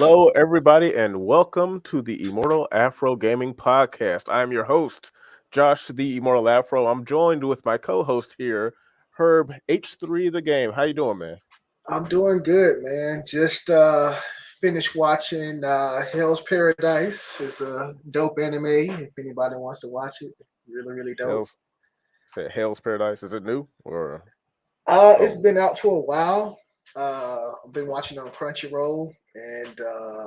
Hello, everybody, and welcome to the Immortal Afro Gaming Podcast. I am your host, Josh, the Immortal Afro. I'm joined with my co-host here, Herb H3 the Game. How you doing, man? I'm doing good, man. Just finished watching Hell's Paradise. It's a dope anime. If anybody wants to watch it, really, really dope. Hell's, say Hell's Paradise. Is it new or It's oh? been out for a while. I've been watching it on Crunchyroll, and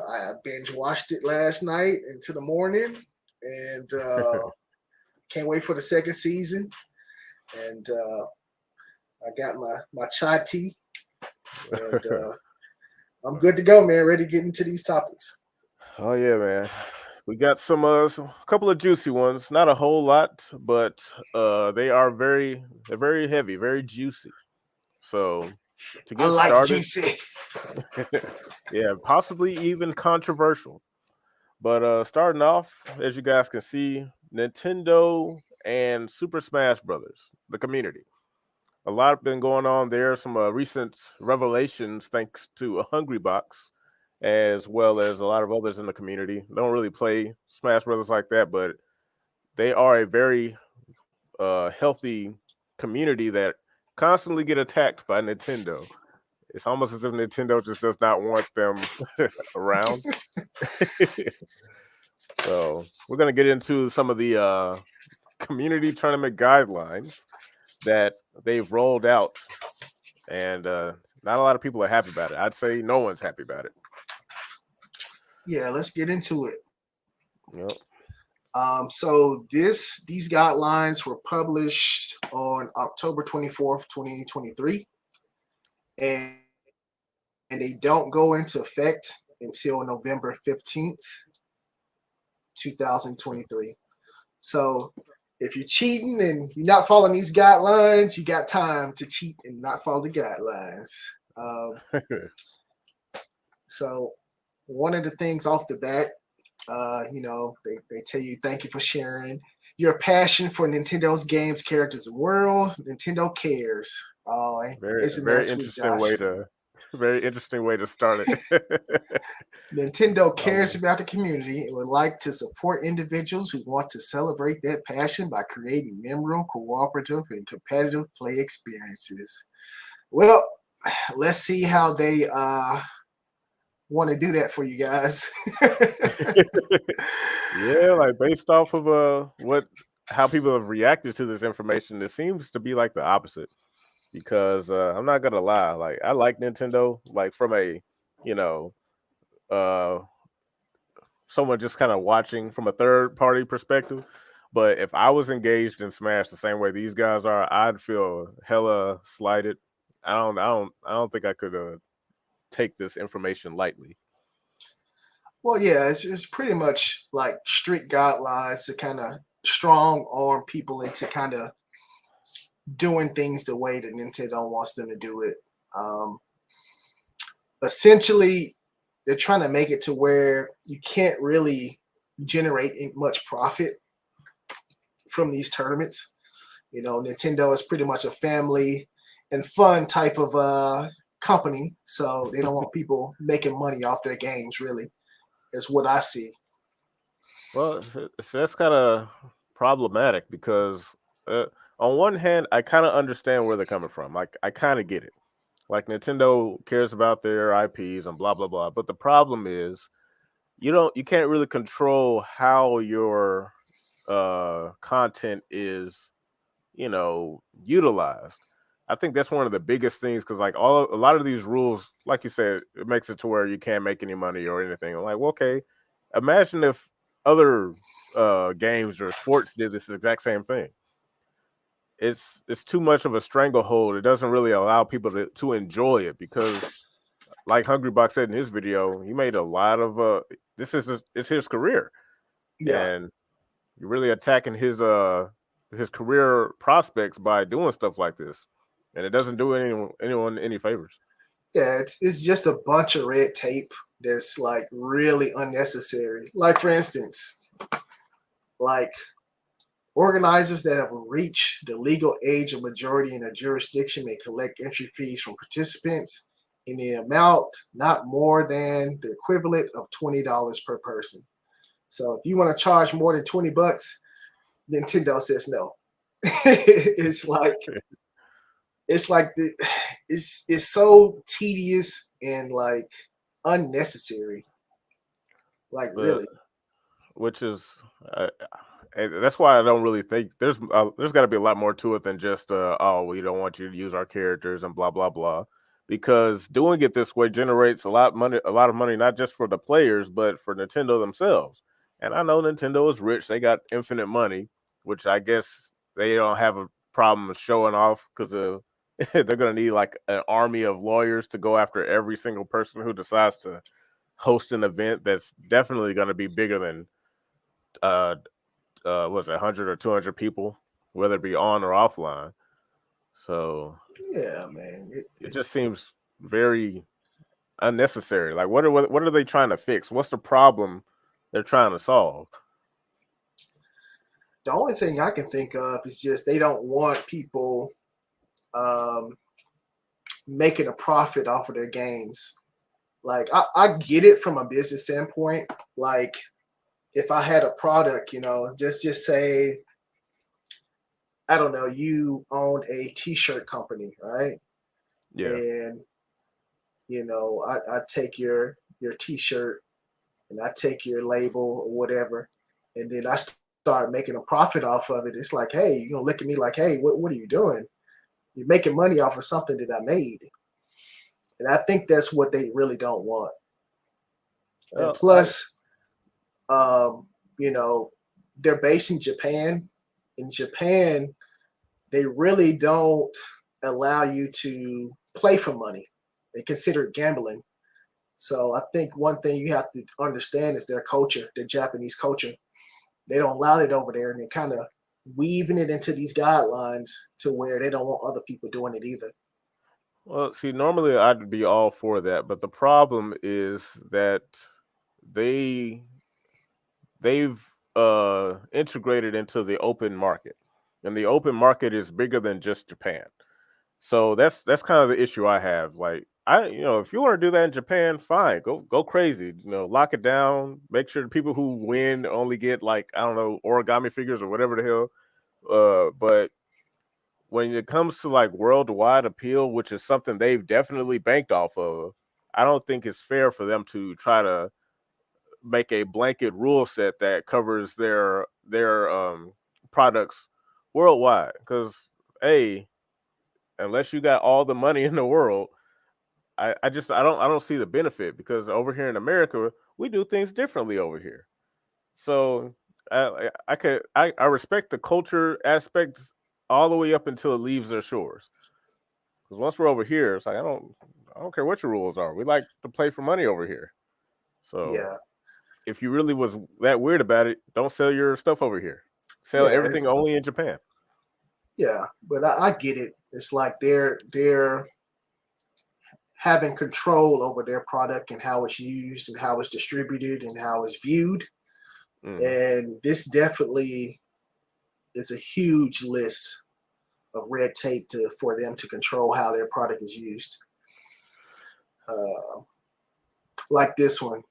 I binge watched it last night into the morning, and can't wait for the second season. And I got my chai tea, and I'm good to go, man. Ready to get into these topics. Oh yeah, man. We got a couple of juicy ones. Not a whole lot, but they're very heavy, very juicy. So to I get like started, juicy. yeah, possibly even controversial. But starting off, as you guys can see, Nintendo and Super Smash Brothers, the community. A lot been going on there. Some recent revelations, thanks to a Hungry Box, as well as a lot of others in the community. Don't really play Smash Brothers like that, but they are a very healthy community that constantly get attacked by Nintendo. It's almost as if Nintendo just does not want them around. So we're gonna get into some of the community tournament guidelines that they've rolled out, and not a lot of people are happy about it. I'd say no one's happy about it. Yeah, let's get into it. Yep. So these guidelines were published on October 24th, 2023, and they don't go into effect until November 15th, 2023. So if you're cheating and you're not following these guidelines, you got time to cheat and not follow the guidelines. Um, so one of the things off the bat, they tell you thank you for sharing your passion for Nintendo's games, characters, and world. Nintendo cares. Oh, very isn't that very sweet, interesting Josh? way to very interesting way to start it. Nintendo Oh cares man. about the community and would like to support individuals who want to celebrate their passion by creating memorable, cooperative, and competitive play experiences. Well, let's see how they want to do that for you guys. Yeah, like based off of what how people have reacted to this information, it seems to be like the opposite. Because I'm not gonna lie, like I like Nintendo, like from a you know uh someone just kind of watching from a third party perspective. But if I was engaged in Smash the same way these guys are, I'd feel hella slighted. I don't think I could take this information lightly. Well, yeah, it's pretty much like strict guidelines to kind of strong arm people into kind of doing things the way that Nintendo wants them to do it. Um, Essentially, they're trying to make it to where you can't really generate much profit from these tournaments. You know, Nintendo is pretty much a family and fun type of company, so they don't want people making money off their games. Really, is what I see. Well, that's kind of problematic because on one hand, I kind of understand where they're coming from. Like I kind of get it. Like Nintendo cares about their IPs and blah blah blah. But the problem is you can't really control how your content is, utilized. I think that's one of the biggest things because like a lot of these rules, like you said, it makes it to where you can't make any money or anything. I'm like, well, okay, imagine if other games or sports did this exact same thing. It's too much of a stranglehold. It doesn't really allow people to enjoy it because like Hungry Box said in his video, he made a lot of it's his career, Yeah, and you're really attacking his career prospects by doing stuff like this, and it doesn't do anyone any favors. yeah, it's just a bunch of red tape that's like really unnecessary. Like for instance, like organizers that have reached the legal age of majority in a jurisdiction may collect entry fees from participants in the amount not more than the equivalent of $20 per person. So if you want to charge more than $20, Nintendo says no. it's like it's like the it's so tedious and like unnecessary. Like but really. which is and that's why I don't really think there's got to be a lot more to it than just oh, we don't want you to use our characters and blah blah blah, because doing it this way generates a lot of money not just for the players but for Nintendo themselves. And I know Nintendo is rich; they got infinite money, which I guess they don't have a problem showing off because they're gonna need like an army of lawyers to go after every single person who decides to host an event that's definitely going to be bigger than uh was it 100 or 200 people, whether it be on or offline. So Yeah, man. it just It's seems very unnecessary. Like what are they trying to fix? What's the problem they're trying to solve? the only thing I can think of is just they don't want people um, making a profit off of their games. Like I get it from a business standpoint. Like if I had a product, just say I don't know, you owned a T-shirt company, right? Yeah. And I take your T-shirt and I take your label or whatever, and then I start making a profit off of it. It's like, hey, you're gonna look at me like, hey, what are you doing? You're making money off of something that I made, and I think that's what they really don't want. And Well, plus, um, you know, they're based in Japan. In Japan, they really don't allow you to play for money. They consider it gambling. So I think one thing you have to understand is their culture, their Japanese culture. They don't allow it over there, and they're kind of weaving it into these guidelines to where they don't want other people doing it either. well, see, normally I'd be all for that, but the problem is that they they've integrated into the open market, and the open market is bigger than just Japan. So that's kind of the issue I have. Like if you want to do that in Japan, fine, go crazy. Lock it down. Make sure the people who win only get like I don't know origami figures or whatever the hell. But when it comes to like worldwide appeal, which is something they've definitely banked off of, I don't think it's fair for them to try to make a blanket rule set that covers their products worldwide. Because a unless you got all the money in the world, I don't see the benefit because over here in America we do things differently over here. So I respect the culture aspects all the way up until it leaves their shores. Because once we're over here, it's like I don't care what your rules are. We like to play for money over here. So Yeah, if you really was that weird about it, don't sell your stuff over here. Sell yeah, everything only in Japan. yeah. But I get it. It's like they're having control over their product and how it's used and how it's distributed and how it's viewed. Hmm. And this definitely is a huge list of red tape for them to control how their product is used. Uh, like this one,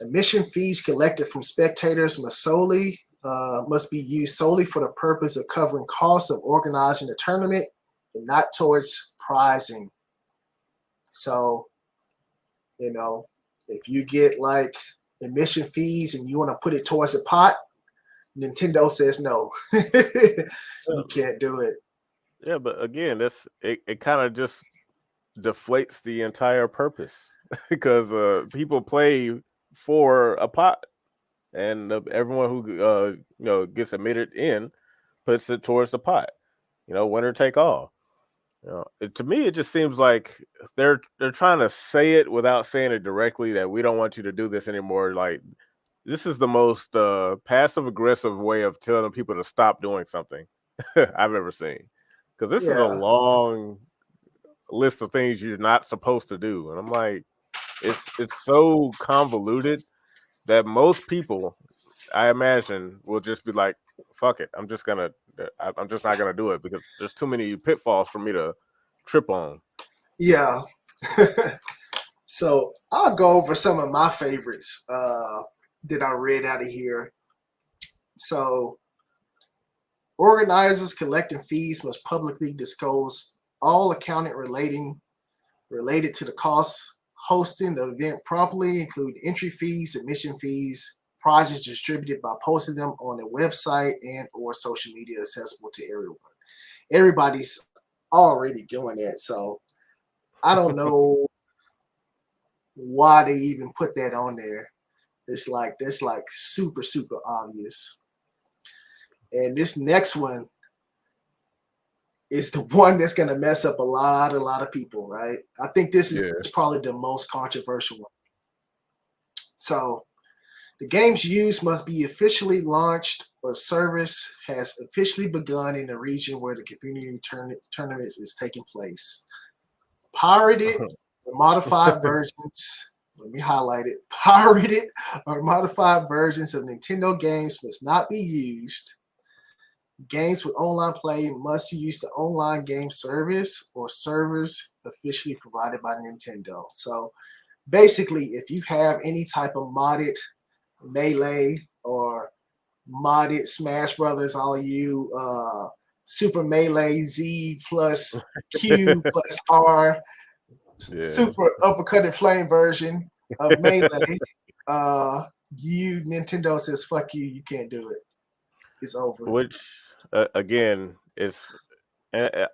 admission fees collected from spectators must be used solely for the purpose of covering costs of organizing the tournament and not towards prizing. So, you know, if you get like admission fees and you want to put it towards a pot, Nintendo says no. You can't do it. Yeah, but again, it kind of just deflates the entire purpose because people play for a pot, and everyone who gets admitted in puts it towards the pot. Winner take all. To me, it just seems like they're trying to say it without saying it directly that we don't want you to do this anymore. Like this is the most passive aggressive way of telling people to stop doing something I've ever seen. Because this is a Yeah, long list of things you're not supposed to do, and I'm like, it's so convoluted that most people, I imagine, will just be like, "Fuck it, I'm just not gonna do it because there's too many pitfalls for me to trip on." Yeah. So I'll go over some of my favorites that I read out of here. So organizers collecting fees must publicly disclose all accounting related to the costs hosting the event promptly, include entry fees, admission fees, prizes distributed by posting them on a website and or social media accessible to everyone. Everybody's already doing that, so I don't know why they even put that on there. It's like that's like super super obvious. And this next one is the one that's gonna mess up a lot of people, right? I think this is Yeah. probably the most controversial one. So the game's use must be officially launched or service has officially begun in the region where the community tournaments is taking place. Pirated or modified versions, let me highlight it. Pirated or modified versions of Nintendo games must not be used. Games with online play must use the online game service or servers officially provided by Nintendo. So basically, if you have any type of modded Melee or modded Smash Brothers, all of you Super Melee Z plus Q plus R, Yeah. super uppercut and flame version of Melee, you Nintendo says fuck you, you can't do it. It's over. Which again is I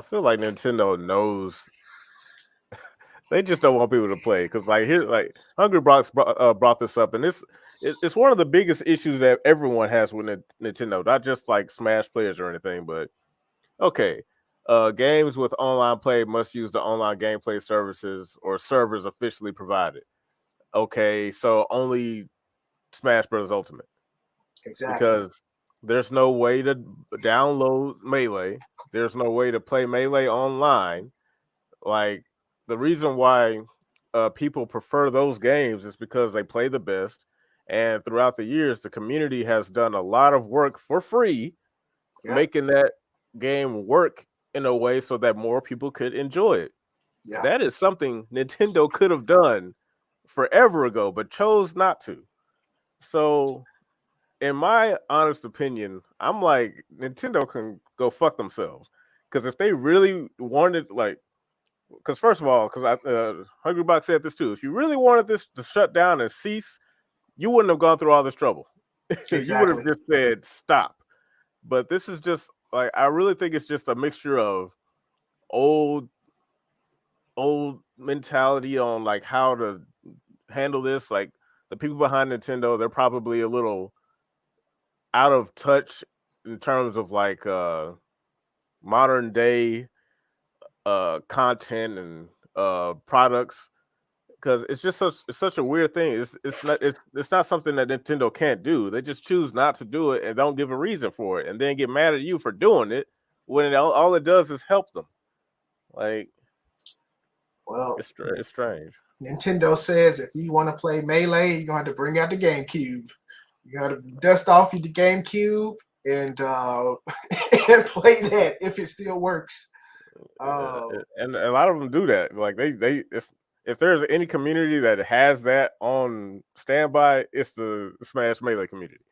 feel like Nintendo knows they just don't want people to play because like here like Hungry Brock's brought this up and it's one of the biggest issues that everyone has with Nintendo, not just like Smash players or anything, but okay. Games with online play must use the online gameplay services or servers officially provided. Okay, so only Smash Bros. Ultimate Exactly. because there's no way to download Melee. There's no way to play Melee online. Like the reason why people prefer those games is because they play the best. And throughout the years, the community has done a lot of work for free, Yep. making that game work in a way so that more people could enjoy it. Yeah. That is something Nintendo could have done forever ago, but chose not to. So in my honest opinion, I'm like Nintendo can go fuck themselves because if they really wanted, like, because first of all, because Hungry Box said this too, if you really wanted this to shut down and cease, you wouldn't have gone through all this trouble. You would have Exactly. just said stop. But this is just like I really think it's just a mixture of old old mentality on like how to handle this. Like the people behind Nintendo, they're probably a little out of touch in terms of like modern day content and products because it's just such a weird thing. It's not something that Nintendo can't do. They just choose not to do it and don't give a reason for it, and then get mad at you for doing it when all it does is help them. Like Well, it's strange. Nintendo says if you want to play Melee, you're gonna have to bring out the GameCube. You gotta dust off your GameCube and and play that if it still works. Yeah, Uh, and a lot of them do that. Like if there's any community that has that on standby, it's the Smash Melee community.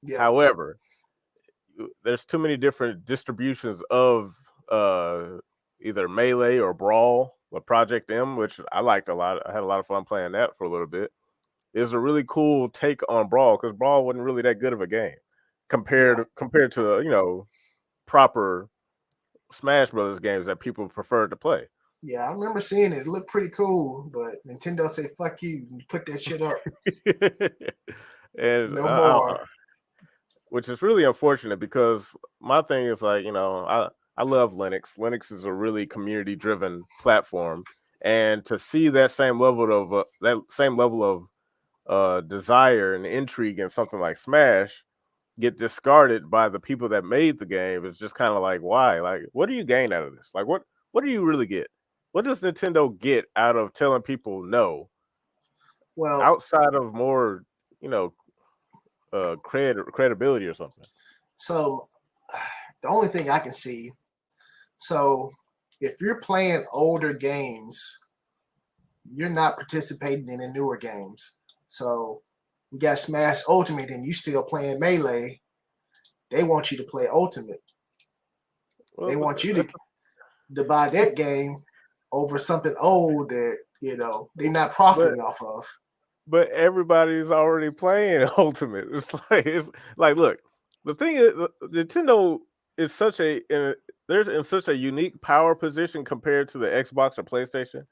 yeah, However, there's too many different distributions of either Melee or Brawl or Project M, which I liked a lot. I had a lot of fun playing that for a little bit. It's a really cool take on Brawl because Brawl wasn't really that good of a game yeah, compared to proper Smash Brothers games that people prefer to play. yeah. I remember seeing it. It looked pretty cool, but Nintendo say "fuck you" and put that shit up. and No more. which is really unfortunate because my thing is like I love Linux. Linux is a really community driven platform, and to see that same level of desire and intrigue in something like Smash get discarded by the people that made the game is just kind of like why? Like, what do you gain out of this? Like, what do you really get? What does Nintendo get out of telling people no Well, outside of more, you know, credibility or something? so the only thing I can see, so if you're playing older games, you're not participating in the newer games. So we got Smash Ultimate and you still playing Melee. They want you to play Ultimate. They want you to buy that game over something old that, they're not profiting off of. But everybody's already playing Ultimate. It's like look, the thing is, Nintendo is there's in such a unique power position compared to the Xbox or PlayStation,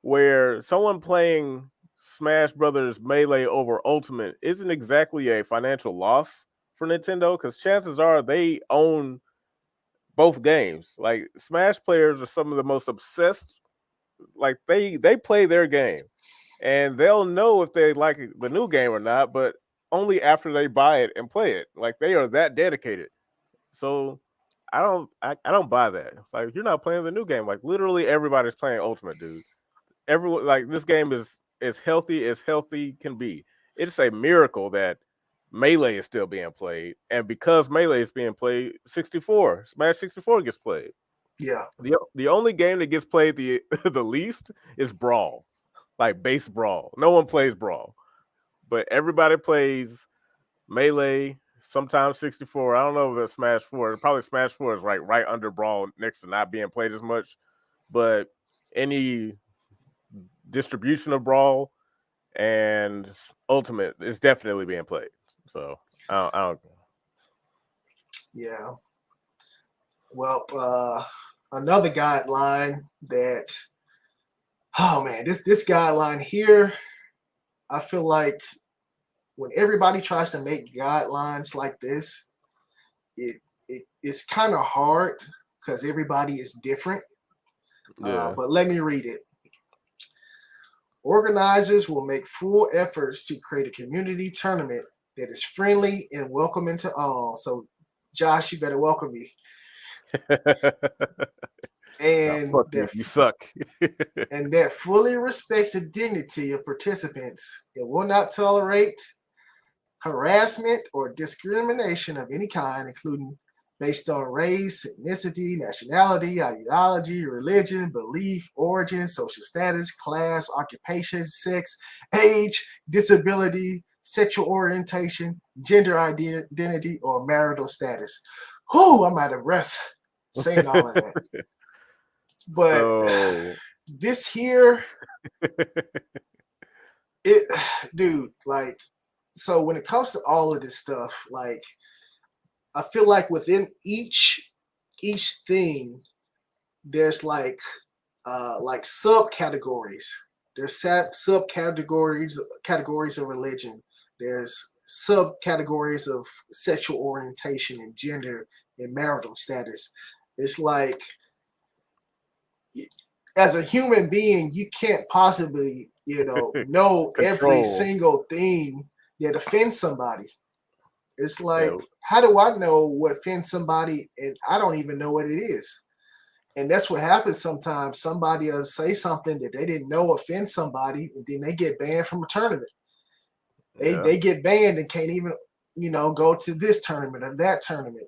where someone playing Smash Brothers Melee over Ultimate isn't exactly a financial loss for Nintendo, because chances are they own both games. Like, Smash players are some of the most obsessed. Like, they play their game, and they'll know if they like the new game or not, but only after they buy it and play it. Like, they are that dedicated. So I don't buy that. It's like, you're not playing the new game. Like, literally everybody's playing Ultimate, dude. Everyone, like, this game is as healthy can be. It's a miracle that Melee is still being played, and because Melee is being played, Smash 64 gets played. Yeah. The only game that gets played the the least is Brawl, like base Brawl. No one plays Brawl, but everybody plays Melee. Sometimes 64. I don't know if it's Smash 4. Probably Smash 4 is right under Brawl, next to not being played as much. But any distribution of Brawl and Ultimate is definitely being played. So I don't. Yeah. Well, another guideline that, oh man, this guideline here, I feel like when everybody tries to make guidelines like this, it's kind of hard because everybody is different. Yeah. But let me read it. Organizers will make full efforts to create a community tournament that is friendly and welcoming to all. So, Josh, you better welcome me. And no, fuck you suck. And that fully respects the dignity of participants. It will not tolerate harassment or discrimination of any kind, including based on race, ethnicity, nationality, ideology, religion, belief, origin, social status, class, occupation, sex, age, disability, sexual orientation, gender identity, or marital status. Whew, I'm out of breath saying all of that. But this here, dude, like, so when it comes to all of this stuff, like, I feel like within each thing, there's like subcategories. There's subcategories of religion. There's subcategories of sexual orientation and gender and marital status. It's like, as a human being, you can't possibly, know every single thing that offends somebody. It's like, how do I know what offends somebody and I don't even know what it is? And that's what happens sometimes. Somebody will say something that they didn't know offends somebody, and then they get banned from a tournament. They get banned and can't even, go to this tournament or that tournament.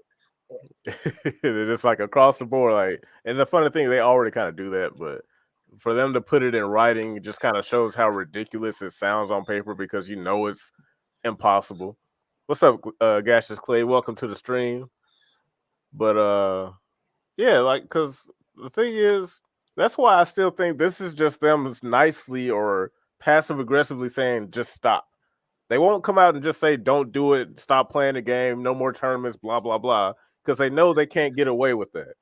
It's like across the board. Like, and the funny thing, they already kind of do that, but for them to put it in writing, it just kind of shows how ridiculous it sounds on paper, because it's impossible. What's up, Gaseous Clay? Welcome to the stream. But yeah, like, because the thing is, that's why I still think this is just them nicely or passive aggressively saying just stop. They won't come out and just say don't do it, stop playing the game, no more tournaments, blah blah blah, because they know they can't get away with that.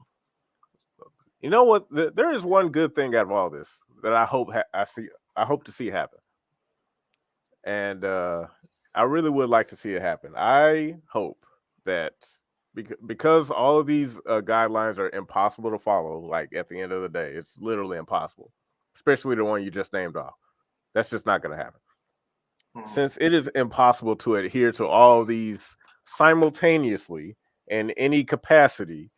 You know what? There is one good thing out of all this that I hope I hope to see happen, and I really would like to see it happen. I hope that because all of these guidelines are impossible to follow, like, at the end of the day, it's literally impossible, especially the one you just named off. That's just not going to happen. Since it is impossible to adhere to all of these simultaneously in any capacity,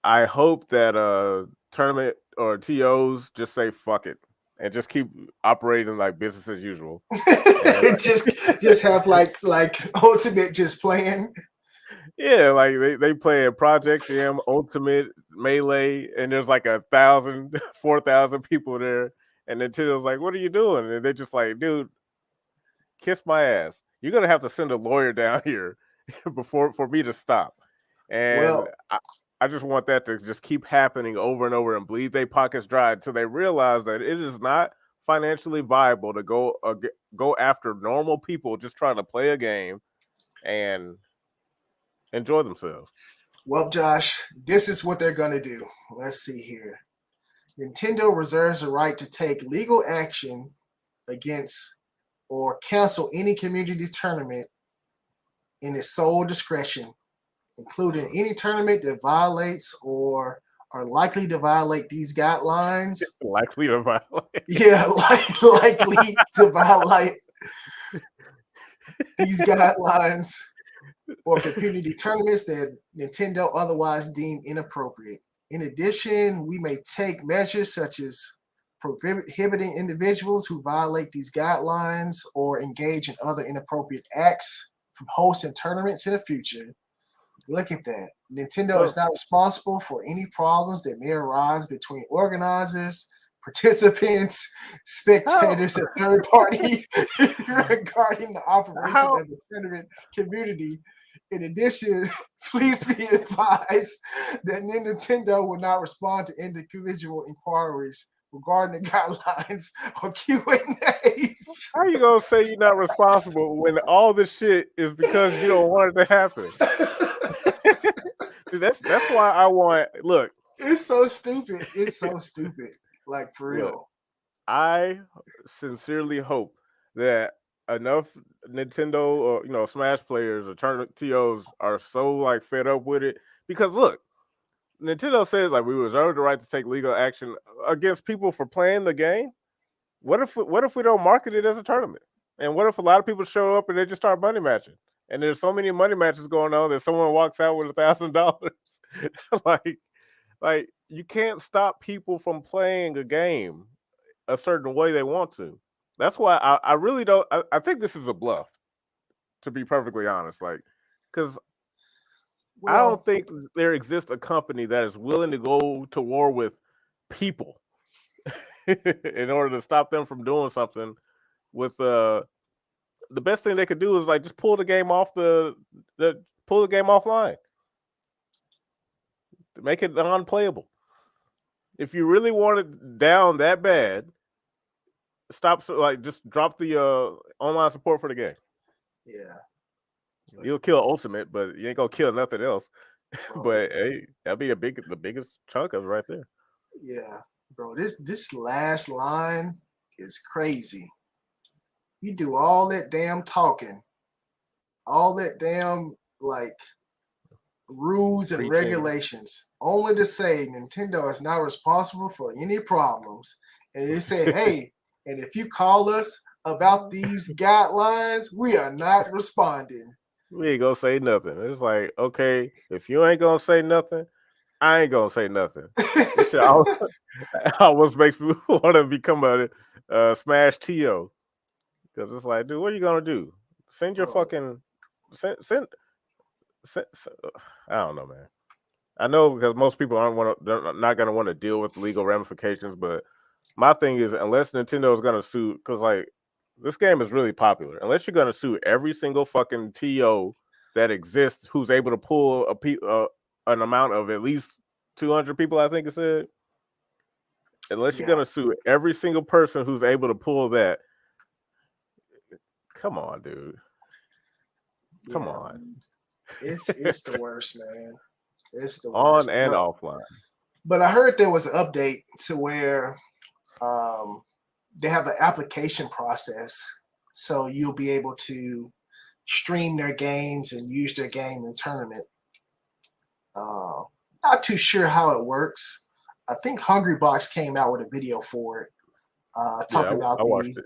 I hope that tournament or TOs just say fuck it and just keep operating like business as usual. just have like Ultimate just playing. Yeah, like they play a Project M Ultimate Melee, and there's like 1,000, 4,000 people there, and Nintendo's like, "What are you doing?" And they're just like, "Dude, kiss my ass. You're gonna have to send a lawyer down here before for me to stop." And Well, I just want that to just keep happening over and over and bleed their pockets dry until they realize that it is not financially viable to go after normal people just trying to play a game and enjoy themselves. well, Josh, this is what they're gonna do. Let's see here. Nintendo reserves the right to take legal action against or cancel any community tournament in its sole discretion, including any tournament that violates or are likely to violate these guidelines. Likely to violate. Yeah, likely to violate these guidelines or community tournaments that Nintendo otherwise deem inappropriate. In addition, we may take measures such as prohibiting individuals who violate these guidelines or engage in other inappropriate acts from hosting tournaments in the future. Look at that. Nintendo is So not responsible for any problems that may arise between organizers, participants, how spectators, and third parties regarding the operation how of the tournament community. In addition, please be advised that Nintendo will not respond to individual inquiries regarding the guidelines or Q&As. how you gonna say you're not responsible when all this shit is because you don't want it to happen? Dude, that's why I want look, It's so stupid. It's so stupid. Like for look, real. I sincerely hope that enough Nintendo or Smash players or tournament TOs are so like fed up with it because look, Nintendo says like we reserve the right to take legal action against people for playing the game. What if we don't market it as a tournament? And what if a lot of people show up and they just start money matching? And there's so many money matches going on that someone walks out with $1,000. like like you can't stop people from playing a game a certain way they want to. That's why I really don't. I think this is a bluff, to be perfectly honest. Like, because I don't Well, think there exists a company that is willing to go to war with people in order to stop them from doing something. With the best thing they could do is like just pull the game off the pull the game offline to make it unplayable. If you really want it down that bad, stop. Like, just drop the online support for the game. yeah, You'll kill Ultimate, but you ain't gonna kill nothing else. bro. But hey, that'd be the biggest chunk of it right there. Yeah, bro. This last line is crazy. You do all that damn talking, all that damn like rules and Preaching. regulations, only to say Nintendo is not responsible for any problems. And they say, hey, and if you call us about these guidelines, we are not responding. We ain't gonna say nothing. It's like, okay, if you ain't gonna say nothing, I ain't gonna say nothing. This shit almost makes me want to become a Smash TO because it's like, dude, what are you gonna do? Send your Bro, fucking send I don't know, man. I know because most people they're not gonna want to deal with legal ramifications, but my thing is unless Nintendo is gonna sue, because like this game is really popular, unless you're gonna sue every single fucking TO that exists who's able to pull an amount of at least 200 people, I think it said. Unless you're yeah, gonna sue every single person who's able to pull that, come on, dude, come yeah. on, It's the worst, man. It's the on worst. and offline. But I heard there was an update to where um, they have an application process, so you'll be able to stream their games and use their game in tournament. Uh, Not too sure how it works. I think Hungry Box came out with a video for it, Yeah, talking about I watched it.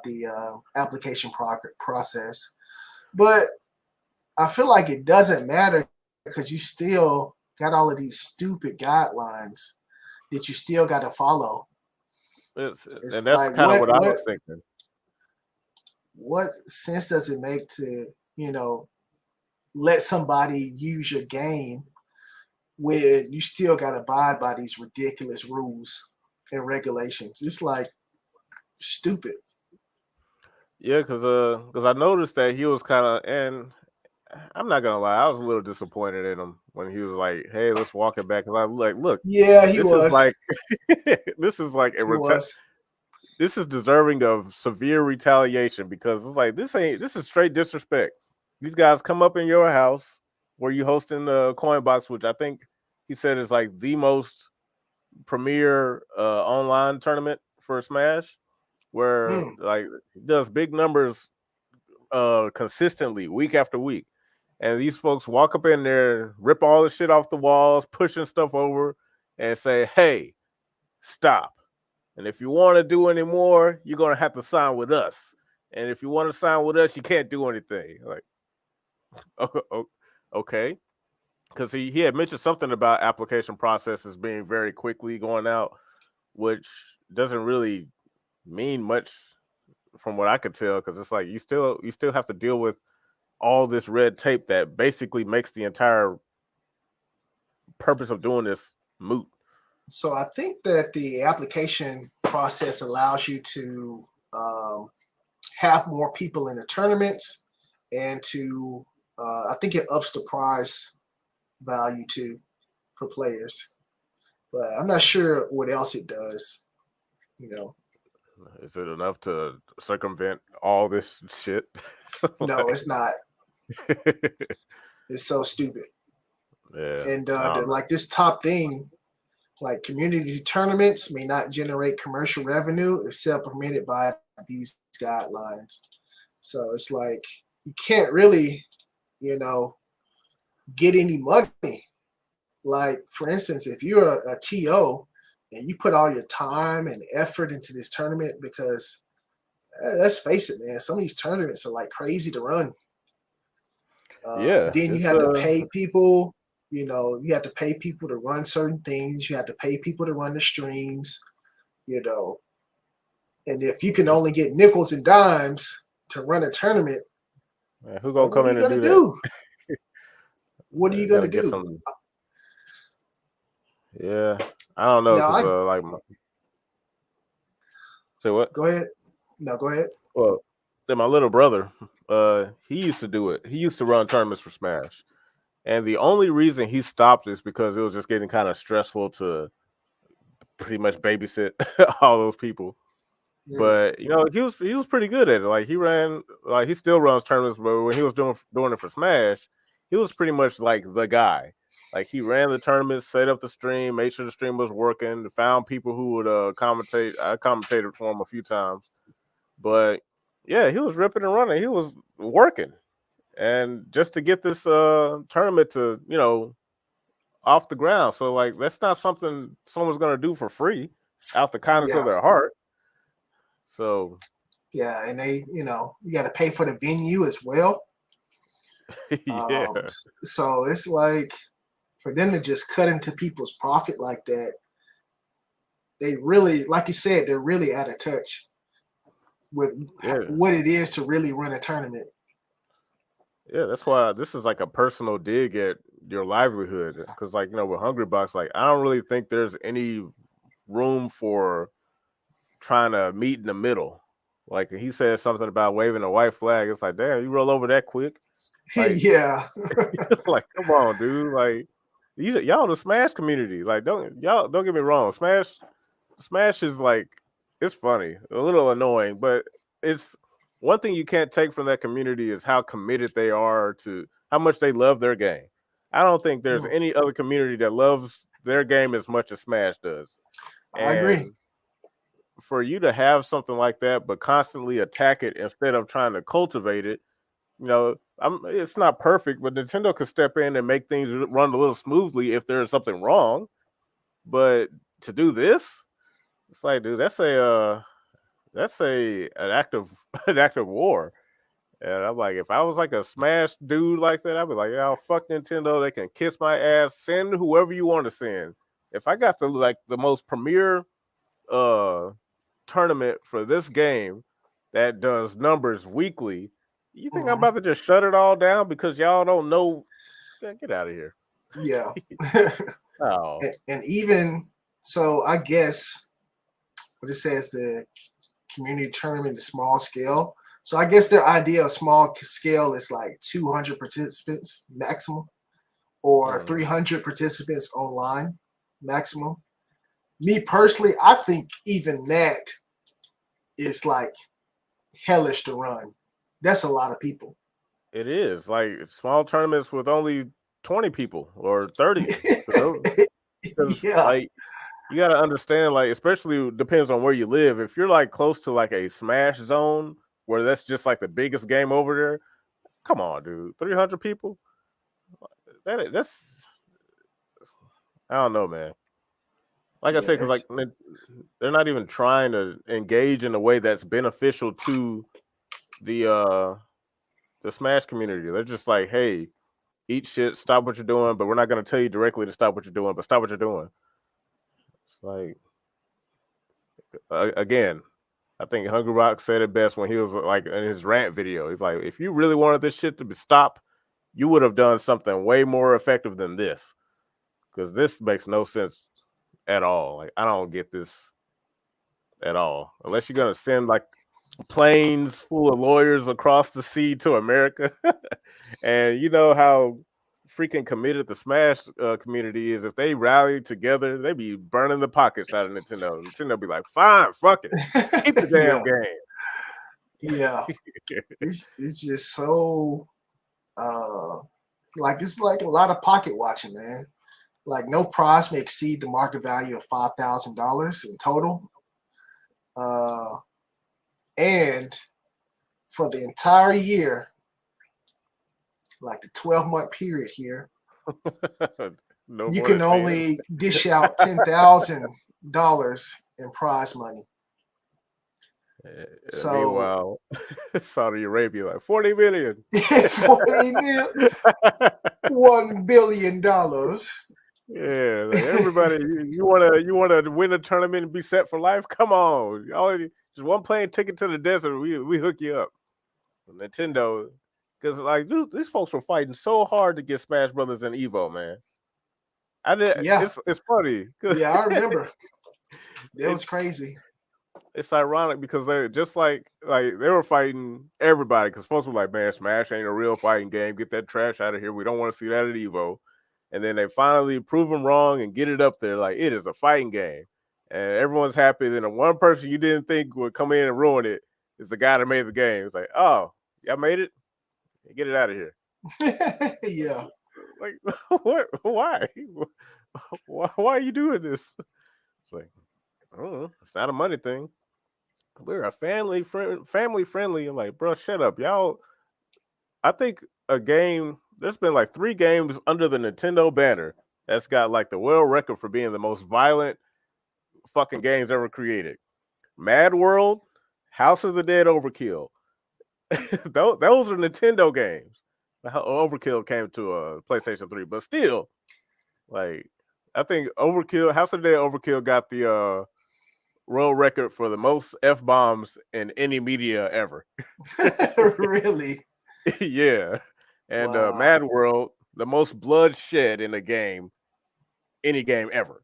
the application process. But I feel like it doesn't matter because you still got all of these stupid guidelines that you still got to follow. It's And that's like kind of what I was thinking. what sense does it make to let somebody use your game when you still got to abide by these ridiculous rules and regulations. It's like stupid. Yeah, because I noticed that he was kind of, and I'm not gonna lie, I was a little disappointed in him when he was like, "Hey, let's walk it back." Because I'm like, "Look, Yeah, he this is was. like, this is like He was. this is deserving of severe retaliation because it's like this is straight disrespect. These guys come up in your house where you hosting the coin box, which I think he said is like the most premier online tournament for Smash, where Hmm. like he does big numbers consistently week after week. And these folks walk up in there, rip all the shit off the walls, pushing stuff over, and say, "Hey, stop. And if you want to do any more, you're gonna have to sign with us. And if you want to sign with us, you can't do anything." Like, okay, because he had mentioned something about application processes being very quickly going out, which doesn't really mean much from what I could tell. Because it's like you still have to deal with all this red tape that basically makes the entire purpose of doing this moot. So I think that the application process allows you to have more people in the tournaments and to I think it ups the prize value too for players. But I'm not sure what else it does. You know, Is it enough to circumvent all this shit? no, it's Like, not. It's so stupid. yeah, And I don't know. like this top thing, like community tournaments may not generate commercial revenue except permitted by these guidelines. So it's like you can't really, you know, get any money. Like for instance, if you're a TO and you put all your time and effort into this tournament, because let's face it, man, some of these tournaments are like crazy to run. Yeah, Then you it's have to pay people. You know, you have to pay people to run certain things. You have to pay people to run the streams. You know, and if you can it's only get nickels and dimes to run a tournament, man, who gonna like, what come are in you and gonna do that? do? What are you Gotta gonna get do? some. Yeah, I don't know Now, because I like, say what? go ahead. No, go ahead. Well, then my little brother, he used to do it. He used to run tournaments for Smash, and the only reason he stopped is because it was just getting kind of stressful to pretty much babysit all those people. Mm, But he was pretty good at it. Like he ran, like he still runs tournaments, but when he was doing it for Smash, he was pretty much like the guy. Like he ran the tournament, set up the stream, made sure the stream was working, found people who would commentate. I commentated for him a few times, but yeah, he was ripping and running. He was working, and just to get this tournament to off the ground. So like that's not something someone's gonna do for free out the kindness of yeah, their heart. So yeah, and you got to pay for the venue as well. Um, yeah. so it's like for them to just cut into people's profit like that, they really, like you said, they're really out of touch with Yeah, what it is to really run a tournament. yeah. That's why this is like a personal dig at your livelihood. Because, like, with Hungry Box, like, I don't really think there's any room for trying to meet in the middle. Like, he said something about waving a white flag. It's like, damn, you roll over that quick. Like, Yeah, like, come on, dude. Like, y'all the Smash community. Like, don't get me wrong. Smash is like it's funny, a little annoying, but it's one thing you can't take from that community is how committed they are to how much they love their game. I don't think there's mm, any other community that loves their game as much as Smash does. I agree. And for you to have something like that, but constantly attack it instead of trying to cultivate it, it's not perfect, but Nintendo could step in and make things run a little smoothly if there's something wrong. But to do this, it's like, dude, that's a an act of an act of war. And I'm like, if I was like a Smash dude like that, I'd be like, yeah, fuck Nintendo. They can kiss my ass. Send whoever you want to send. If I got the most premier uh tournament for this game that does numbers weekly, You think I'm about to just shut it all down because y'all don't know? Get out of here. Yeah. Oh, and even so, I guess what it says, the community tournament is small scale. So I guess their idea of small scale is like 200 participants maximum, or 300 participants online maximum. Me personally, I think even that is like hellish to run. That's a lot of people. it is like small tournaments with only 20 people or 30. Because Yeah. like you got to understand, like especially depends on where you live. If you're like close to like a smash zone where that's just like the biggest game over there, come on, dude, 300 people. That's I don't know, man. Like I Yeah, said, because it's like they're not even trying to engage in a way that's beneficial to the uh the Smash community. They're just like, hey, eat shit, stop what you're doing, but we're not gonna tell you directly to stop what you're doing, but stop what you're doing. It's like again, I think Hungry Rock said it best when he was like in his rant video. He's like, if you really wanted this shit to be stopped, you would have done something way more effective than this. Because this makes no sense at all. Like I don't get this at all. Unless you're gonna send like planes full of lawyers across the sea to America. And you know how freaking committed the Smash community is. If they rally together, they be burning the pockets out of Nintendo. Nintendo be like, fine, fuck it. Keep the damn yeah, game. yeah. It's just so like it's like a lot of pocket watching, man. Like no prize may exceed the market value of $5,000 in total. Uh, and for the entire year, like the 12-month period here, No you more can than 10. only dish out $10,000 in prize money. So Meanwhile, Saudi Arabia like 40 million. 40 mil, $1 billion. Yeah, like everybody, you wanna win a tournament and be set for life? Come on, just one plane ticket to the desert. We hook you up. Nintendo, because like dude, these folks were fighting so hard to get Smash Brothers and Evo, man. I did. Yeah, It's funny. 'Cause yeah, I remember. That was it's crazy. it's ironic because they just like they were fighting everybody because folks were like, man, Smash ain't a real fighting game. Get that trash out of here. We don't want to see that at Evo. And then they finally prove them wrong and get it up there. Like it is a fighting game, and everyone's happy. Then the one person you didn't think would come in and ruin it is the guy that made the game. It's like, oh, y'all made it. Get it out of here. Yeah. Like what? Why? Why are you doing this? It's like I don't know. It's not a money thing. We're a family friendly. I'm like, bro, shut up, y'all. I think a game. There's been like 3 games under the Nintendo banner that's got like the world record for being the most violent fucking games ever created. Mad World, House of the Dead, Overkill. Those are Nintendo games. Overkill came to a PlayStation 3, but still, like, I think Overkill, House of the Dead, Overkill got the world record for the most f bombs in any media ever. Really? Yeah, and Wow. Mad World, the most blood shed in a game, any game ever.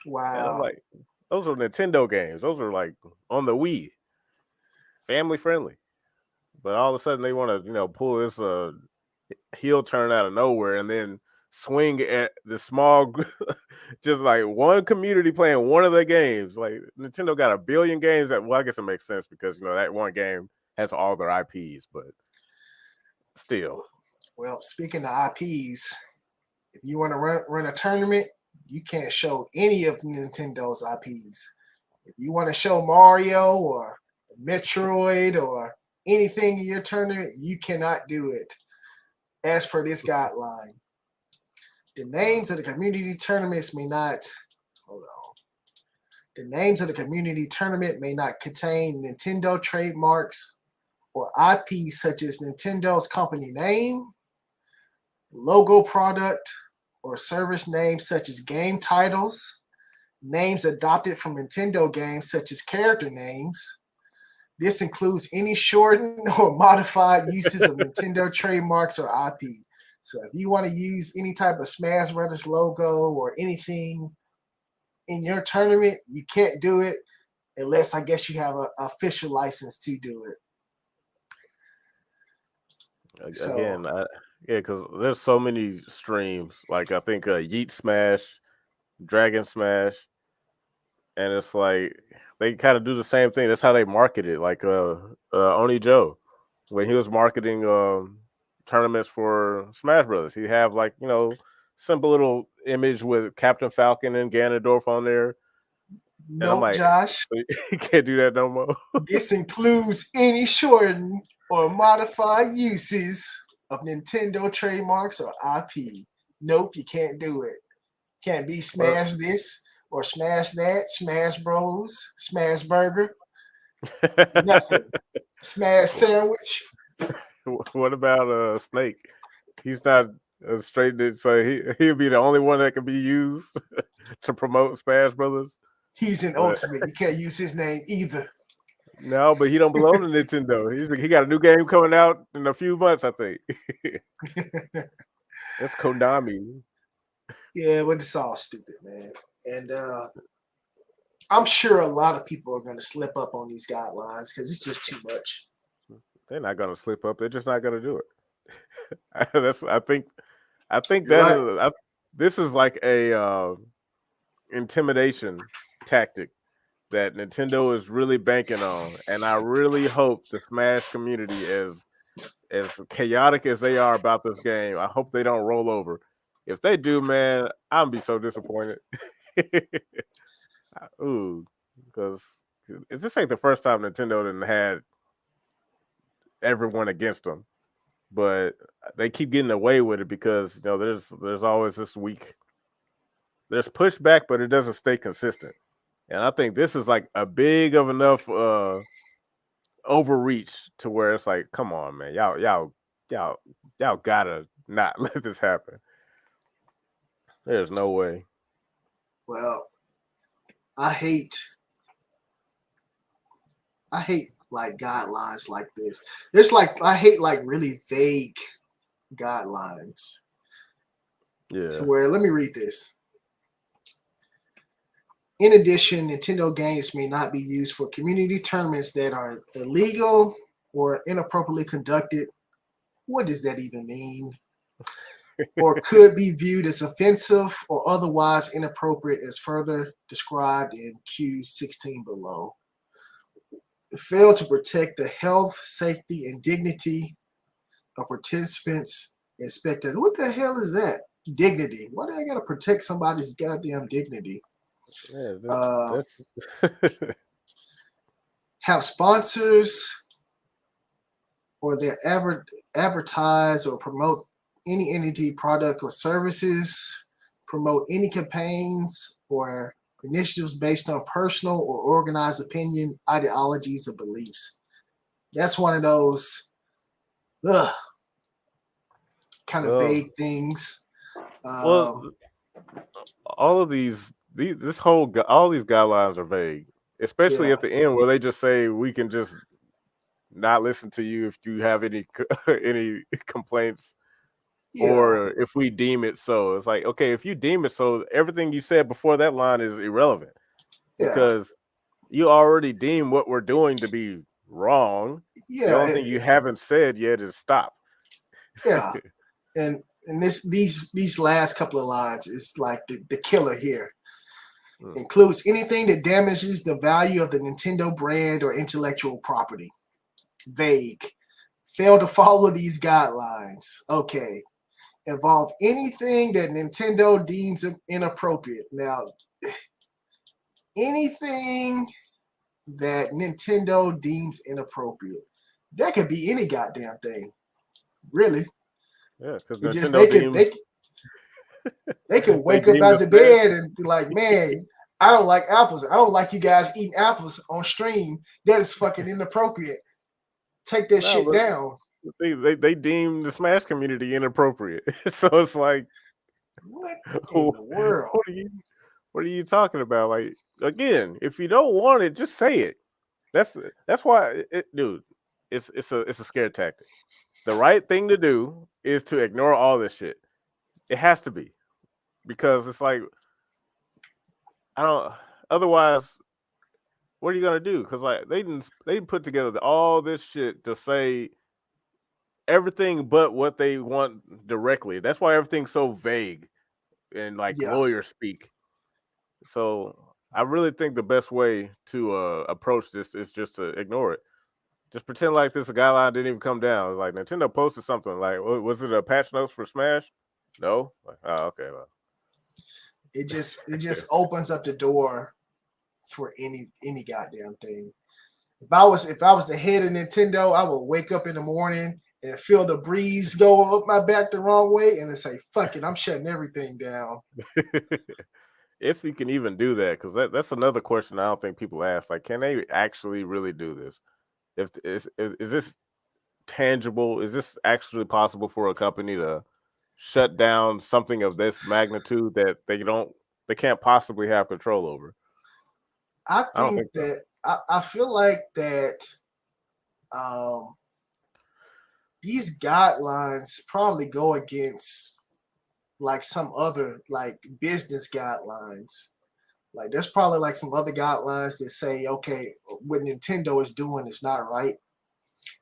And I'm Wow. like, those are Nintendo games. Those are like on the Wii, family friendly. But all of a sudden they want to, pull this heel turn out of nowhere and then swing at the small, just like one community playing one of their games. Like Nintendo got a billion games that, well, I guess it makes sense because that one game has all their IPs, but still. Well, speaking of IPs, if you want to run a tournament, you can't show any of Nintendo's IPs. If you want to show Mario or Metroid or anything in your tournament, you cannot do it as per this guideline. The names of the community tournaments may not, hold on. The names of the community tournament may not contain Nintendo trademarks or IPs such as Nintendo's company name, logo product, or service names such as game titles, names adopted from Nintendo games such as character names, This includes any shortened or modified uses of Nintendo trademarks or IP. So if you want to use any type of Smash Brothers logo or anything in your tournament, you can't do it unless I guess you have an official license to do it. So Again, yeah, because there's so many streams. Like I think Yeet Smash, Dragon Smash, and it's like they kind of do the same thing. That's how they market it. Like Oni Joe, when he was marketing tournaments for Smash Brothers, he have like simple little image with Captain Falcon and Ganondorf on there, and I'm nope, like, Josh. so you can't do that no more. This includes any shortened or modified uses of Nintendo trademarks or IP. Nope, you can't do it. Can't be What, Smash this or Smash that, Smash Bros, Smash Burger, nothing. Smash Sandwich. what about Snake? He's not straight, so he'll be the only one that can be used to promote Smash Brothers. He's an But ultimate. You can't use his name either. no, but he don't belong to Nintendo. He got a new game coming out in a few months, I think. That's Konami. Yeah, but it's all stupid, man. And I'm sure a lot of people are going to slip up on these guidelines because it's just too much. They're not gonna slip up. They're just not gonna do it. That's I think You're that right. is this is like a intimidation tactic that Nintendo is really banking on, and I really hope the Smash community, as chaotic as they are about this game, I hope they don't roll over. If they do, man, I'm be so disappointed. Ooh, because this ain't the first time Nintendo didn't had everyone against them, but they keep getting away with it because there's always this week. There's pushback, but it doesn't stay consistent. And I think this is like a big of enough overreach to where it's like, come on, man, y'all gotta not let this happen. There's no way. Well, I hate like guidelines like this. It's like I hate like really vague guidelines. To Yeah. where let me read this. In addition, Nintendo games may not be used for community tournaments that are illegal or inappropriately conducted. What does that even mean? Or could be viewed as offensive or otherwise inappropriate as further described in Q16 below. Fail to protect the health, safety, and dignity of participants and spectators. What the hell is that? Dignity. Why do I gotta protect somebody's goddamn dignity? Yeah, Uh, that's have sponsors or they advertise or promote any entity, product, or services, promote any campaigns or initiatives based on personal or organized opinion, ideologies, or beliefs. That's one of those kind of well, vague things. well, Um, all of all these guidelines are vague, especially yeah, at the end where they just say we can just not listen to you if you have any any complaints yeah, or if we deem it so. It's like, okay, if you deem it so, everything you said before that line is irrelevant yeah, because you already deem what we're doing to be wrong. The yeah, only thing you haven't said yet is stop. yeah. And these last couple of lines is like the killer here. Mm. Includes anything that damages the value of the Nintendo brand or intellectual property. Vague. Fail to follow these guidelines. Okay. Involve anything that Nintendo deems inappropriate. Now, anything that Nintendo deems inappropriate. That could be any goddamn thing. Really. Yeah, because It just Nintendo deems they could they wake up deem out the the Smash. bed and be like, man, I don't like apples. I don't like you guys eating apples on stream. That is fucking inappropriate. Take that No, shit but down. they deem the Smash community inappropriate. So it's like, What in what the world? are you talking about? Like, again, if you don't want it, just say it. That's why, dude. It's a scare tactic. The right thing to do is to ignore all this shit. It has to be, because it's like, I don't. Otherwise, what are you gonna do? Because like they put together all this shit to say everything but what they want directly. That's why everything's so vague and like Yeah. lawyer speak. So I really think the best way to approach this is just to ignore it. Just pretend like this guideline didn't even come down. It's like Nintendo posted something like, was it a patch notes for Smash? No. Like, oh, okay. Well. It just opens up the door for any goddamn thing. If I was the head of Nintendo, I would wake up in the morning and feel the breeze go up my back the wrong way, and then say, "Fuck it, I'm shutting everything down." If you can even do that, because that's another question I don't think people ask. Like, can they actually really do this? If is this tangible? Is this actually possible for a company to shut down something of this magnitude that they can't possibly have control over? I I don't think think so. that I feel like that these guidelines probably go against like some other like business guidelines. Like there's probably like some other guidelines that say, okay, what Nintendo is doing is not right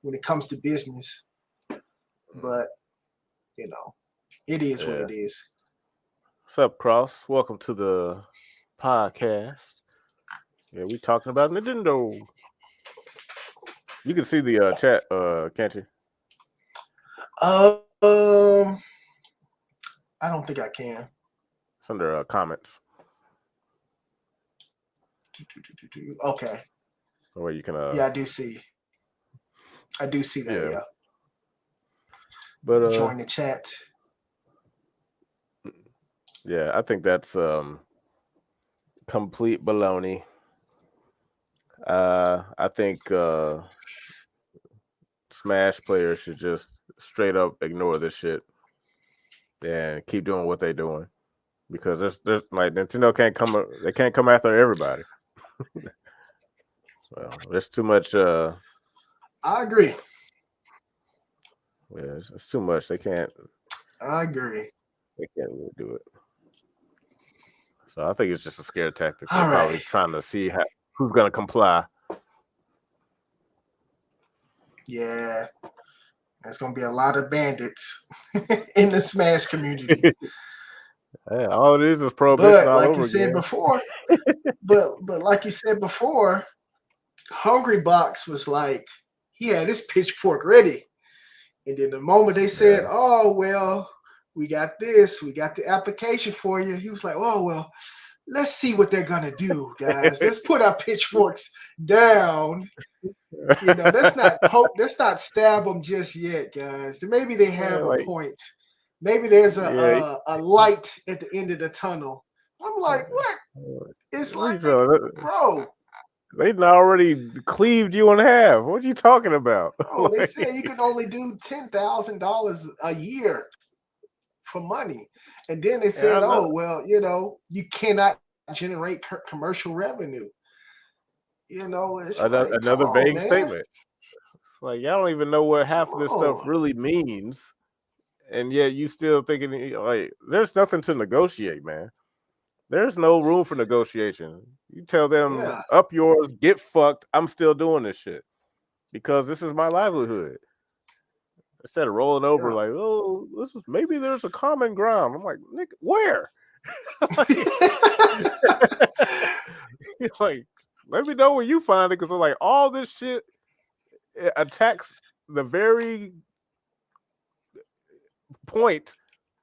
when it comes to business. But it is what Yeah. it is. What's up, Cross? Welcome to the podcast. Yeah, we talking about Nintendo. You can see the chat, can't you? I don't think I can. It's under comments. Okay. Or you can Yeah, I do see. I do see that. Yeah. But join the chat. Yeah, I think that's complete baloney. I think Smash players should just straight up ignore this shit and keep doing what they're doing, because there's like Nintendo can't come after everybody. Well, there's too much. I agree. Yeah, it's too much. They can't. I agree. They can't really do it. So I think it's just a scare tactic. They're All probably right. trying to see who's gonna comply. Yeah. There's gonna be a lot of bandits in the Smash community. Yeah, all it is prohibition But all like you over said again. before, but like you said before, Hungry Box was like, he had his pitchfork ready. And then the moment they said, "Oh well, we got this, we got the application for you," he was like, "Oh well, let's see what they're gonna do, guys. Let's put our pitchforks down. Let's not stab them just yet, guys. Maybe they have a point. Maybe there's a light at the end of the tunnel." I'm like, what? It's like, bro. They'd already cleaved you in half. What are you talking about? Bro, they said you can only do $10,000 a year for money. And then they said, oh, well, you cannot generate commercial revenue. It's another like, vague man. statement. Like, y'all don't even know what half of this stuff really means. And yet you still thinking, like, there's nothing to negotiate, man. There's no room for negotiation. You tell them, up yours, get fucked. I'm still doing this shit because this is my livelihood. Instead of rolling over like, oh, maybe there's a common ground. I'm like, Nick, where? It's like, let me know where you find it, because like all this shit attacks the very point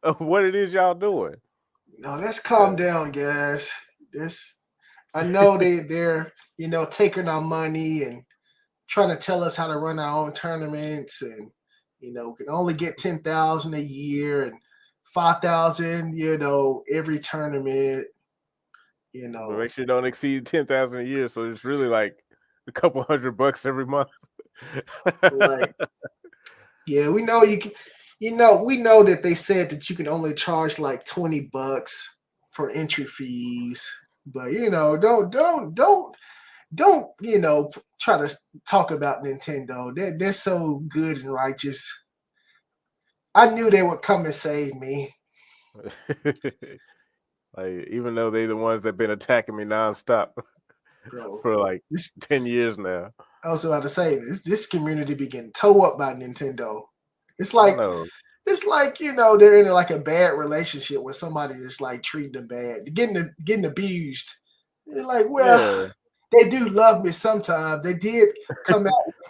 of what it is y'all doing. No, let's calm down, guys. I know they're taking our money and trying to tell us how to run our own tournaments, and we can only get 10,000 a year and 5,000, every tournament. But make sure you don't exceed 10,000 a year, so it's really like a couple $100 every month. Like, yeah, we know you can. We know that they said that you can only charge like $20 for entry fees, but don't try to talk about Nintendo. They're so good and righteous. I knew they would come and save me. Like, even though they the ones that been attacking me nonstop Bro. for like This 10 years now. I was about to say this community be getting towed up by Nintendo. It's I like know. they're in like a bad relationship with somebody that's like treating them bad, getting abused. They're like, well, Yeah. they do love me sometimes. They did come out with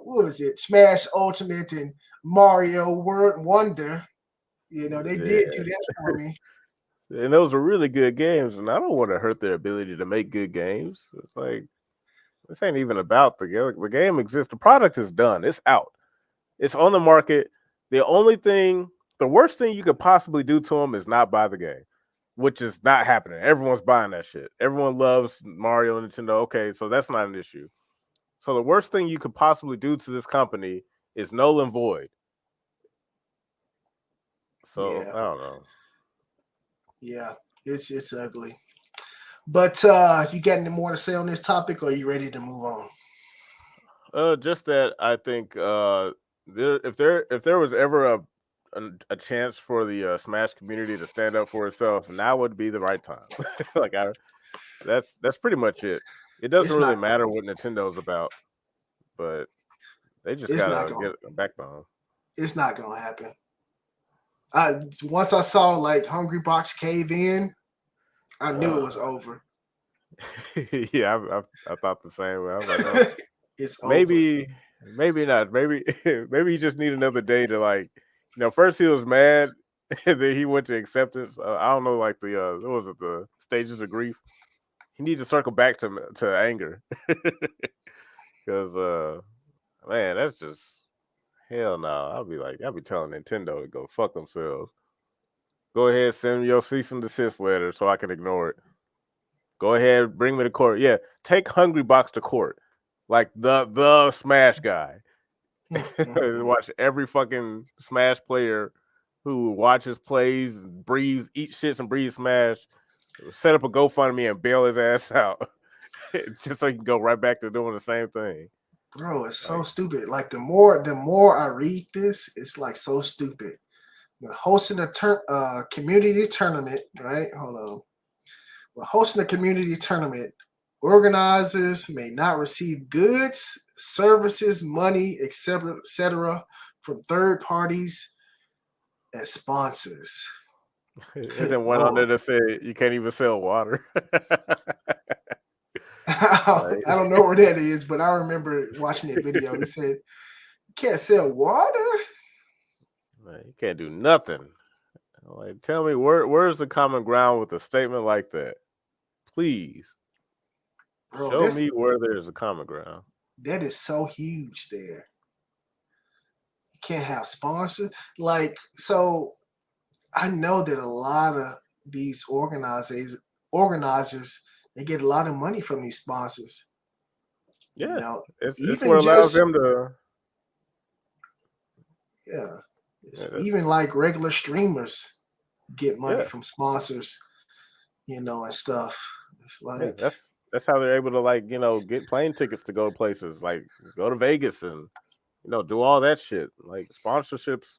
what was it, Smash Ultimate and Mario World Wonder. They did Yeah. do that for me. And those are really good games, and I don't want to hurt their ability to make good games. It's like this ain't even about the game. The game exists. The product is done. It's out. It's on the market. The worst thing you could possibly do to them is not buy the game, which is not happening. Everyone's buying that shit. Everyone loves Mario and Nintendo. Okay, so that's not an issue. So the worst thing you could possibly do to this company is null and void. So Yeah, I don't know. yeah, it's ugly. But you got any more to say on this topic, or are you ready to move on? Just that I think if there was ever a chance for the Smash community to stand up for itself, now would be the right time. like that's pretty much it. It doesn't It's really not. matter what Nintendo's about, but they just It's not gotta going. get a backbone. It's not going to happen. Once I saw like Hungry Box cave in, I knew it was over. Yeah, I thought the same way. I was like, oh, It's over. maybe not. Maybe you just need another day to like, first he was mad, and then he went to acceptance. I don't know, like what was it, the stages of grief? He needs to circle back to anger, because man, that's just hell no. I'll be telling Nintendo to go fuck themselves. Go ahead, send me your cease and desist letter so I can ignore it. Go ahead, bring me to court. Yeah, take Hungry Box to court, like the Smash guy. Watch every fucking Smash player who watches, plays, breathes, eats shits and breathes Smash. Set up a GoFundMe and bail his ass out, just so he can go right back to doing the same thing. Bro, it's so Like, stupid. Like the more I read this, it's like so stupid. We're hosting a community tournament, right? Hold on. We're hosting a community tournament. Organizers may not receive goods, services, money, etc., from third parties as sponsors. and Good then one on there Lord. that said you can't even sell water. I Like, don't know where that is, but I remember watching that video. He said, you can't sell water? man, you can't do nothing. Like, tell me where's the common ground with a statement like that? Please Bro, show me where there's a common ground. that is so huge there. You can't have sponsors. Like, so I know that a lot of these organizers, they get a lot of money from these sponsors. You Yeah, know, it's even what allows just them to. yeah, it's Yeah, even like regular streamers get money yeah, from sponsors, and stuff. It's yeah. like That's how they're able to like get plane tickets to go places like go to Vegas and do all that shit like sponsorships.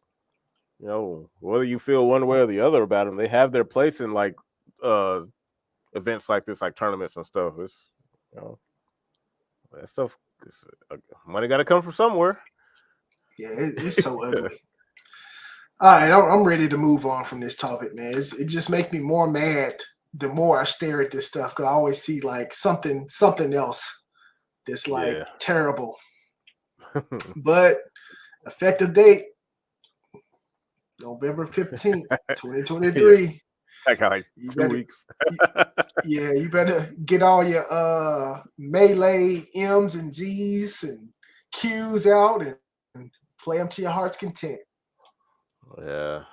Whether you feel one way or the other about them, they have their place in like uh events like this, like tournaments and stuff. It's you know that stuff. Money got to come from somewhere. yeah, it's so ugly. All right, I'm ready to move on from this topic, man. It just makes me more mad the more I stare at this stuff because I always see like something else that's like Yeah. terrible. But effective date November 15th, Yeah. 2023. I got like You 2 weeks. yeah, you better get all your melee M's and G's and Q's out and play them to your heart's content. Yeah.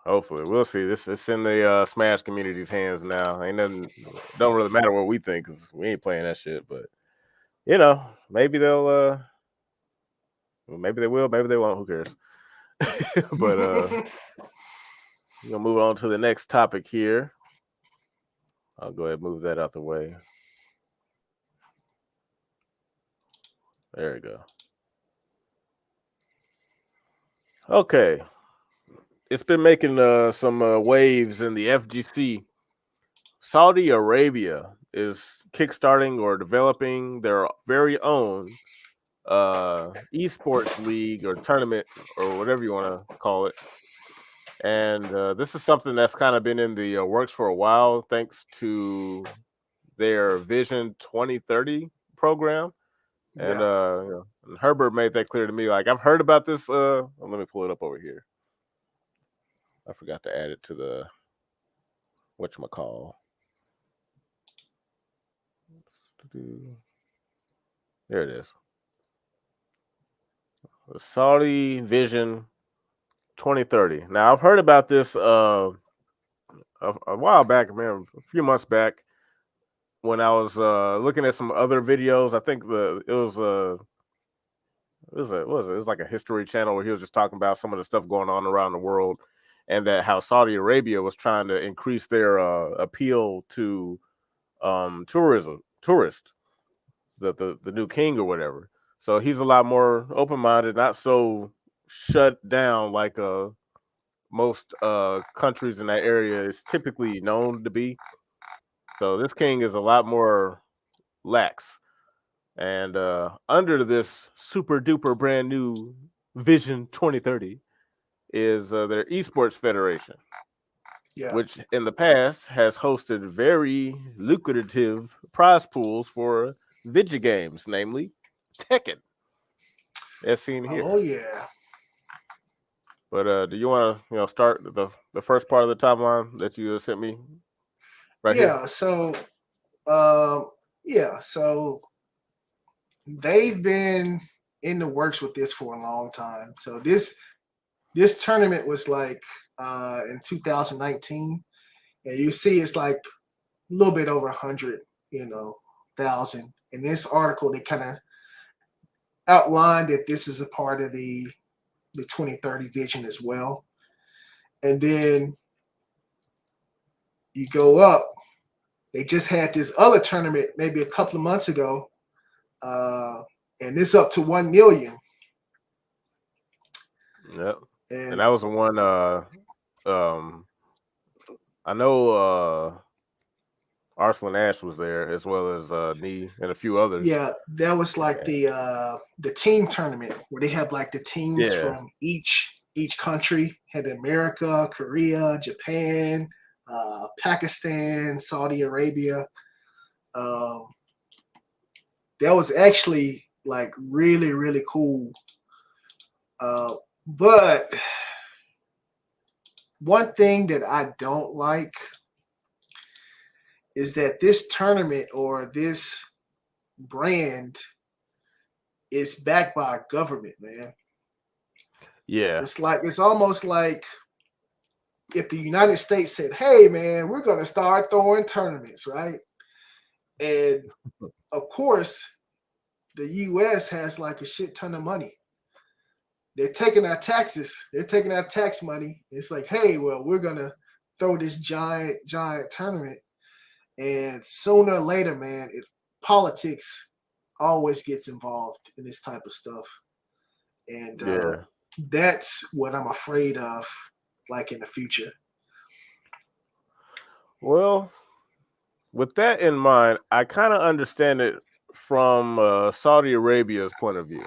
Hopefully, we'll see. This it's in the Smash community's hands now. Ain't nothing. Don't really matter what we think because we ain't playing that shit. But maybe they'll. Maybe they will. Maybe they won't. Who cares? But we're gonna move on to the next topic here. I'll go ahead and move that out the way. There you go. Okay, it's been making some waves in the FGC. Saudi Arabia is kickstarting or developing their very own esports league or tournament or whatever you want to call it. And this is something that's kind of been in the works for a while, thanks to their Vision 2030 program. And Yeah. and Herbert made that clear to me. Like I've heard about this. Let me pull it up over here. I forgot to add it to the whatchamacall. There it is. The Saudi Vision 2030. Now I've heard about this a while back, man, a few months back when I was looking at some other videos. I think it was like a history channel where he was just talking about some of the stuff going on around the world, and that how Saudi Arabia was trying to increase their appeal to tourist, the new king or whatever. So he's a lot more open minded, not so shut down like most countries in that area is typically known to be. So this king is a lot more lax. And under this super duper brand new Vision 2030 is their Esports Federation, Yeah. which in the past has hosted very lucrative prize pools for video games, namely Tekken, as seen Oh here. yeah. But do you want to start the first part of the timeline that you sent me right here? Yeah. Um, so they've been in the works with this for a long time. So this tournament was like in 2019, and you see it's like a little bit over 100, thousand. In this article, they kind of outlined that this is a part of the 2030 vision as well. And then you go up. They just had this other tournament maybe a couple of months ago, uh, and it's up to 1 million. Yep. And And that was the one. Um, I know Arslan Ash was there as well as Nee and a few others. yeah, that was like And the team tournament where they have like the teams yeah, from each country. Had America, Korea, Japan, Pakistan, Saudi Arabia. Um, that was actually like really really cool. But one thing that I don't like is that this tournament or this brand is backed by a government, man. yeah, It's almost like if the United States said, "Hey, man, we're going to start throwing tournaments," right? And of course, the U.S. has like a shit ton of money. They're taking our taxes. They're taking our tax money. It's like, hey, well, we're gonna throw this giant tournament, and sooner or later, man, politics always gets involved in this type of stuff, and yeah. that's what I'm afraid of, like in the future. Well, with that in mind, I kind of understand it from Saudi Arabia's point of view,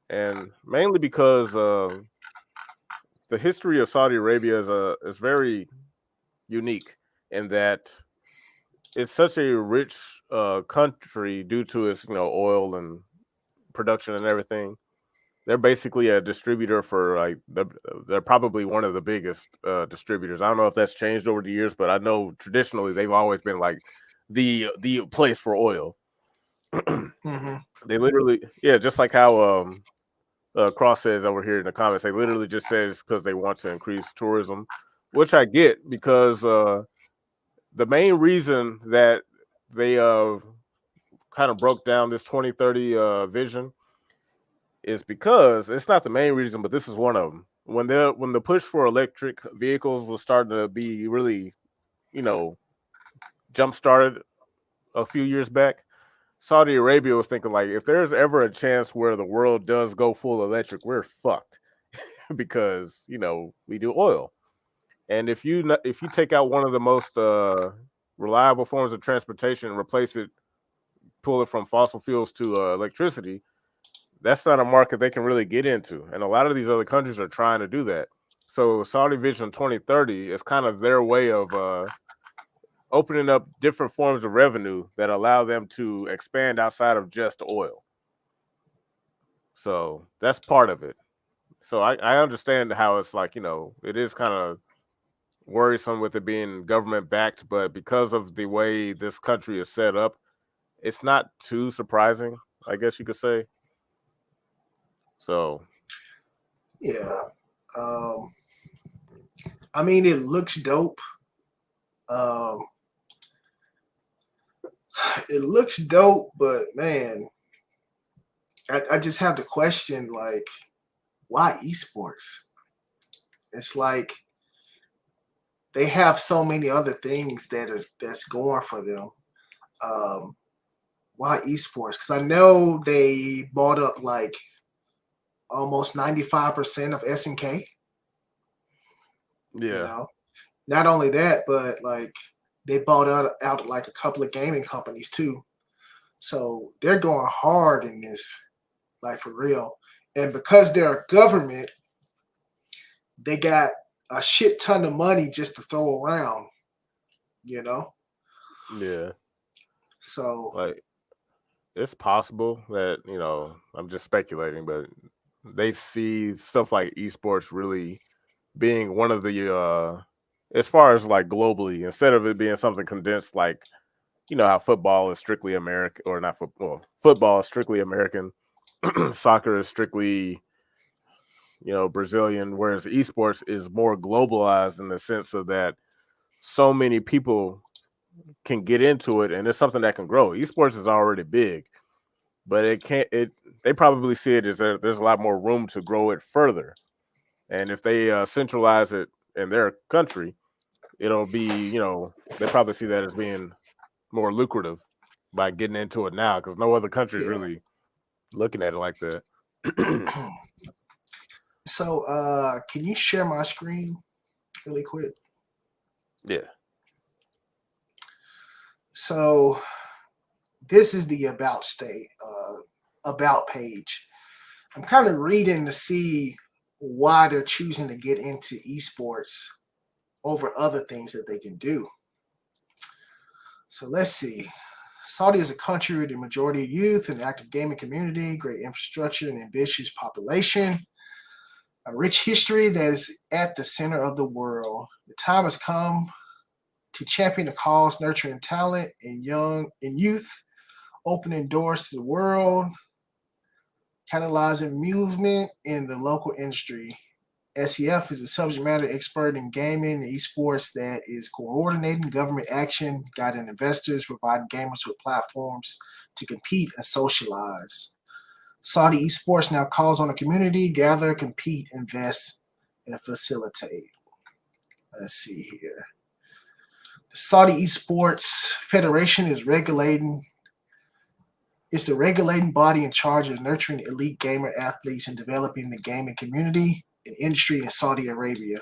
and mainly because the history of Saudi Arabia is very unique in that it's such a rich country due to its oil and production and everything. They're basically a distributor for like they're probably one of the biggest distributors. I don't know if that's changed over the years, but I know traditionally they've always been like the place for oil. Mm-hmm. They literally, yeah, just like how Cross says over here in the comments, they literally just says because they want to increase tourism, which I get because the main reason that they kind of broke down this 2030 vision is because it's not the main reason, but this is one of them. When the push for electric vehicles was starting to be really, you know, jump started a few years back, Saudi Arabia was thinking like, if there's ever a chance where the world does go full electric, we're fucked because we do oil. And if you take out one of the most reliable forms of transportation and replace it, pull it from fossil fuels to electricity, that's not a market they can really get into. And a lot of these other countries are trying to do that. So Saudi Vision 2030 is kind of their way of opening up different forms of revenue that allow them to expand outside of just oil. So that's part of it. So I understand how it's like, it is kind of worrisome with it being government backed, but because of the way this country is set up, it's not too surprising, I guess you could say. So Yeah. Um, I mean, it looks dope. Um, it looks dope, but man, I just have to question like, why esports? It's like they have so many other things that's going for them. Um, why esports? Because I know they bought up like almost 95% of SNK. You yeah, know, not only that, but like they bought out like a couple of gaming companies too. So they're going hard in this, like for real. And because they're a government, they got a shit ton of money just to throw around, you know? yeah. So Like it's possible that, I'm just speculating, but they see stuff like esports really being one of the as far as like globally, instead of it being something condensed like how football is strictly American, or not football. Football is strictly American. Soccer is strictly, Brazilian, whereas esports is more globalized in the sense of that so many people can get into it and it's something that can grow. Esports is already big, but it can't it they probably see it as there's a lot more room to grow it further. And if they centralize it in their country, it'll be, they probably see that as being more lucrative by getting into it now because no other country is yeah. really looking at it like that. So can you share my screen really quick? Yeah. So this is the about page. I'm kind of reading to see why they're choosing to get into esports over other things that they can do. So let's see. Saudi is a country with a majority of youth and active gaming community, great infrastructure, and ambitious population, a rich history that is at the center of the world. The time has come to champion the cause, nurturing talent in youth, opening doors to the world, catalyzing movement in the local industry. SEF is a subject matter expert in gaming and esports that is coordinating government action, guiding investors, providing gamers with platforms to compete and socialize. Saudi esports now calls on the community, gather, compete, invest, and facilitate. Let's see here. The Saudi Esports Federation is regulating. It's the regulating body in charge of nurturing elite gamer athletes and developing the gaming community and industry in Saudi Arabia.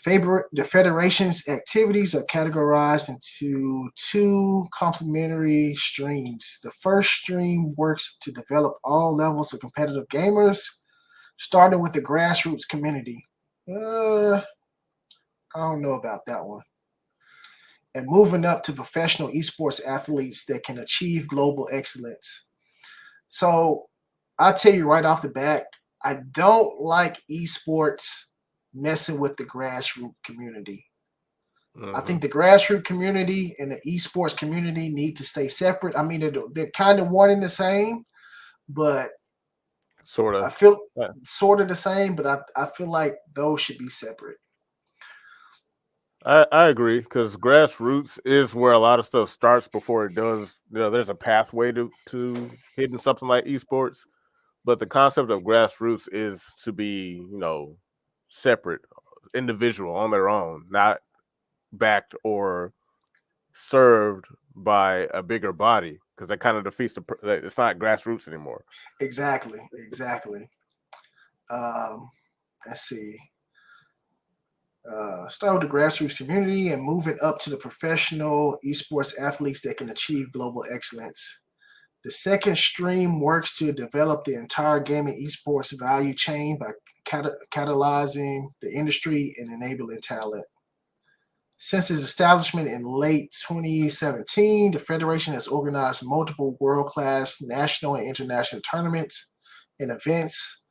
The federation's activities are categorized into two complementary streams. The first stream works to develop all levels of competitive gamers, starting with the grassroots community. I don't know about that one. And moving up to professional esports athletes that can achieve global excellence. So I'll tell you right off the bat, I don't like esports messing with the grassroots community. I Hmm. think the grassroots community and the esports community need to stay separate. I mean, they're kind of one and the same, but Sort I of. feel Yeah. sort of the same, but I feel like those should be separate. I agree because grassroots is where a lot of stuff starts before it does. There's a pathway to hitting something like esports, but the concept of grassroots is to be, separate, individual on their own, not backed or served by a bigger body. because that kind of defeats it's not grassroots anymore. Exactly. Let's see. Start with the grassroots community and moving up to the professional esports athletes that can achieve global excellence. The second stream works to develop the entire gaming esports value chain by catalyzing the industry and enabling talent. Since its establishment in late 2017, the Federation has organized multiple world class national and international tournaments and events,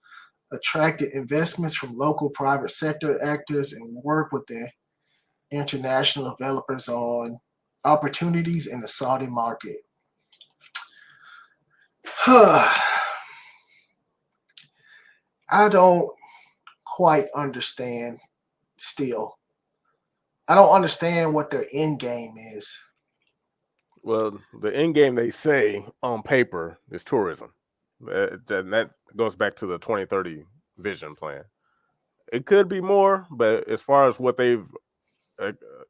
attracted investments from local private sector actors, and worked with the international developers on opportunities in the Saudi market. I don't quite understand still. I don't understand what their end game is. Well, the end game they say on paper is tourism. And that goes back to the 2030 vision plan. It could be more, but as far as what they've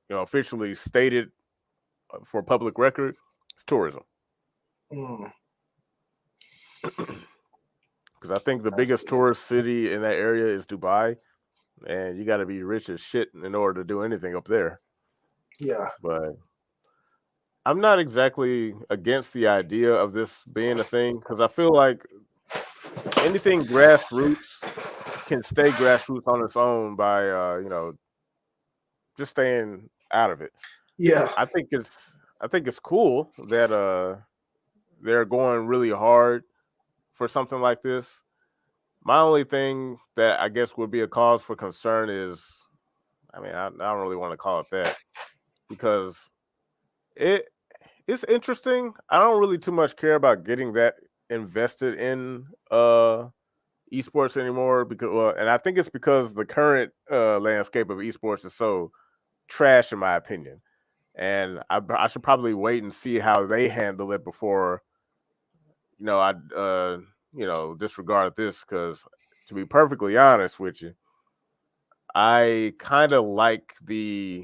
officially stated for public record, it's tourism. Because I think the biggest tourist city in that area is Dubai, and you got to be rich as shit in order to do anything up there. Yeah. But I'm not exactly against the idea of this being a thing, because I feel like anything grassroots can stay grassroots on its own by just staying out of it. Yeah. I think it's cool that they're going really hard for something like this. My only thing that I guess would be a cause for concern is, I don't really want to call it that, because it's interesting. I don't really too much care about getting that invested in esports anymore, and I think it's because the current landscape of esports is so trash in my opinion, and I should probably wait and see how they handle it before I disregard this, because to be perfectly honest with you, I kind of like the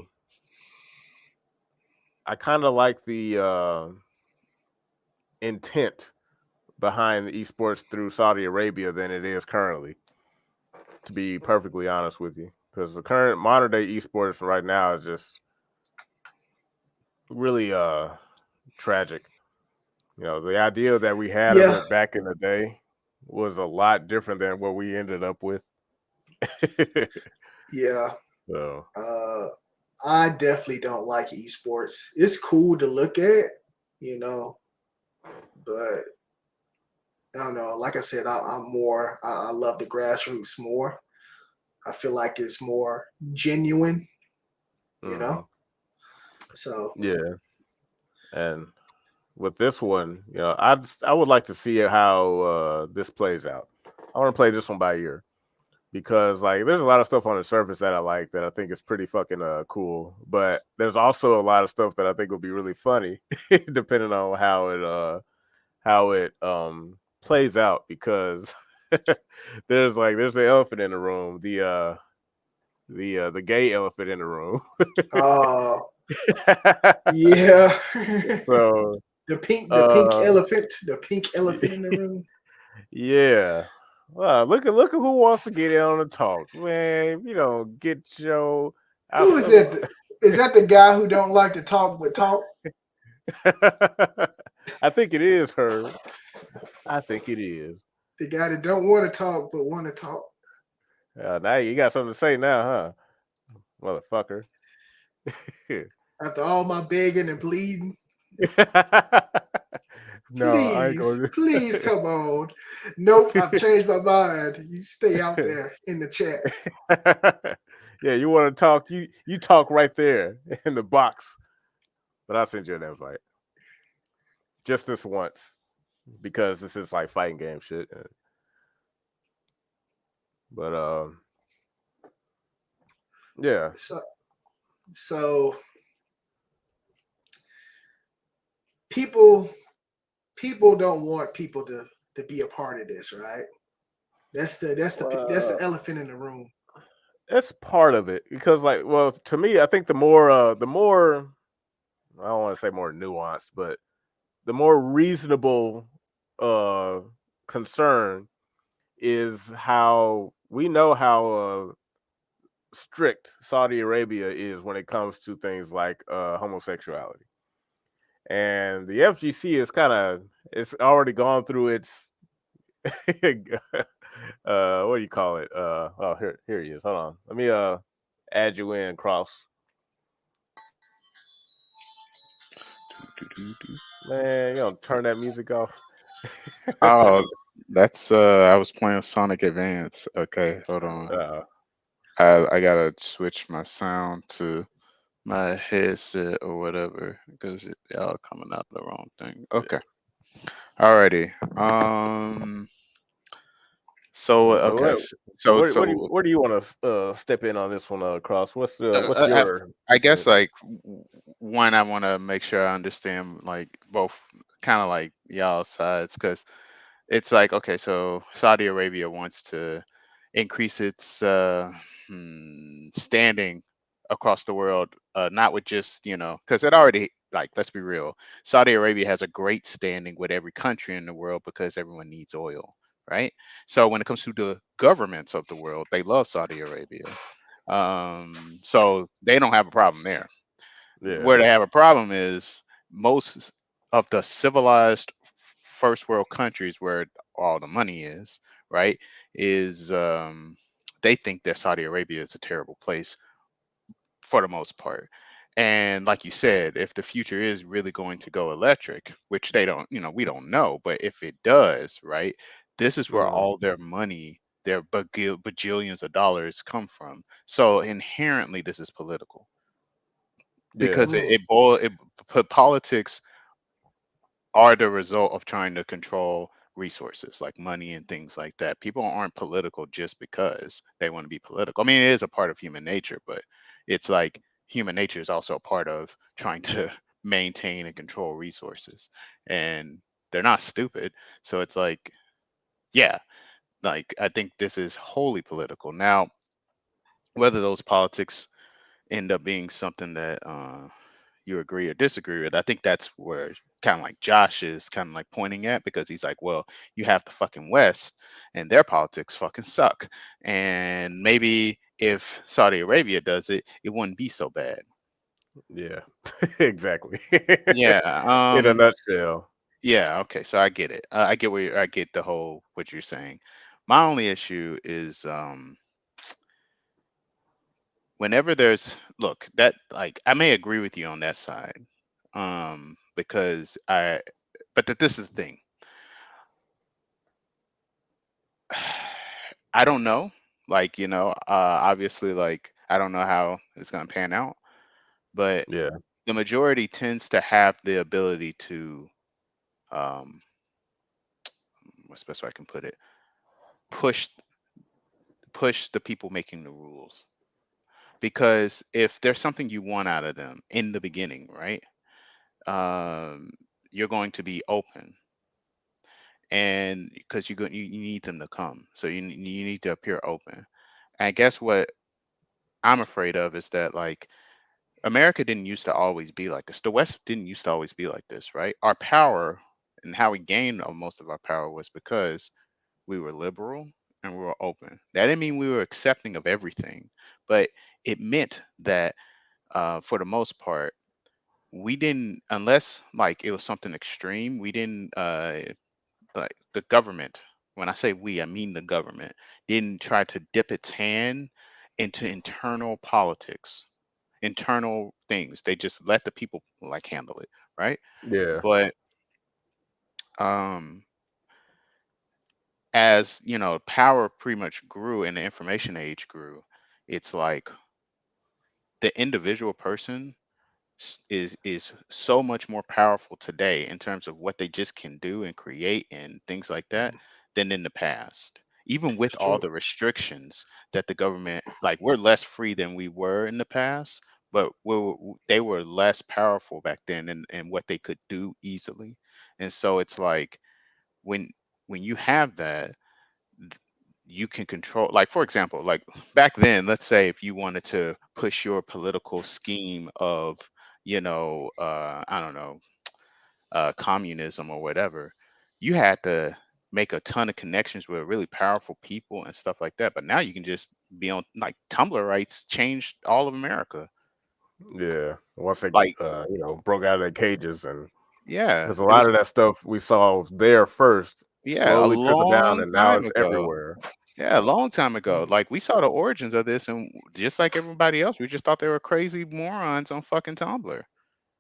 intent behind the esports through Saudi Arabia than it is currently, to be perfectly honest with you, because the current modern day esports right now is just really tragic. The idea that we had of it back in the day was a lot different than what we ended up with. Yeah. So I definitely don't like esports. It's cool to look at, but I don't know. Like I said, I love the grassroots more. I feel like it's more genuine, So yeah, and with this one, I would like to see how this plays out. I want to play this one by ear, because there's a lot of stuff on the surface that I like, that I think is pretty fucking cool, but there's also a lot of stuff that I think would be really funny depending on how it plays out, because there's the elephant in the room, the gay elephant in the room. Yeah. So the pink elephant in the room. Yeah. Well, look at who wants to get in on the talk, man. Get your. Who is that? Is that the guy who don't like to talk but talk? I think it is her. I think it is the guy that don't want to talk but want to talk. Now you got something to say now, huh, motherfucker? After all my begging and pleading. No, please come on. Nope, I've changed my mind. You stay out there in the chat. Yeah, you want to talk? You talk right there in the box. But I'll send you an invite. Just this once, because this is fighting game shit. But yeah. So people don't want people to be a part of this, right? That's the elephant in the room. That's part of it, because to me, I think the more I don't want to say more nuanced, but the more reasonable uh concern is how we know how strict Saudi Arabia is when it comes to things like homosexuality. And the FGC is kind of it's already gone through its what do you call it? Oh, here he is. Hold on. Let me add you in, Cross. Man, you don't turn that music off. Oh, that's I was playing Sonic Advance. Okay, hold on. uh, I gotta switch my sound to my headset or whatever because y'all coming out the wrong thing. Okay, alrighty. So so okay, so where do you want to step in on this one, Cross? What's I, your I two guess cents? like one, I want to make sure I understand like both kind of like y'all sides because it's like okay, so Saudi Arabia wants to increase its standing across the world, not with just because it already like let's be real, Saudi Arabia has a great standing with every country in the world because everyone needs oil, right? So when it comes to the governments of the world, they love Saudi Arabia, so they don't have a problem there. Yeah, Where they have a problem is most of the civilized first world countries where all the money is, right? Is they think that Saudi Arabia is a terrible place for the most part. And like you said, if the future is really going to go electric, which they don't, we don't know, but if it does, right, this is where mm, all their money, their bajillions of dollars come from. So inherently, this is political yeah, because Mm, politics are the result of trying to control resources like money and things like that. People aren't political just because they want to be political. I mean, it is a part of human nature, but it's like human nature is also a part of trying to maintain and control resources. And they're not stupid. So it's like, yeah, like I think this is wholly political. Now, whether those politics end up being something that you agree or disagree with. I think that's where kind of like Josh is kind of like pointing at because he's like, well, you have the fucking West and their politics fucking suck. And maybe if Saudi Arabia does it, it wouldn't be so bad. yeah, exactly. Yeah. In a nutshell. Yeah. Okay. So I get it. I get I get the whole what you're saying. My only issue is whenever there's look that like I may agree with you on that side because but this is the thing. I don't know. Like, obviously, like, I don't know how it's going to pan out, but Yeah, the majority tends to have the ability to, um, what's the best way I can put it, push push the people making the rules. Because if there's something you want out of them in the beginning, right? Um, you're going to be open, and because you need them to come, so you need to appear open. And guess what? I'm afraid of is that like America didn't used to always be like this. The West didn't used to always be like this, right? Our power and how we gained most of our power was because we were liberal and we were open. That didn't mean we were accepting of everything, but it meant that for the most part, we didn't, unless like it was something extreme, we didn't like the government. When I say we, I mean the government didn't try to dip its hand into internal politics, internal things. They just let the people like handle it, right? yeah, But um as power pretty much grew and the information age grew, it's like the individual person is so much more powerful today in terms of what they just can do and create and things like that than in the past. Even with it's all true. the restrictions that the government, like we're less free than we were in the past, but they were less powerful back then and what they could do easily. And so it's like when when you have that, th- you can control, like for example, like back then, let's say if you wanted to push your political scheme of I don't know, communism or whatever, you had to make a ton of connections with really powerful people and stuff like that. But now you can just be on, like, Tumblr rights changed all of America. Yeah, once they Like, broke out of their cages, and yeah, because a it lot was, of that stuff we saw there first yeah, a slowly trickled down, long and now time it's ago. everywhere. Yeah, a long time ago. Like, we saw the origins of this, and just like everybody else, we just thought they were crazy morons on fucking Tumblr.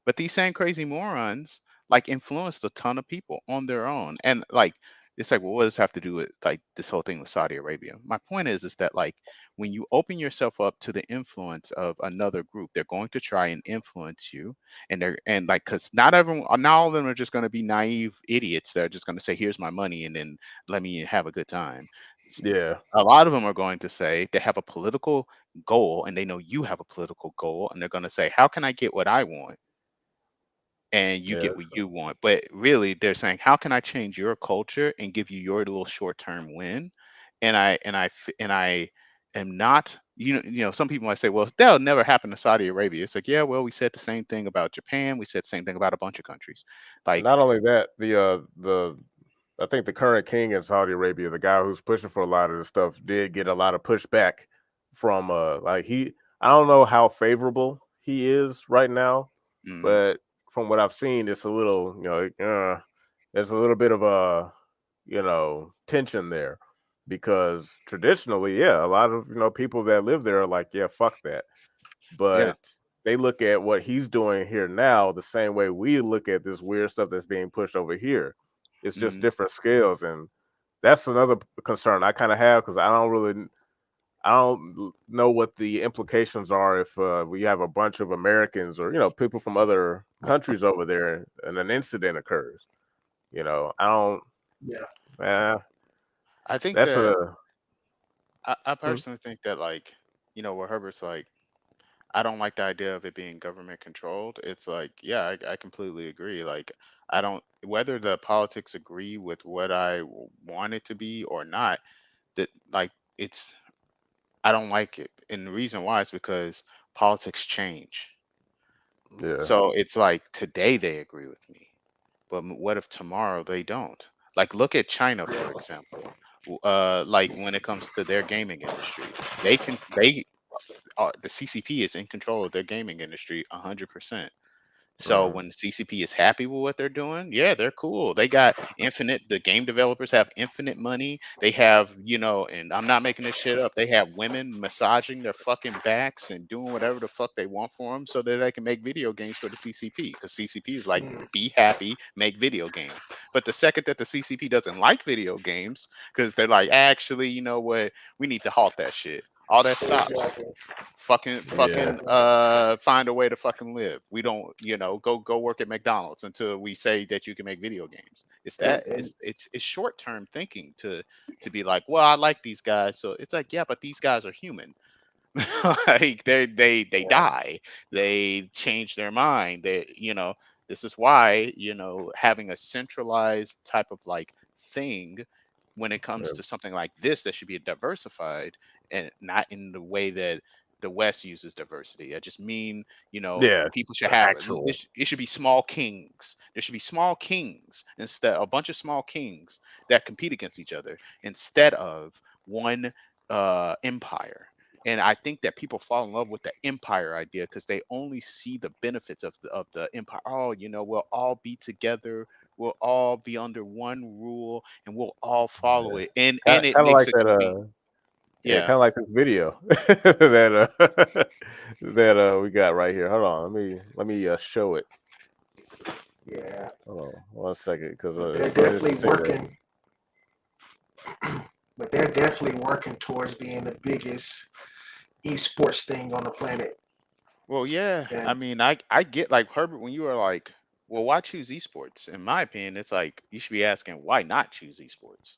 But these same crazy morons, like, influenced a ton of people on their own. And, like, it's like, well, what does this have to do with, like, this whole thing with Saudi Arabia? My point is that, like, when you open yourself up to the influence of another group, they're going to try and influence you. And like, because not everyone, not all of them are just going to be naive idiots that are just going to say, here's my money, and then let me have a good time. Yeah, A lot of them are going to say they have a political goal, and they know you have a political goal, and they're going to say, how can I get what I want and you yeah. get what you want? But really, they're saying, how can I change your culture and give you your little short-term win? And I am not, some people might say, well, that'll never happen to Saudi Arabia. It's like, yeah, well, we said the same thing about Japan. We said the same thing about a bunch of countries. And Like, not only that, the I think the current king in Saudi Arabia, the guy who's pushing for a lot of this stuff, did get a lot of pushback from like I don't know how favorable he is right now, mm, but from what I've seen, it's a little there's a little bit of a tension there because traditionally, yeah, a lot of people that live there are like, yeah, fuck that, yeah, but they look at what he's doing here now the same way we look at this weird stuff that's being pushed over here. It's just mm, different scales, and that's another concern I kind of have because I don't know what the implications are if we have a bunch of Americans or people from other countries over there and an incident occurs. I don't. Yeah. Uh, I think that's that a. I Hmm, personally think that, like, where Herbert's like, I don't like the idea of it being government controlled. It's like, yeah, I completely agree. Like, I don't, whether the politics agree with what I want it to be or not, that, like, it's, I don't like it. And the reason why is because politics change. yeah, So it's like, today they agree with me, but what if tomorrow they don't? Like, look at China, for example. Like, when it comes to their gaming industry, they the CCP is in control of their gaming industry 100%. So mhm, when the CCP is happy with what they're doing, yeah, they're cool. They got infinite, the game developers have infinite money. They have, and I'm not making this shit up. They have women massaging their fucking backs and doing whatever the fuck they want for them so that they can make video games for the CCP. Because CCP is like, Mm, be happy, make video games. But the second that the CCP doesn't like video games, because they're like, actually, you know what? We need to halt that shit. All that stops. exactly. yeah, Fucking Exactly. find a way to fucking live. We don't, go work at McDonald's until we say that you can make video games. It's that, And it's short-term thinking to be like, well, I like these guys. So it's like, yeah, but these guys are human. Like, they yeah, die, they change their mind, this is why, having a centralized type of, like, thing when it comes yeah, to something like this, that should be diversified, and not in the way that the West uses diversity. I just mean, yeah, people should have, actual, it should be small kings. There should be small kings, instead, a bunch of small kings that compete against each other, instead of one empire. And I think that people fall in love with the empire idea because they only see the benefits of the empire. Oh, we'll all be together. We'll all be under one rule, and we'll all follow yeah. it. And Kind it of makes like it that. convenient. Yeah, Yeah. kind of like this video that that we got right here. Hold on, let me show it. yeah. Hold on 1 second, because But it's they're funny that you definitely say that. working. But they're definitely working towards being the biggest esports thing on the planet. Well, yeah. I And mean, I get, like, Herbert, when you were like, well, why choose esports? In my opinion, it's like, you should be asking, why not choose esports?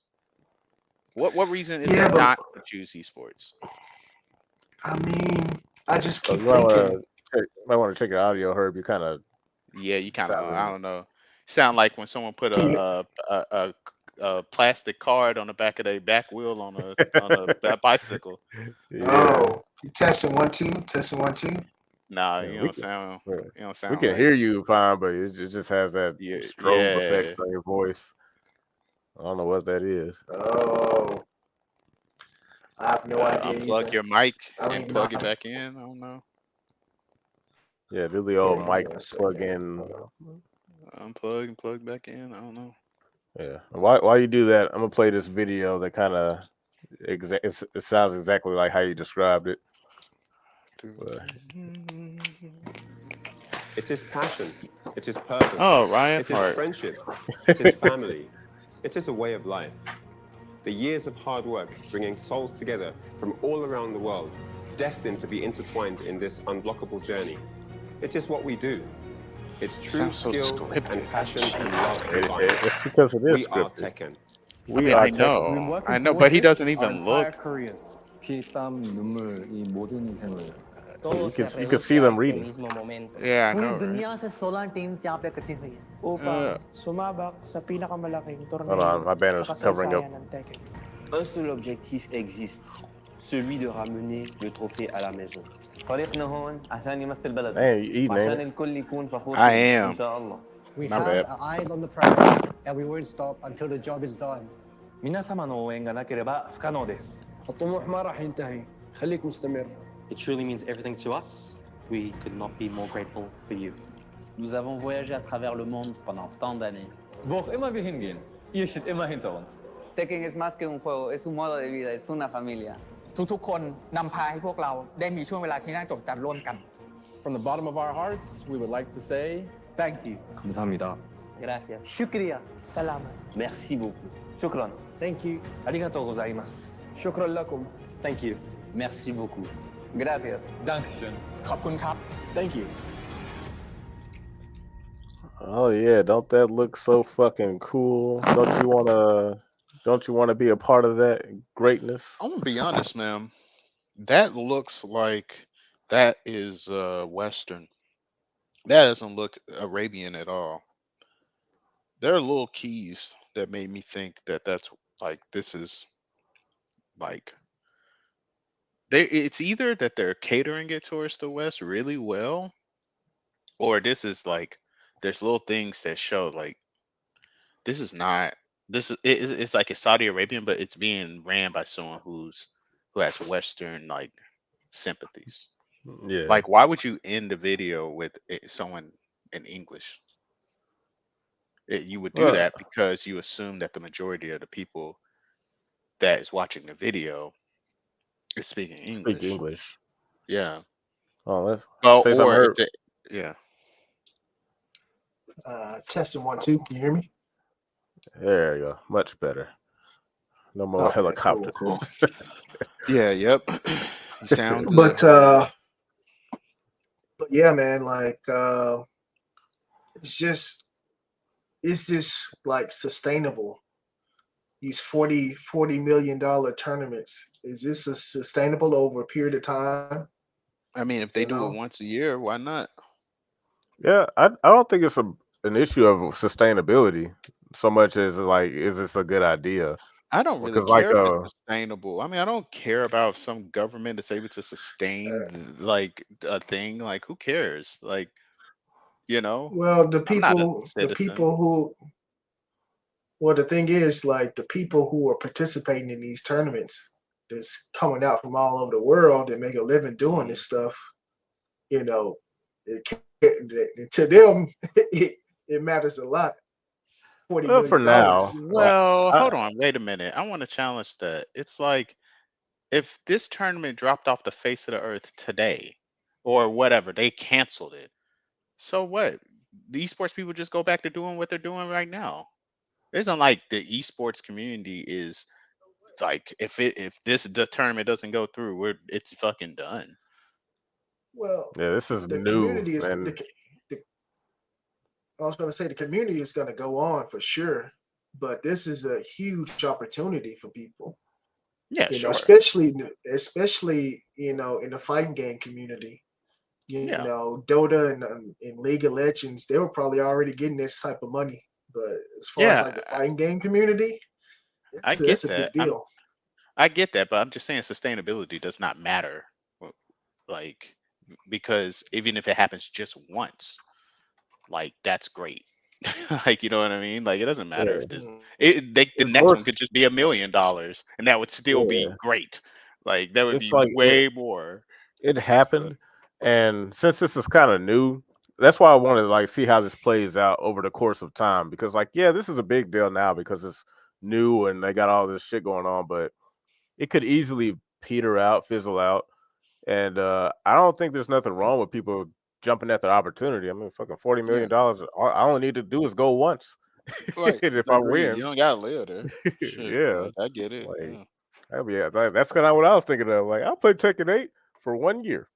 What reason is there yeah, but not to choose esports? I mean, I just Oh, keep you might thinking, want to check your audio, Herb. You kind of Yeah, you kind of, I sounding. don't know. Sound like when someone put can you? a plastic card on the back of their back wheel on a bicycle. Yeah, Oh, testing 1 2, testing 1 2. Nah, Yeah, you we don't can. sound Yeah. you don't We sound can right. hear you fine, but it just has that Yeah, strobe effect yeah. on your voice. I don't know what that is. Oh, I have no idea Unplug either. your mic I don't and even know plug how it to. back in. I don't know. Yeah, do the Here, old give me mic 1 plug second. in. Hold on. Unplug and plug back in. I don't know. Yeah. While you do that, I'm gonna play this video that kind of it sounds exactly like how you described it. But It is passion. It is purpose. Oh, Ryan It is Hart. friendship. It is family. It is a way of life. The years of hard work bringing souls together from all around the world, destined to be intertwined in this unblockable journey. It is what we do. It's true Sounds so skill scripted. and passion and Jeez. love combined. it's because it is We are scripted. Tekken. I We mean, are I tech. We've been know, working I know, towards but he this doesn't our even entire look. careers. 피, 땀, 눈물, 이 모든 희생을. You can see them reading. Yeah, I पूरी know, right? दुनिया से 16 teams यहाँ पे इकट्ठी हुई हैं upang sumabak sa pinakamalaking Hold torneo on, my sa banner's covering up. kasaysayan ng Tekken. Un seul objectif existe, celui de ramener le trophée à la maison. فريقنا هون عشان يمثل بلدنا Man, you eating, وعشان ain't it? الكل يكون فخور I فينا إن am. شاء الله. We My have bad. our eyes on the prize, and we won't stop until the job is done. 皆様の応援がなければ不可能です الطموح ما راح ينتهي خليك مستمر It truly means everything to us. We could not be more grateful for you. Nous avons voyagé à travers le monde pendant tant d'années. Wo auch immer wir hingehen, ihr steht immer hinter uns. Tekken es más que un juego, es un modo de vida, es una familia. ทุกๆคนนำพาให้พวกเราได้มีช่วงเวลาที่น่าจดจำร่วมกัน From the bottom of our hearts, we would like to say Thank you. 감사합니다 Gracias. شكرا. salamat Merci beaucoup. شكرا. Thank you. ありがとうございます شكرا لكم Thank you. Merci beaucoup. Gracias. Dankeschön. ขอบคุณครับ Thank you. Oh yeah, don't that look so fucking cool? Don't you wanna be a part of that greatness? I'm gonna be honest, man. That looks like that is Western. That doesn't look Arabian at all. There are little keys that made me think that that's like this is like it's either that they're catering it towards the West really well, or this is like there's little things that show like this is not it's like it's Saudi Arabian, but it's being ran by someone who has Western like sympathies. Yeah. Like, why would you end the video with someone in English? You would do Well, that because you assume that the majority of the people that is watching the video is speaking English. speak English. Yeah. Oh, let's Well, say something. or it's yeah. Testing 1 2. Can you hear me? There you go. Much better. No more Okay, helicopter. cool. Yeah. Yep. You sound good. But yeah, man, like it's just like sustainable? These $40 million tournaments, is this sustainable over a period of time? I mean, if they You do know? it once a year, why not? Yeah, I don't think it's an issue of sustainability so much as like, is this a good idea? I don't really Because like care if it's sustainable. I mean, I don't care about if some government is able to sustain like a thing. Like, who cares? Like, you know, Well, the I'm not a people citizen. who well, the thing is, like the people who are participating in these tournaments that's coming out from all over the world and make a living doing this stuff, you know, to them it matters a lot. $40 Well, for million. now. Well, hold on, wait a minute. I want to challenge that. It's like if this tournament dropped off the face of the earth today or whatever, they canceled it. So what? The esports people just go back to doing what they're doing right now. It isn't like the esports community is like if the tournament doesn't go through, it's fucking done. Well, Yeah, this is the new. community is. And I was going to say the community is going to go on for sure, but this is a huge opportunity for people. Yeah, You sure. know, especially you know, in the fighting game community. You Yeah. know, Dota and League of Legends, they were probably already getting this type of money. But as far as like the fighting game community, I get that's a that. big deal. I get that, but I'm just saying sustainability does not matter. Like because even if it happens just once, like that's great. Like, you know what I mean? Like, it doesn't matter if Yeah. this Mm. the It's next one worse. could just be $1 million, and that would still be Yeah. great. Like, that would It's be like way more. it So, happened, and since this is kind of new, that's why I wanted to like see how this plays out over the course of time. Because like, yeah, this is a big deal now because it's new and they got all this shit going on, but it could easily peter out, fizzle out, and I don't think there's nothing wrong with people jumping at the opportunity. I mean, fucking Yeah, $40 million. All I only need to do is go once, right. and if I Agreed. You win, don't gotta live there. Shit, yeah, like I get it. like Yeah. that's kind of what I was thinking of. Like, I'll play Tekken 8 for 1 year.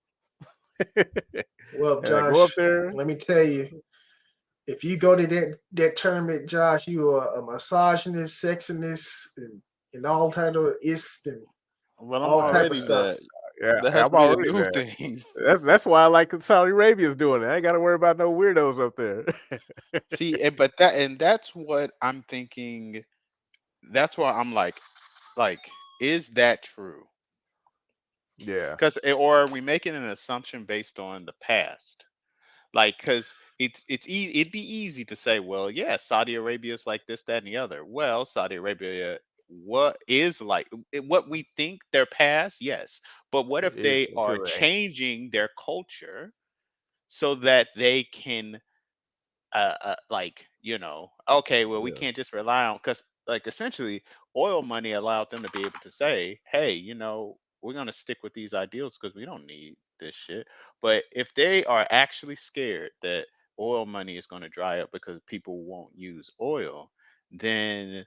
Well, And I go up Josh, there. let me tell you, if you go to that tournament, Josh, you are a misogynist, sexiness, and all type of ist and Well, I'm all type of already stuff. that. Yeah, That has I'm to be a already new there. thing. That's why I like Saudi Arabia's doing it. I ain't got to worry about no weirdos up there. See, and that's what I'm thinking. That's why I'm like, is that true? Yeah, Because or are we making an assumption based on the past? Like, because it'd be easy to say, well, yeah, Saudi Arabia is like this, that, and the other. Well, Saudi Arabia, what is like what we think their past, yes, but what it if is they are until it ain't. changing their culture so that they can like, okay, well, we Yeah, can't just rely on, because like essentially oil money allowed them to be able to say, hey, we're going to stick with these ideals because we don't need this shit. But if they are actually scared that oil money is going to dry up because people won't use oil, then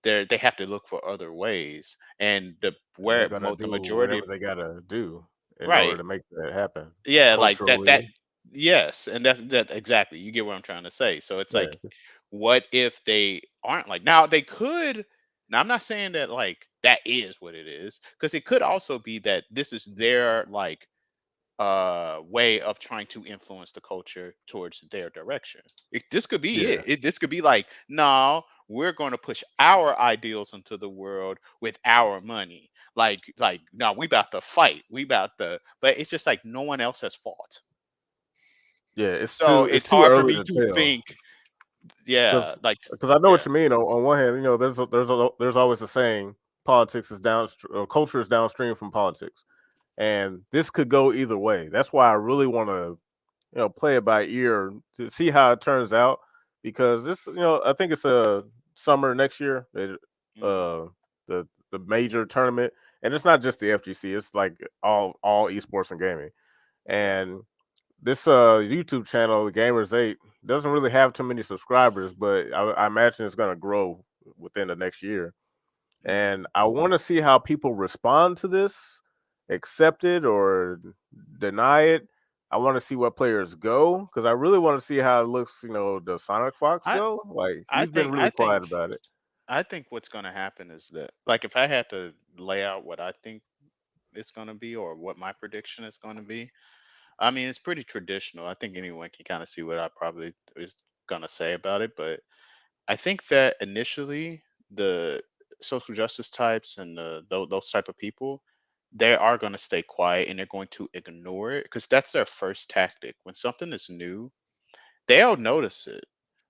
they have to look for other ways, and and they're where gonna the do majority whatever of, they gotta do in order right, to make that happen yeah, like that culturally. yes, and that exactly. You get what I'm trying to say. So it's Yeah, like, what if they aren't like, now they could, now I'm not saying that like that is what it is, because it could also be that this is their like way of trying to influence the culture towards their direction. This could be yeah, this could be like, no, we're going to push our ideals into the world with our money. Like, no, we about to fight. We about to, but it's just like no one else has fought. yeah. So It's it's too hard for early me to to tell think, yeah, like, because I know yeah. what you mean. On one hand, there's always a saying, politics is culture is downstream from politics, and this could go either way. That's why I really want to play it by ear to see how it turns out because this I think it's a summer next year Mhm. uh the major tournament, and it's not just the FGC, it's like all esports and gaming. Okay. And this YouTube channel, the Gamers 8, doesn't really have too many subscribers, but I imagine it's going to grow within the next year. Mhm. And I want to see how people respond to this, accept it or deny it. I want to see what players go because I really want to see how it looks. Does Sonic Fox I go? Like I he's been think really I quiet think about it. I think what's going to happen is that, like, if I had to lay out what I think it's going to be, or what my prediction is going to be, I mean, it's pretty traditional. I think anyone can kind of see what I probably is going to say about it. But I think that initially, the social justice types and those type of people, they are going to stay quiet and they're going to ignore it, because that's their first tactic. When something is new, they'll notice it,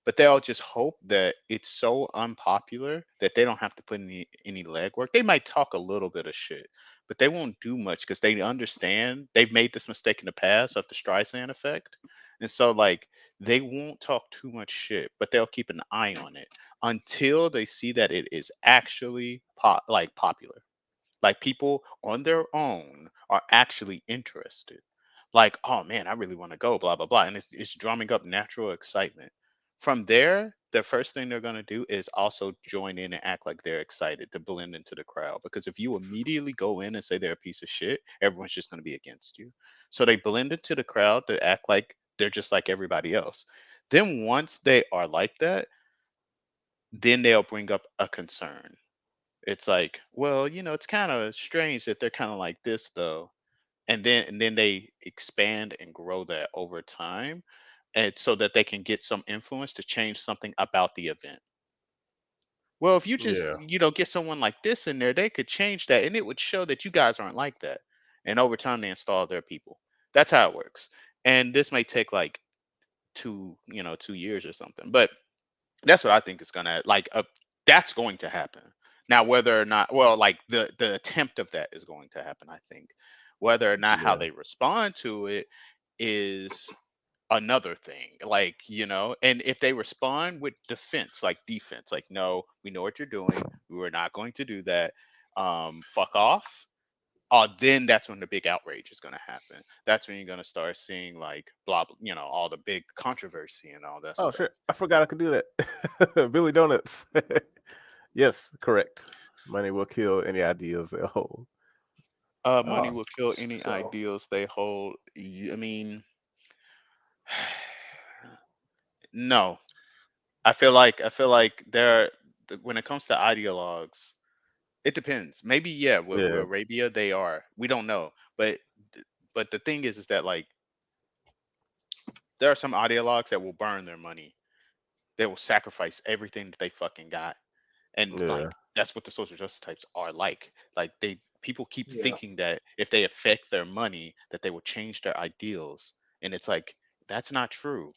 but they'll just hope that it's so unpopular that they don't have to put any legwork. They might talk a little bit of shit, but they won't do much because they understand they've made this mistake in the past of the Streisand effect, and so like they won't talk too much shit, but they'll keep an eye on it until they see that it is actually popular. Like, people on their own are actually interested. Like, oh man, I really want to go, blah blah blah, and it's drumming up natural excitement. From there, the first thing they're gonna do is also join in and act like they're excited to blend into the crowd. Because if you immediately go in and say they're a piece of shit, everyone's just gonna be against you. So they blend into the crowd to act like they're just like everybody else. Then once they are like that, then they'll bring up a concern. It's like, well, it's kind of strange that they're kind of like this though. And then they expand and grow that over time, and so that they can get some influence to change something about the event. Well, if you just, Yeah, get someone like this in there, they could change that, and it would show that you guys aren't like that. And over time they install their people. That's how it works. And this may take like 2 years or something. But that's what I think is gonna like. That's going to happen. Now, whether or not, well, like the attempt of that is going to happen. I think whether or not how Yeah. they respond to it is another thing. Like, and if they respond with defense, like no, we know what you're doing. We were not going to do that. Fuck off. Then that's when the big outrage is going to happen. That's when you're going to start seeing like all the big controversy and all that Oh stuff. shit! I forgot I could do that. Billy Donuts. Yes, correct. Money will kill any ideas they hold. Money Oh, will kill any so ideals they hold. I mean, no. I feel like when it comes to ideologues, it depends. Maybe yeah, with Yeah, Arabia they are. We don't know, but the thing is that like there are some ideologues that will burn their money. They will sacrifice everything that they fucking got, and yeah, like that's what the social justice types are like. Like people keep yeah, thinking that if they affect their money, that they will change their ideals, and it's like that's not true.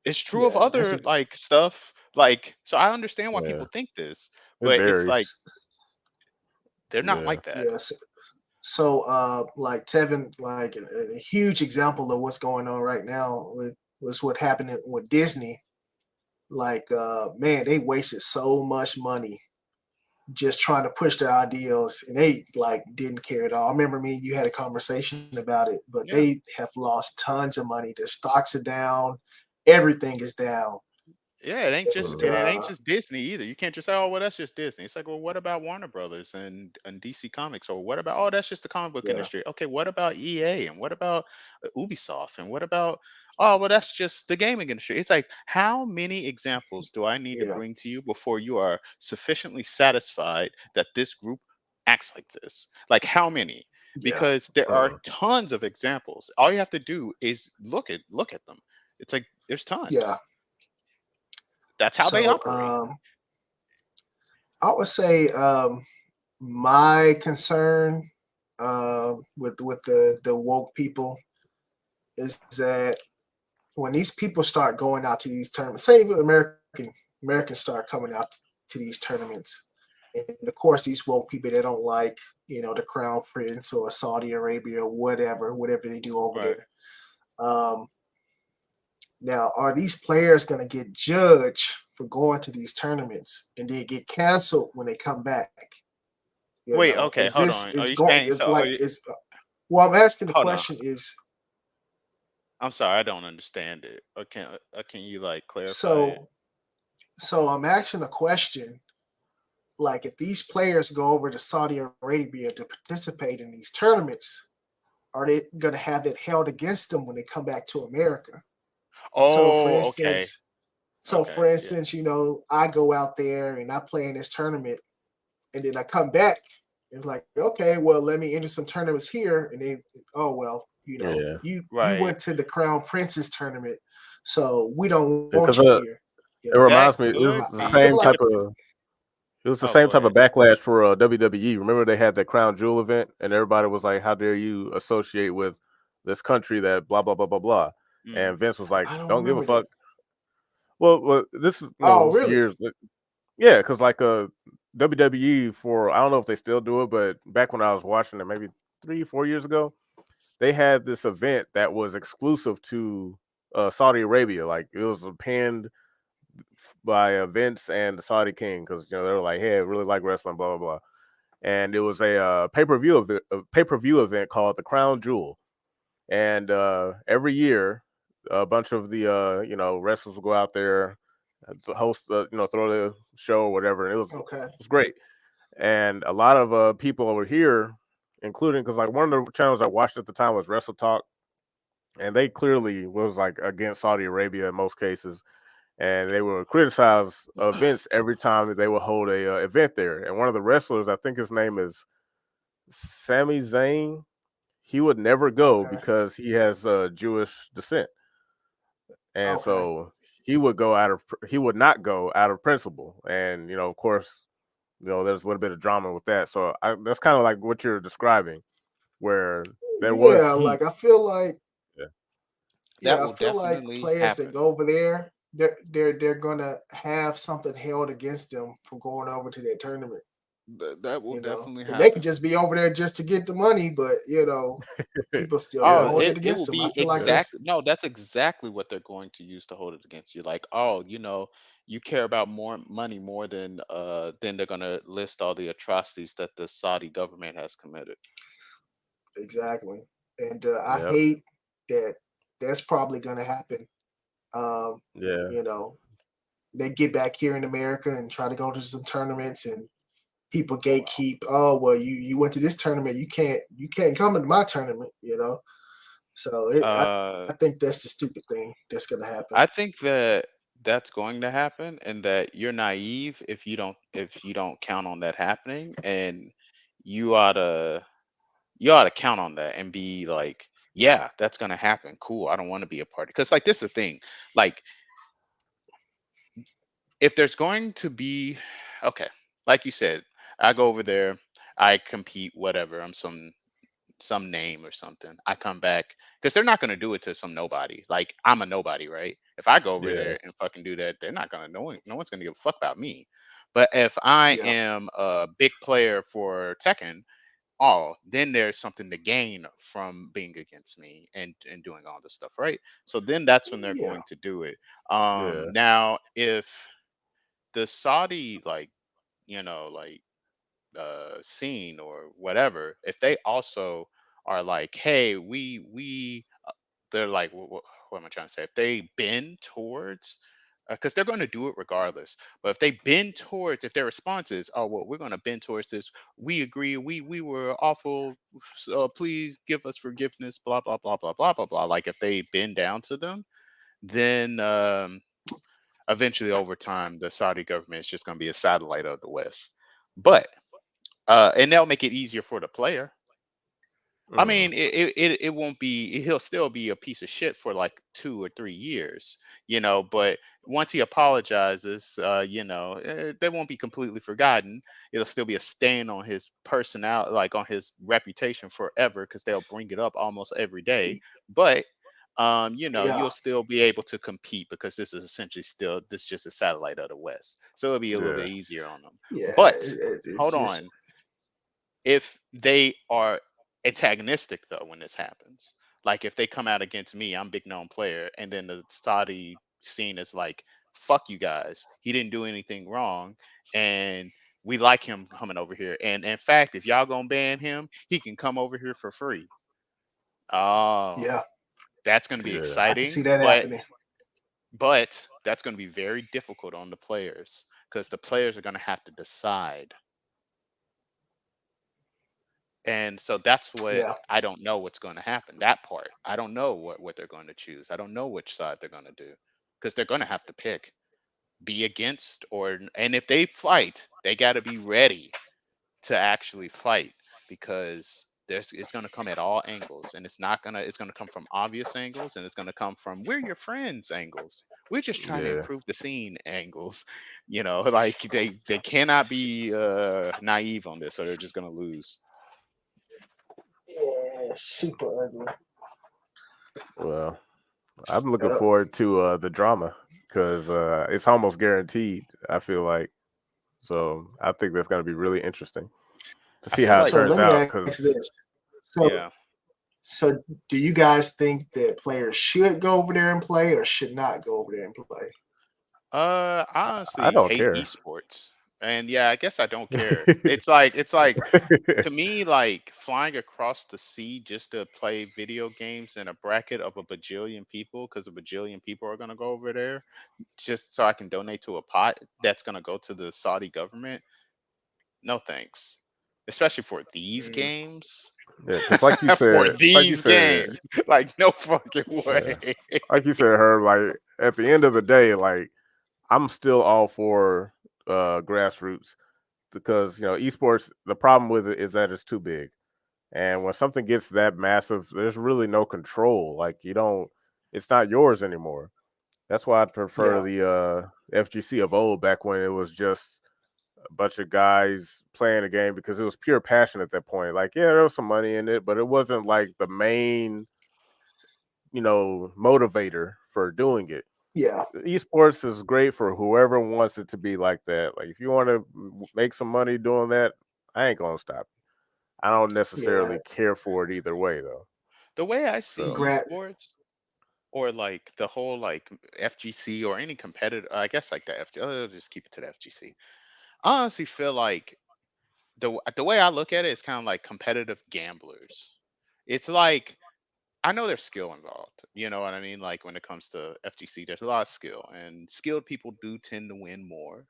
It's true of yeah. That's other like stuff. Like, so I understand why yeah. people think this, It but it's like varies. they're not Yeah, like that. yes. So, like Tevin, like a huge example of what's going on right now was what happened with Disney. Like, man, they wasted so much money just trying to push their ideals, and they like didn't care at all. I remember me and you had a conversation about it, but Yeah. they have lost tons of money. Their stocks are down, everything is down, Yeah, it ain't just and and it ain't just Disney either. You can't just say, "Oh, well, that's just Disney." It's like, well, what about Warner Brothers and DC Comics, or what about? Oh, that's just the comic book yeah, industry. Okay, what about EA and what about Ubisoft and what about? Oh, well, that's just the gaming industry. It's like, how many examples do I need to yeah, bring to you before you are sufficiently satisfied that this group acts like this? Like, how many? yeah, Because there are uh, tons of examples. All you have to do is look at them. It's like there's yeah. tons. That's how they So, operate. I would say my concern with the woke people is that when these people start going out to these tournaments, say Americans start coming out to these tournaments, and of course these woke people, they don't like the Crown Prince or Saudi Arabia or whatever they do over Right. there. Um, Now, are these players going to get judged for going to these tournaments and then get canceled when they come back? Wait, okay, Is hold this on. Are is you going saying is so? like is well, I'm asking the Hold on. question is I'm sorry, I don't understand it. Or can you like clarify it? so so I'm asking a question like if these players go over to Saudi Arabia to participate in these tournaments, are they going to have that held against them when they come back to America? So for Oh, okay. instance, Okay. Yeah. I go out there and I play in this tournament and then I come back. It's like, okay, well, let me enter some tournaments here, and they, oh well, yeah. you Right. went to the Crown Prince's tournament, so we don't Because want you here. it That reminds me, it was could the I feel be. same like, type of. It was the Oh, same go type of ahead. backlash for WWE. Remember they had the Crown Jewel event, and everybody was like, "How dare you associate with this country that blah blah blah blah blah?" Mm. And Vince was like, I don't "Don't give a remember fuck." that. Well, this is Oh, this really? years, yeah, because like WWE for I don't know if they still do it, but back when I was watching it, maybe 3 4 years ago, they had this event that was exclusive to Saudi Arabia. Like it was panned by Vince and the Saudi King because they were like, "Hey, I really like wrestling," blah blah blah. And it was a pay-per-view event called the Crown Jewel. And every year, a bunch of the wrestlers will go out there, host throw the show or whatever. And it Okay. was great. And a lot of people over here, including because like one of the channels I watched at the time was Wrestle Talk, and they clearly was like against Saudi Arabia in most cases, and they would criticize events every time that they would hold a event there. And one of the wrestlers, I think his name is Sami Zayn, he would never go Okay. because he has Jewish descent, and Okay. so he would not go out of principle. And of course, there's a little bit of drama with that. So that's kind of like what you're describing, where There was Yeah, heat. like I feel like Yeah. That I will feel like definitely players that happen. go over there, they're gonna have something held against them for going over to that tournament. That will You know, definitely and they could happen. just be over there just to get the money, but people still Oh, gonna hold it it against will them. I be feel like that's no, that's exactly what they're going to use to hold it against you. Like, oh, you care about more money more than they're gonna list all the atrocities that the Saudi government has committed. exactly. And I Yep. hate that that's probably gonna happen. Um, Yeah. you know, they get back here in America and try to go to some tournaments and people gatekeep. Oh well, you went to this tournament, you can't come into my tournament. So Uh, I think that's the stupid thing that's gonna happen. I think that that's going to happen, and that you're naive if you don't count on that happening, and you ought to you ought to count on that and be like, yeah, that's gonna happen. Cool. I don't want to be a party because like this is the thing. Like if there's going to be okay, like you said, I go over there, I compete, whatever. I'm some name or something. I come back because they're not going to do it to some nobody. Like I'm a nobody, right? If I go over Yeah. there and fucking do that, they're not going to. No one's going to give a fuck about me. But if I Yeah, am a big player for Tekken, oh, then there's something to gain from being against me and doing all this stuff, right? So then that's when they're yeah, going to do it. Yeah. Now if the Saudi like scene or whatever, if they also are like, hey, they're like, what am I trying to say? If they bend towards, because they're going to do it regardless. But if they bend towards, if their response is, oh well, we're going to bend towards this. We agree. We were awful. So please give us forgiveness. Blah blah blah blah blah blah blah. Like if they bend down to them, then eventually over time, the Saudi government is just going to be a satellite of the West. But and that'll make it easier for the player. I Mm. mean, it won't be. He'll still be a piece of shit for like 2 or 3 years. But once he apologizes, they won't be completely forgotten. It'll still be a stain on his personality, like on his reputation forever, because they'll bring it up almost every day. But yeah, you'll still be able to compete because this is essentially still this is just a satellite of the West, so it'll be a little Yeah. bit easier on them. yeah. But It's hold just on, if they are antagonistic though when this happens, like if they come out against me, I'm big known player, and then the Saudi scene is like, fuck you guys, he didn't do anything wrong, and we like him coming over here, and in fact if y'all gonna ban him, he can come over here for free. Oh, yeah. that's going to be Yeah. I can see exciting, that happening. but that's going to be very difficult on the players because the players are going to have to decide. And so that's what Yeah, I don't know what's going to happen. That part, I don't know what they're going to choose. I don't know which side they're going to do because they're going to have to pick, be against, and if they fight, they got to be ready to actually fight because it's going to come at all angles, and it's going to come from obvious angles, and it's going to come from we're your friends angles. We're just trying to Yeah. improve the scene angles. Like they cannot be naive on this or they're just going to lose. yeah. Super ugly. Well, I'm looking Yep. forward to the drama because it's almost guaranteed. I feel like so. I think that's going to be really interesting to I see feel how it like So turns let me out. ask Because this. So yeah. so do you guys think that players should go over there and play or should not go over there and play? I I honestly don't hate care. esports. And yeah, I guess I don't care. It's like to me, like flying across the sea just to play video games in a bracket of a bajillion people, because a bajillion people are gonna go over there just so I can donate to a pot that's gonna go to the Saudi government. No thanks. Especially for these Mm, games. Yeah, because like you For said, these games. Like no fucking way. yeah, like you said, her like at the end of the day, like I'm still all for grassroots because esports. The problem with it is that it's too big, and when something gets that massive, there's really no control. Like you don't, it's not yours anymore. That's why I prefer yeah, the FGC of old, back when it was just a bunch of guys playing a game because it was pure passion at that point. Like, yeah, there was some money in it, but it wasn't like the main, motivator for doing it. Yeah. Esports is great for whoever wants it to be like that. Like, if you want to make some money doing that, I ain't gonna stop. I don't necessarily Yeah. care for it either way, though. The way I see So, esports, or like the whole like FGC or any competitor, I guess like the FG, I'll just keep it to the FGC. I honestly feel like the way I look at it is kind of like competitive gamblers. It's like I know there's skill involved. You know what I mean? Like when it comes to FGC, there's a lot of skill, and skilled people do tend to win more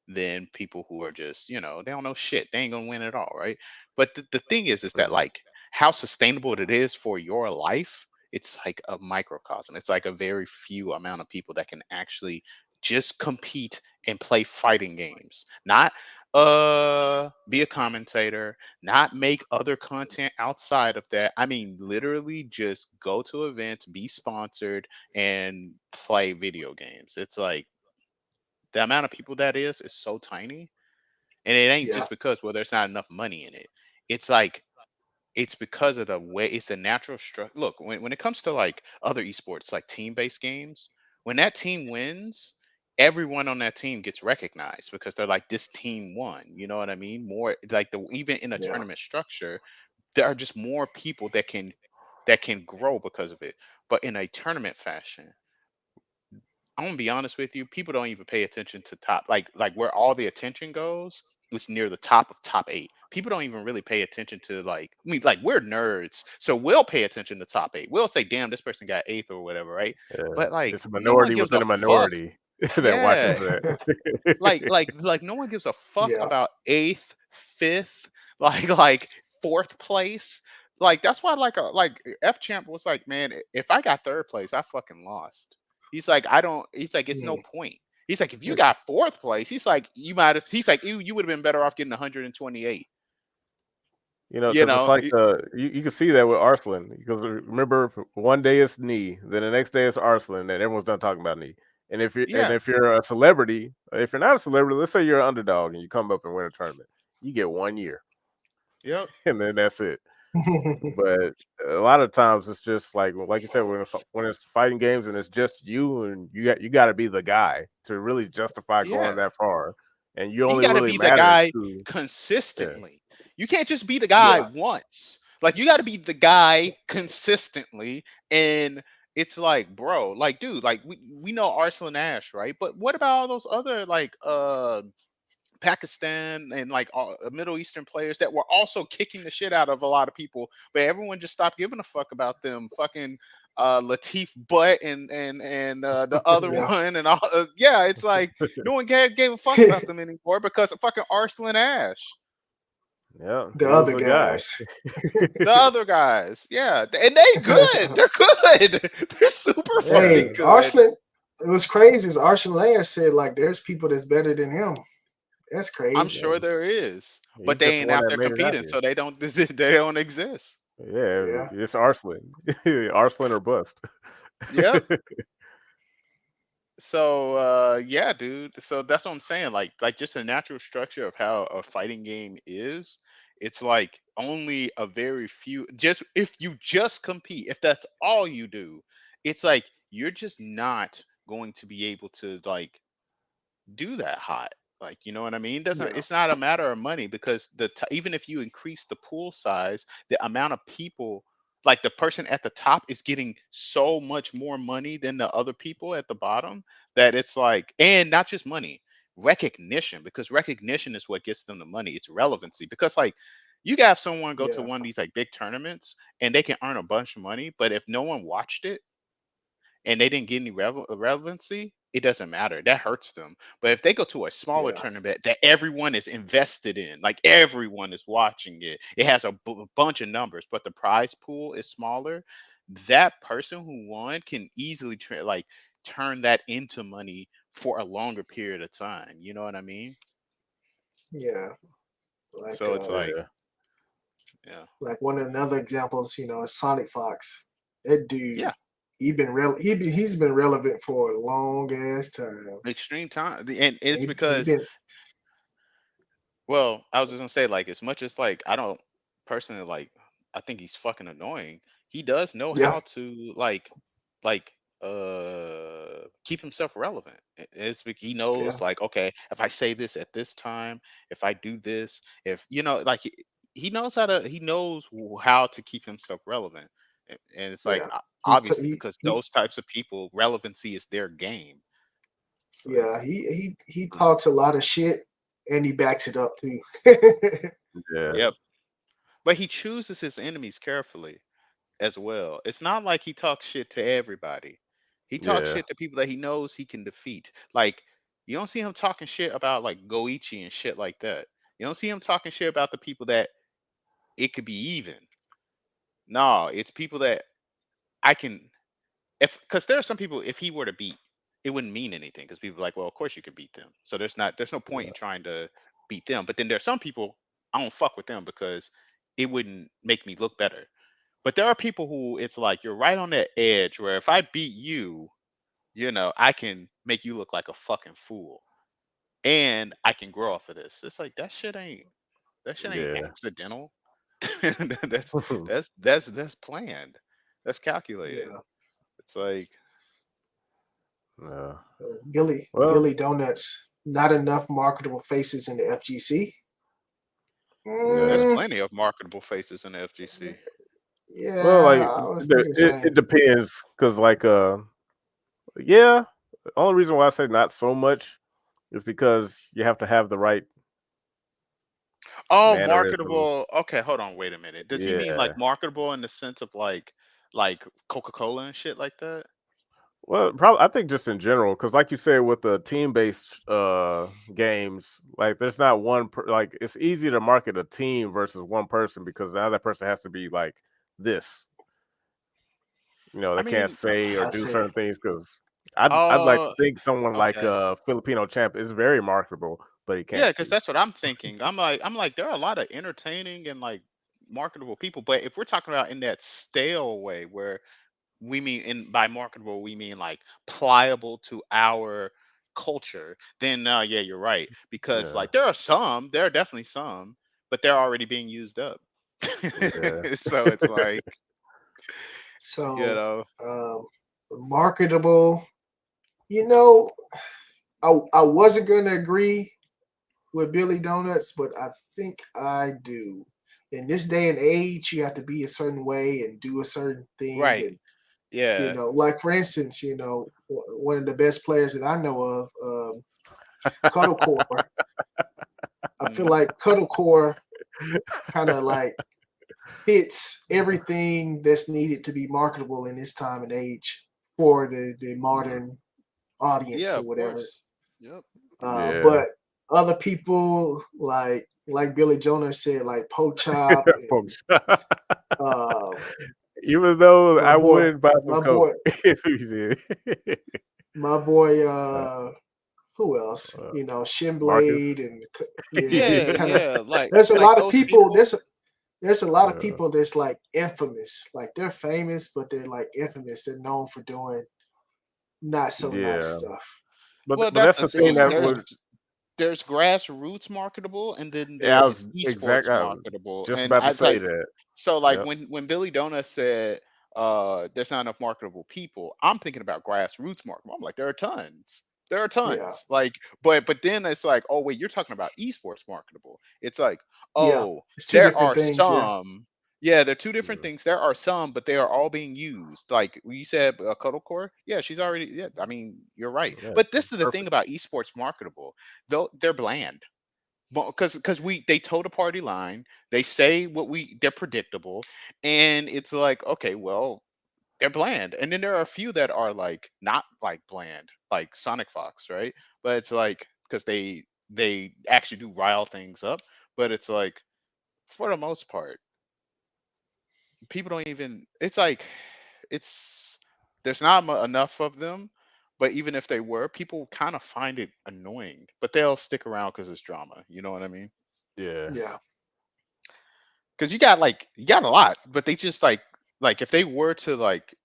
than people who are just, they don't know shit. They ain't gonna win at all, right? But the thing is that mhm. like how sustainable it is for your life, it's like a microcosm. It's like a very few amount of people that can actually just compete and play fighting games. Not be a commentator, not make other content outside of that. I mean, literally just go to events, be sponsored, and play video games. It's like the amount of people that is so tiny, and it ain't Yeah. just because there's not enough money in it. It's like it's because of the way it's the natural structure. Look, when it comes to like other esports, like team-based games, when that team wins, everyone on that team gets recognized because they're like, this team won. You know what I mean? More like the even in a Yeah. tournament structure, there are just more people that can grow because of it. But in a tournament fashion, I'm gonna be honest with you. People don't even pay attention to top, like where all the attention goes. It's near the top of top eight. People don't even really pay attention to like. I mean, like we're nerds, so we'll pay attention to top eight. We'll say, "Damn, this person got eighth or whatever," right? Yeah, But like, it's a no one minority gives a within a fuck. minority that watches Yeah, that. like no one gives a fuck Yeah. about eighth, fifth, like fourth place. Like that's why like F Champ was like, man, if I got third place, I fucking lost. He's like, I don't. He's like, it's no Mm. point. He's like, if you got fourth place, he's like, you might have. He's like, you would have been better off getting 128. You Because it's know, like you can see that with Arslan. Because remember, one day it's knee, then the next day it's Arslan, and everyone's done talking about knee. And yeah, if you're a celebrity, if you're not a celebrity, let's say you're an underdog and you come up and win a tournament, you get 1 year, yep, and then that's it. But a lot of times it's just like you said, when it's fighting games and it's just you, and you got to be the guy to really justify going yeah. that far, and you You only got to really be the matter guy to yeah. consistently. You can't just be the guy Yeah. once. Like you got to be the guy consistently. And it's like, bro, like, dude, like we know Arslan Ash, right? But what about all those other like Pakistan and like Middle Eastern players that were also kicking the shit out of a lot of people, but everyone just stopped giving a fuck about them. Fucking Latif Butt and the other Yeah. one and all. Yeah, it's like no one gave a fuck about them anymore because of fucking Arslan Ash. Yeah, The he was other the guy. guys. The other guys, yeah, and they good. They're good. They're super Yeah, fucking Hey, good. Arslan. It was crazy. Is Arsenal said like there's people that's better than him. That's I'm crazy. sure there is, he's but they just the ain't one out that there made it out competing, here. so they don't. They don't exist. Yeah, Yeah. it's Arslan. Arslan or bust. Yep. So yeah, dude. So that's what I'm saying. Like just a natural structure of how a fighting game is. It's like only a very few. Just if you just compete, if that's all you do, it's like you're just not going to be able to like do that hot. Like, you know what I mean? Doesn't Yeah. It's not a matter of money because even if you increase the pool size, the amount of people, like the person at the top is getting so much more money than the other people at the bottom that it's like, and not just money, recognition, because recognition is what gets them the money. It's relevancy because like you can have someone go to Yeah. one of these like big tournaments and they can earn a bunch of money, but if no one watched it and they didn't get any relevancy, it doesn't matter. That hurts them. But if they go to a smaller Yeah. tournament that everyone is invested in, like everyone is watching it, it has a bunch of numbers, but the prize pool is smaller. That person who won can easily turn that into money for a longer period of time. You know what I mean? Yeah. Like So it's like, Yeah. yeah, like one of the other examples, is Sonic Fox. That dude, yeah, he's been relevant for a long ass time. extreme time, and And it's he because been Well, I was just gonna say, like, as much as like I don't personally like, I think he's fucking annoying. He does know Yeah, how to like keep himself relevant. He yeah, knows like, okay, if I say this at this time, if I do this, if you know, like he knows how to keep himself relevant. And it's like yeah. obviously He because he those types of people, relevancy is their game. It's like, yeah, he talks a lot of shit and he backs it up too. Yeah, yep. But he chooses his enemies carefully as well. It's not like he talks shit to everybody. He talks yeah, shit to people that he knows he can defeat. Like you don't see him talking shit about like Goichi and shit like that. You don't see him talking shit about the people that it could be even. No, it's people that I can if because there are some people if he were to beat, it wouldn't mean anything because people are like, well, of course you can beat them. So there's no point in trying to beat them. But then there are some people I don't fuck with them because it wouldn't make me look better. But there are people who it's like you're right on that edge where if I beat you, I can make you look like a fucking fool. And I can grow off of this. It's like that shit ain't yeah. accidental. that's that's planned. That's calculated. Yeah. It's like Yeah. Well, Billy Donuts. Not enough marketable faces in the FGC. there's yeah. plenty of marketable faces in the FGC. Well, Yeah, like I was thinking the it same. depends because, like, yeah. The only reason why I say not so much is because you have to have the right Oh, mannerism. marketable. Okay, hold on, wait a minute. Does he mean like Yeah. marketable in the sense of like Coca-Cola and shit like that? Well, probably I think just in general, because like you said, with the team-based games, like there's not like it's easy to market a team versus one person because now that person has to be like this. I They can't mean, say or I do see. certain things because I'd like to oh, think someone like okay. Filipino champ is very marketable, but he Yeah, can't because be. that's what I'm thinking. I'm like, there are a lot of entertaining and like marketable people, but if we're talking about in that stale way where we mean in by marketable we mean like pliable to our culture, then yeah, you're right. Because Yeah, like there are definitely some, but they're already being used up. yeah, So it's like, you So, know, um, marketable. You know, I wasn't going to agree with Billy Donuts, but I think I do. In this day and age, you have to be a certain way and do a certain thing, right. and Yeah. like for instance, one of the best players that I know of, Cuddlecore. I feel Mhm. like Cuddlecore kind of like fits everything that's needed to be marketable in this time and age for the modern audience Yeah, or of whatever. course. Yep. yeah. But other people like Billy Jonas said, like Pochop and Folks. uh, Even though my I boy, would buy some my coke boy, if he did. my boy. Uh, Who else? uh, Marcus. Shinblade and yeah, Yeah, it's kind of. yeah. Like There's a like lot of those people. people. There's a lot of Yeah, people that's like infamous. Like they're famous, but they're like infamous. They're known for doing not so nice yeah. stuff. Well, But that's that's the the thing thing. that There's would. there's grassroots marketable, and then Yeah, there I is was esports I was marketable. just And about to I say like that. so like Yep. when Billy Donut said there's not enough marketable people, I'm thinking about grassroots marketable. I'm like, there are tons. There are Yeah, tons. Like, but then it's like, oh wait, you're talking about esports marketable. It's like, yeah. oh, It's two there different are things. Yeah, some. Yeah, they're two different Mm, things. There are some, but they are all being used. Like you said, Cuddlecore. Yeah, she's already. Yeah, I mean, you're right. yeah, But this is the thing perfect. about esports marketable, though they're bland. Because we they toe the party line. They say what they're predictable, and it's like, okay, well, they're bland. And then there are a few that are like not like bland, like Sonic Fox, right? But it's like because they actually do rile things up. But it's like for the most part, people don't even. It's like it's there's not enough of them. But even if they were, people kind of find it annoying. But they'll stick around because it's drama. You know what I mean? Yeah, yeah, Because you got a lot, but they just like if they were to like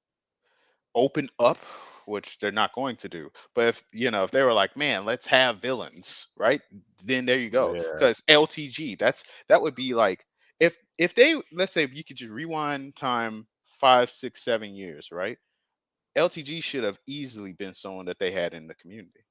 open up which they're not going to do. But if they were like, man, let's have villains, right? Then there you go. Yeah. Because LTG, that would be like, if they, let's say, if you could just rewind time 5, 6, 7 years, right? LTG should have easily been someone that they had in the community.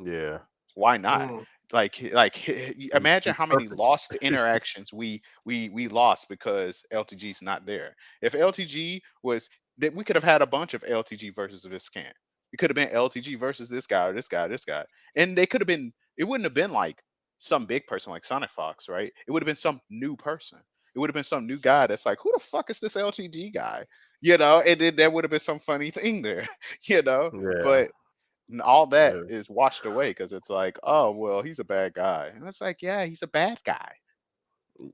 Yeah. Why not? Mm. Imagine He's how many perfect. lost interactions we lost because LTG's not there. If LTG was that, we could have had a bunch of LTG versus this can. It could have been LTG versus this guy or this guy, this guy, and they could have been. It wouldn't have been like some big person like Sonic Fox, right? It would have been some new person. It would have been some new guy that's like, who the fuck is this LTG guy? And then there would have been some funny thing there, you know. Yeah. But and all that Yeah. is washed away because it's like, oh well, he's a bad guy, and it's like, yeah, he's a bad guy.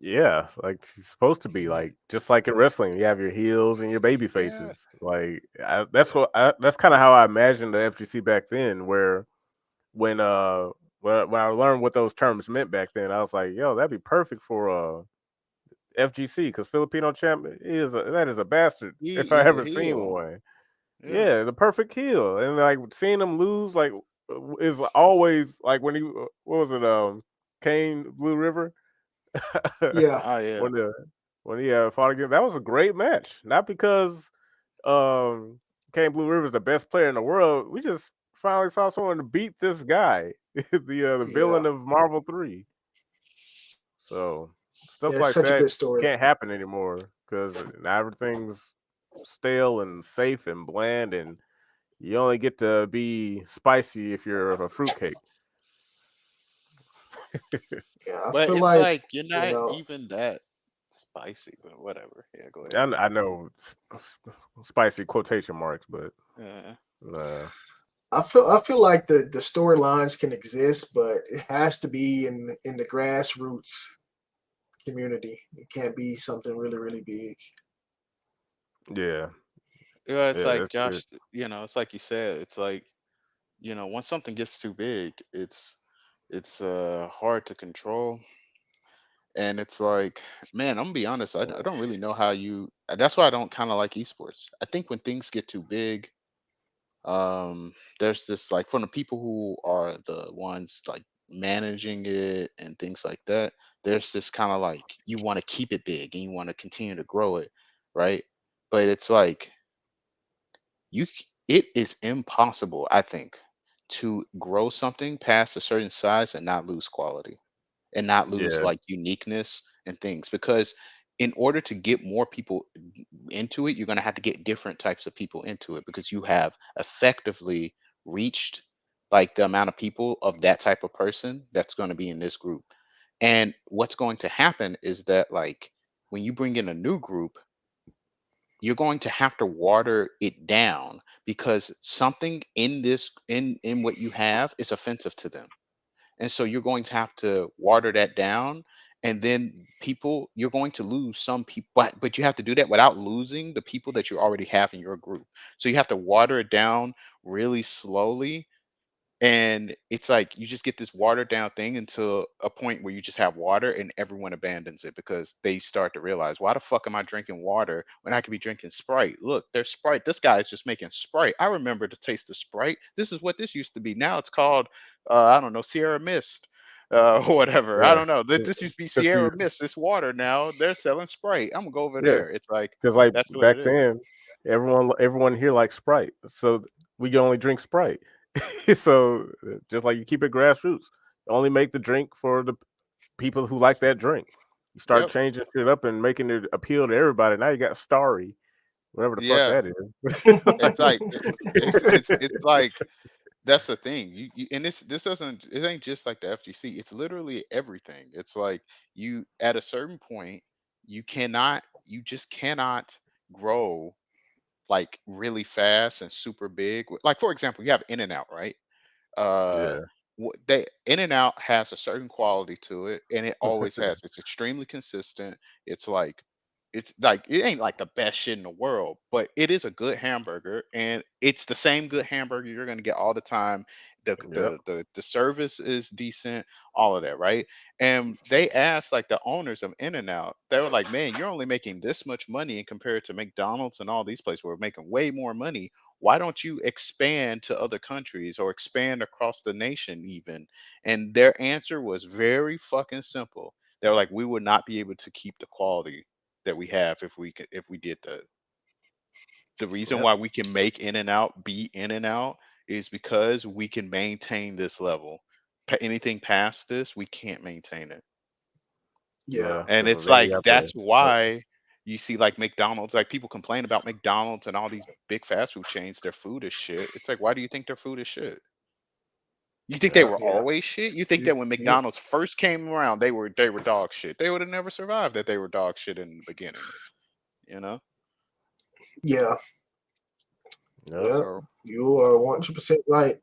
Yeah, like it's supposed to be like just like in wrestling, you have your heels and your baby Yeah, faces. That's kind of how I imagined the FGC back then. Where when when I learned what those terms meant back then, I was like, yo, that'd be perfect for FGC because Filipino champ that is a bastard if I he's a ever seen heel. one. Yeah, Yeah, the perfect heel, and like seeing him lose like is always like when he what was it Kane Blue River. Yeah. oh yeah, when the when he fought again, that was a great match. Not because um Kane Blue River is the best player in the world. We just finally saw someone to beat this guy, the Yeah. villain of Marvel 3. So Yeah. stuff It's like such a that good story. can't happen anymore because now everything's stale and safe and bland, and you only get to be spicy if you're a fruitcake. Yeah. I but feel it's like, like you're you not know, even that spicy, but whatever. Yeah, go ahead. I know spicy quotation marks, but Yeah, uh, I feel like the storylines can exist, but it has to be in the grassroots community. It can't be something really, really big. yeah, yeah. It's yeah, like that's Josh. true. It's like you said. It's like once something gets too big, it's hard to control. And it's like, man, I'm gonna be honest. I don't really know how you. That's why I don't kind of like esports. I think when things get too big, there's this like from the people who are the ones like managing it and things like that. There's this kind of like you want to keep it big and you want to continue to grow it, right? But it's like it is impossible, I think, to grow something past a certain size and not lose quality and not lose Yeah, like uniqueness and things because in order to get more people into it, you're going to have to get different types of people into it because you have effectively reached like the amount of people of that type of person that's going to be in this group. And what's going to happen is that like when you bring in a new group, you're going to have to water it down because something in this in what you have is offensive to them, and so you're going to have to water that down. And then you're going to lose some people, but you have to do that without losing the people that you already have in your group. So you have to water it down really slowly, and it's like you just get this watered down thing until a point where you just have water and everyone abandons it because they start to realize, why the fuck am I drinking water when I could be drinking Sprite? Look, there's Sprite. This guy is just making Sprite. I remember the taste of Sprite. This is what this used to be. Now it's called, I don't know, Sierra Mist. Or whatever. I yeah, don't know. This used to be because you Sierra Mist. This water now they're selling Sprite. I'm gonna go over yeah, there. It's like because like that's what it back is. then, everyone here likes Sprite, so we can only drink Sprite. So just like you keep it grassroots, only make the drink for the people who like that drink. You start Yep. changing shit up and making it appeal to everybody. Now you got Starry, whatever the fuck Yeah. that is. It's like it's like that's the thing. And this doesn't it ain't just like the FGC. It's literally everything. It's like you at a certain point you just cannot grow like really fast and super big. Like for example, you have In and Out, right? Uh Yeah, they In and Out has a certain quality to it and it always has. It's extremely consistent. It's like It's like it ain't like the best shit in the world, but it is a good hamburger, and it's the same good hamburger you're gonna get all the time. The Yep. the service is decent, all of that, right? And they asked like the owners of In-N-Out, they were like, "Man, you're only making this much money and compared to McDonald's and all these places where we're making way more money. Why don't you expand to other countries or expand across the nation even?" And their answer was very fucking simple. They were like, "We would not be able to keep the quality that we have if we did that. The reason Yep. why we can make In-N-Out be In-N-Out is because we can maintain this level. Anything past this, we can't maintain it." Yeah. And Because it's then you like have to. that's why you see like McDonald's, like people complain about McDonald's and all these big fast food chains, their food is shit. It's like, why do you think their food is shit? You think they Yeah. were Yeah. always shit? You think You, that when you, McDonald's first came around, they were dog shit? They would have never survived that they were dog shit in the beginning, you know? yeah. Yep. Yeah. So You are 100% right.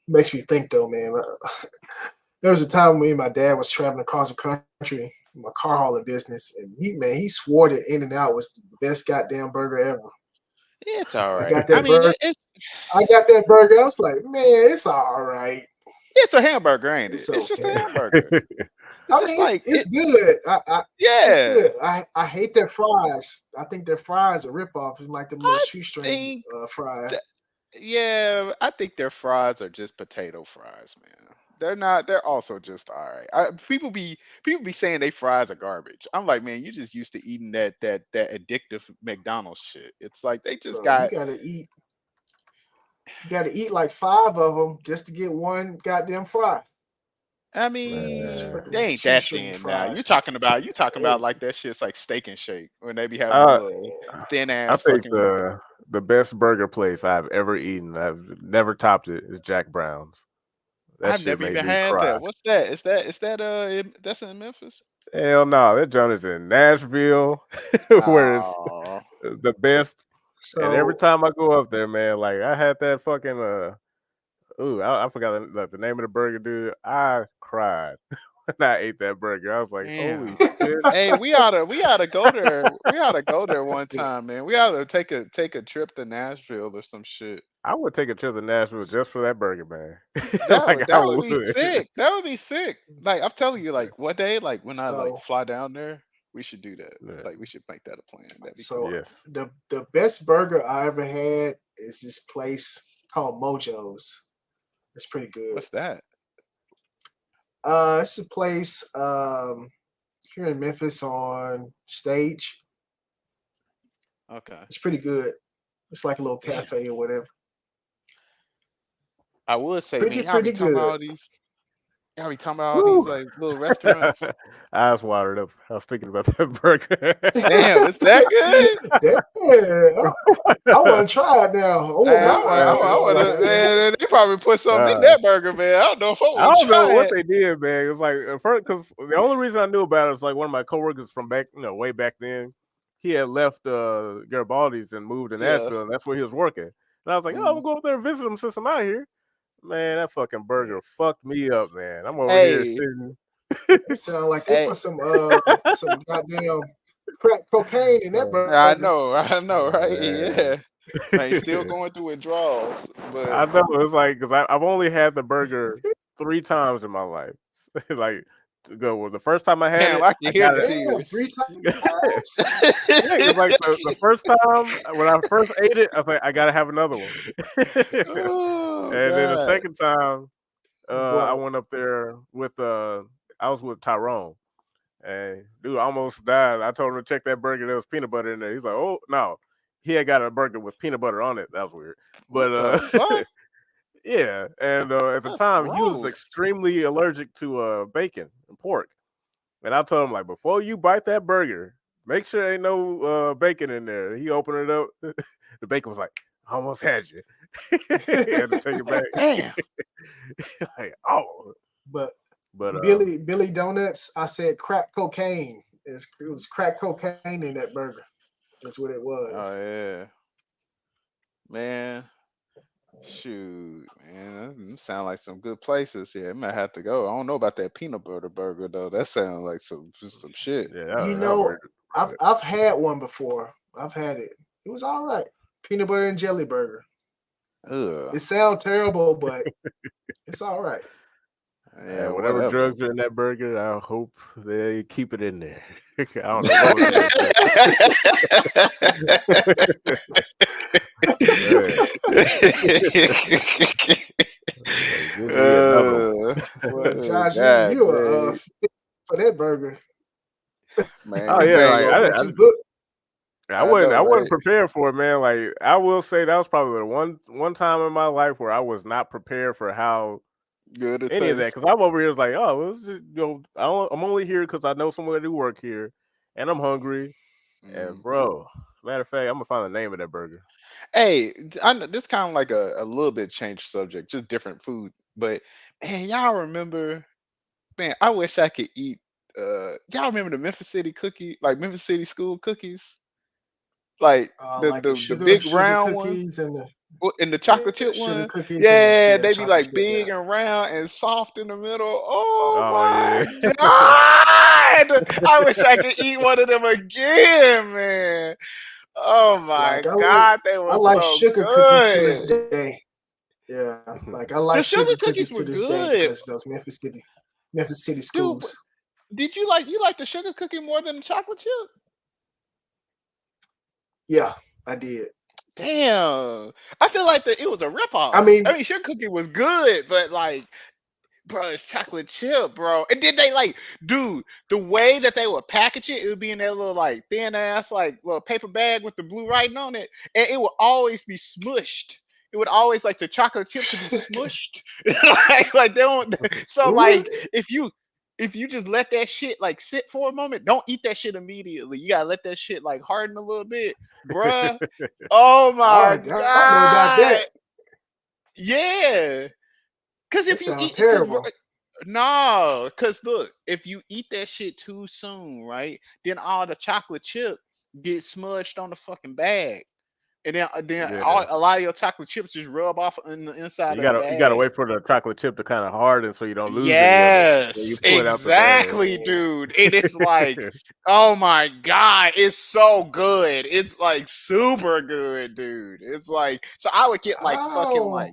Makes me think though, man. There was a time when me and my dad was traveling across the country in my car hauling business, and he swore that In-N-Out was the best goddamn burger ever. it's all I right. got I that mean, burger. I got that burger. I was like, man, it's all right. it's a hamburger, ain't it? It's It's just a okay. hamburger. It's I just mean, like it's it. good. It's Yeah, good. I hate their fries. I think their fries are ripoff. It's like them little I shoestring think. fries. Yeah, I think their fries are just potato fries, man. They're not. They're also just all right. People be saying they fries are garbage. I'm like, man, you just used to eating that addictive McDonald's shit. It's like they just Bro, you got. gotta eat. You gotta eat like 5 of them just to get one goddamn fry. I It's mean, Man. they freaking ain't that shoestring thin now. fries. You talking about Hey, like that shit's like Steak and Shake when they be having them I little thin I ass think fucking. the best burger place I've ever eaten, I've never topped it, is Jack Brown's. That I've shit never made even me had cry. that. What's that? Is that that's in Memphis? Hell no, that joint is in Nashville, where it's Oh, the best. And every so time I go up there, man, like I had that fucking I forgot the name of the burger, dude. I cried when I ate that burger. I was like, holy damn. shit. Hey, we oughta go there. We oughta go there one time, man. We oughta take a trip to Nashville or some shit. I would take a trip to Nashville just for that burger, man. That would Like I that would be would. sick. That would be sick. Like I'm telling you, like one day, like when I like so fly down there, we should do that. Yeah. Like we should make that a plan. That'd be so cool. Yes. the best burger I ever had is this place called Mojo's. It's pretty good. What's that? It's a place here in Memphis on Stage. Okay. It's pretty good. It's like a little Damn. cafe or whatever. I would say, man, Pretty good. y'all be talking about all these Woo. like little restaurants. Eyes watered up. I was thinking about that burger. Damn, it's that good? Damn, I want to try it now. I want Hey, I my want, I eyes want, to I want water. to, man. They probably put something in uh, that burger, man. I don't know if I I want to don't know try what it. they did, man. It's like at first, because the only reason I knew about it was like one of my coworkers from back, way back then. He had left Garibaldi's and moved to Yeah. Nashville, and that's where he was working. And I was like, oh, I'm gonna go up there and visit him since I'm out here. Man, that fucking burger fucked me up, man. I'm over here Hey, sitting. It sounds like they hey. put some goddamn crack cocaine in that I burger. know, right? Man. Yeah. Man, still going through withdrawals, but I know it's like because I've only had the burger 3 times in my life. Like to go well, the first time I had damn, it, I I can hear got the it. Damn, tears. 3 times. Yeah, because like the first time when I first ate it, I was like, I gotta have another one. Oh And then the God. second time, I Bro, went up there with I was with Tyrone, and dude almost died. I told him to check that burger. There was peanut butter in there. He's like, oh no, he had got a burger with peanut butter on it. That was weird, What but the fuck? yeah. And at the That's time, he was gross. extremely allergic to bacon and pork. And I told him like, before you bite that burger, make sure ain't no bacon in there. He opened it up. The bacon was like, I almost had you. He had to take it back. Damn. Like, oh, but but Billy Donuts, I said crack cocaine. It was crack cocaine in that burger. That's what it Oh was. yeah. Man. Shoot, man, them sound like some good places here. I might have to go. I don't know about that peanut butter burger though. That sounds like some shit. Yeah, You that know, burger. I've had one before. I've had it. It was all right. Peanut butter and jelly burger. Ugh. It sounds terrible, but it's all right. Yeah, Whatever whatever. drugs are in that burger, I hope they keep it in there. I don't know what was in that. Give me another one. Josh, God you are dang. for that burger. Man, Oh you yeah, bang like over. Got you hooked. I I know, wasn't right? prepared for it, man. Like I will say that was probably the one time in my life where I was not prepared for how Good it any of that, tastes. because I'm over here was like, oh, well, it's just, I'm only here because I know somebody who work here, and I'm hungry. And bro, matter of fact, I'm gonna find the name of that burger. Hey, I know this kind of like a little bit changed subject, just different food. But man, y'all remember? Man, I wish I could eat. Y'all remember the Memphis City cookie, like Memphis City school cookies, like the Like the the, the sugar big round ones. cookies and the And the chocolate chip sugar one, cookies and yeah, the they be chocolate like chip. big Yeah. and round and soft in the middle. Oh Oh my yeah. god! I wish I could eat one of them again, man. Oh my Like god, they I were like so sugar cookies to this good. day. Yeah, like I The like sugar sugar cookies cookies were to this day good, because of those Memphis City dude. schools. Did you like the sugar cookie more than the chocolate chip? Yeah, I did. Damn, I feel like it was a ripoff. I mean, I mean, sugar cookie was good, but like, bro, it's chocolate chip, bro. And then they like, dude, the way that they would package it, it would be in that little like thin ass like little paper bag with the blue writing on it, and it would always be smushed. It would always like the chocolate chips would be smushed, like they don't. So what? like if you just let that shit like sit for a moment, don't eat that shit immediately. You gotta let that shit like harden a little bit, bruh. Oh my I don't know about god, that. yeah. Because That if you sounds eat, because terrible. no, because look, if you eat that shit too soon, right, then all the chocolate chip get smudged on the fucking bag, and then Yeah. a lot of your chocolate chips just rub off in the inside You of the gotta bag. wait for the chocolate chip to kind of harden so you don't lose any of it when you Yes, pull it out the bag. exactly, dude. And it's like, oh my god, it's so good. It's like super good, dude. It's like, so I would get like fucking Oh, like,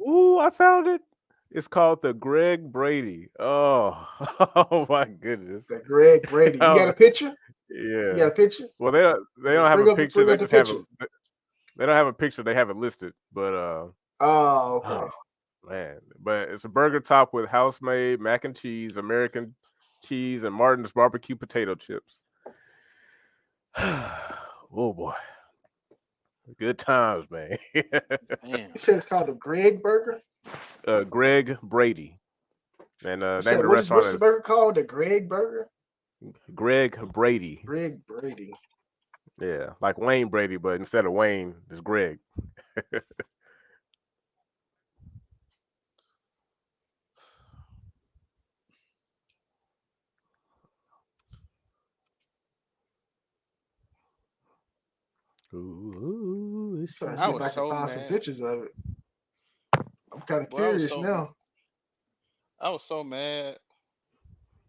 Ooh, I found it. It's called the Greg Brady. Oh, oh my goodness. the Greg Brady. You got a picture? You got Yeah. a picture? Well, they don't have a picture. Bring They up the just have picture. they don't have a picture. They have it listed. But Oh, okay. oh, man, but it's a burger topped with house-made mac and cheese, American cheese, and Martin's barbecue potato chips. Oh boy, good times, man. damn. You said it's called the Greg Burger? Greg Brady, and You name of said the what's restaurant the is burger called? The Greg Burger? Greg Brady. Greg Brady. Yeah, like Wayne Brady, but instead of Wayne, it's Greg. Ooh, it's Trying to I see if was I can so find some mad. pictures of it. I'm kind of Well, curious now. I was so mad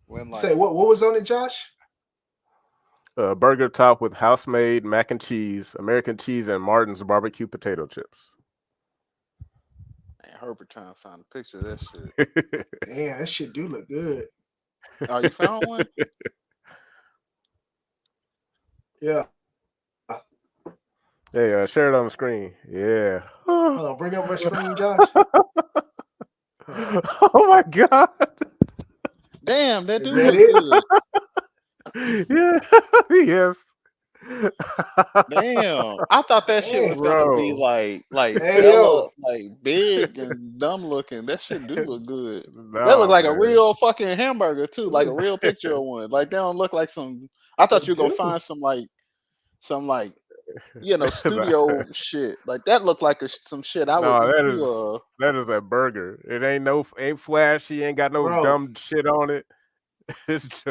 when Say like what was on it, Josh? burger topped with house-made mac and cheese, American cheese, and Martin's barbecue potato chips. man, Herbert trying to find a picture of that shit. Damn, that shit do look good. Oh, you found one? Yeah. Hey, share it on the screen. Yeah. Hold on, bring up my screen, Josh. Oh my god. Damn, that Is do that look it? good. Yeah. Yes. Damn, I thought that shit Hey, was gonna be Bro. like hey hella yo. like big and dumb looking. That shit do look good. That look No, like a man. real fucking hamburger too, like a real picture of one. Like they don't look like some. I thought They you were gonna do. find some like studio shit. Like that looked like some shit I would No, eat too. that is a burger. It ain't flashy, ain't got no Bro, dumb shit on it. It's just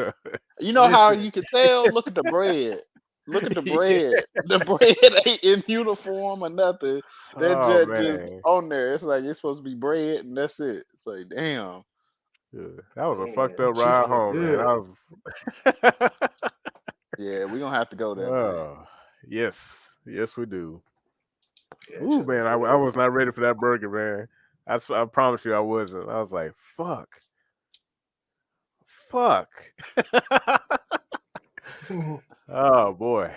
You know how listen. you could tell? Look at the bread. Look at the Yeah. bread. The bread ain't in uniform or nothing. That Oh just man, on there. It's like it's supposed to be bread and that's it. It's like damn. yeah, that was a Man, fucked them up Chiefs ride look home, man. good. I was. Yeah, we gonna have to go that night. Oh, yes, yes, we do. Yeah, that Ooh, shit look man, I good. was not ready for that burger, man. I promise you, I wasn't. I was like, fuck. Oh boy,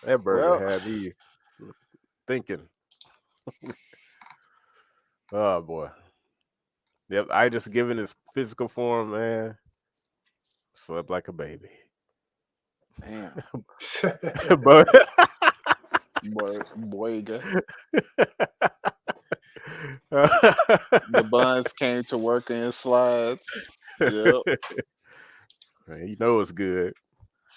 that burger Well, had me thinking. Oh boy, yep. I just given his physical form, man. Slept like a baby, damn. but Boyga. The buns came to work in slides. Yep. Man, you know it's good.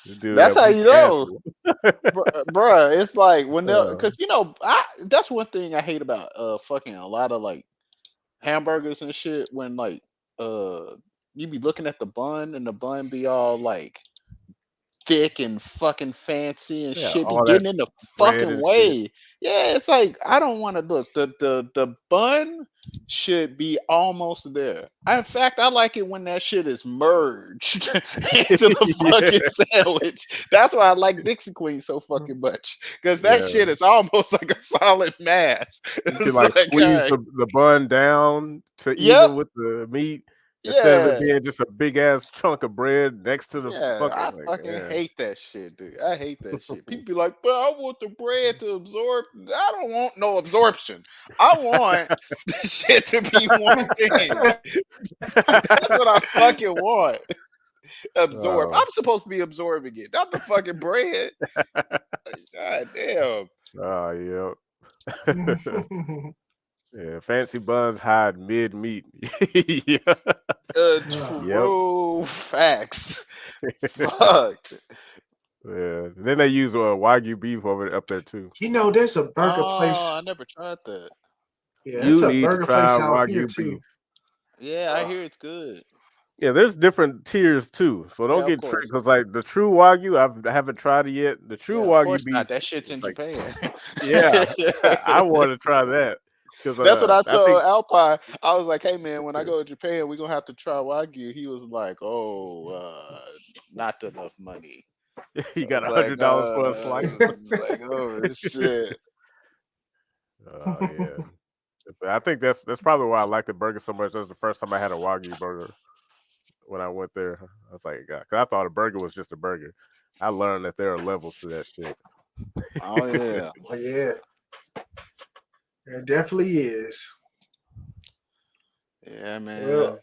You do That's that how weak you know. castle. Bruh, it's like when they Uh, because that's one thing I hate about fucking a lot of like hamburgers and shit when like you be looking at the bun and the bun be all like thick and fucking fancy and yeah, shit be all that getting in the bread fucking and shit. way. Yeah, it's like I don't want to look. The bun should be almost there. In fact, I like it when that shit is merged into the Yeah, fucking sandwich. That's why I like Dixie Queen so fucking much. Because that yeah. shit is almost like a solid mass. You can It's like like, squeeze all right, the bun down to yep, even with the meat instead of it yeah. being just a big ass chunk of bread next to the Yeah, fucking I like, fucking yeah. hate that shit, dude. I hate that shit. People be like, but I want the bread to absorb. I don't want no absorption. I want the shit to be one thing. That's what I fucking want. Absorb. Oh, I'm supposed to be absorbing it, not the fucking bread. God damn. oh, yeah. Yeah, fancy buns hide mid meat. Yeah. Yep. True facts. Fuck. Yeah. Then they use Wagyu beef over up there too. You know, there's a burger Oh, place. I never tried that. Yeah, there's You a need to burger try place out here Wagyu beef. too. Yeah, I hear it's good. Yeah, there's different tiers too, so Yeah, don't of get tricked. course. Because like the true Wagyu, I haven't tried it yet. The true Yeah, of Wagyu course not. beef That shit's is in like, Japan. yeah, I want to try that because That's what I I told think Alpine. I was like, "Hey man, when I go to Japan, we're gonna have to try Wagyu." He was like, "Oh, not enough money." you I got was like, $100 for a slice. "Oh shit." Oh yeah, but I think that's probably why I like the burger so much. That was the first time I had a Wagyu burger when I went there. I was like, God, 'cause I thought a burger was just a burger. I learned that there are levels to that shit. Oh yeah. Oh yeah, there definitely is. Yeah, Well, man. well,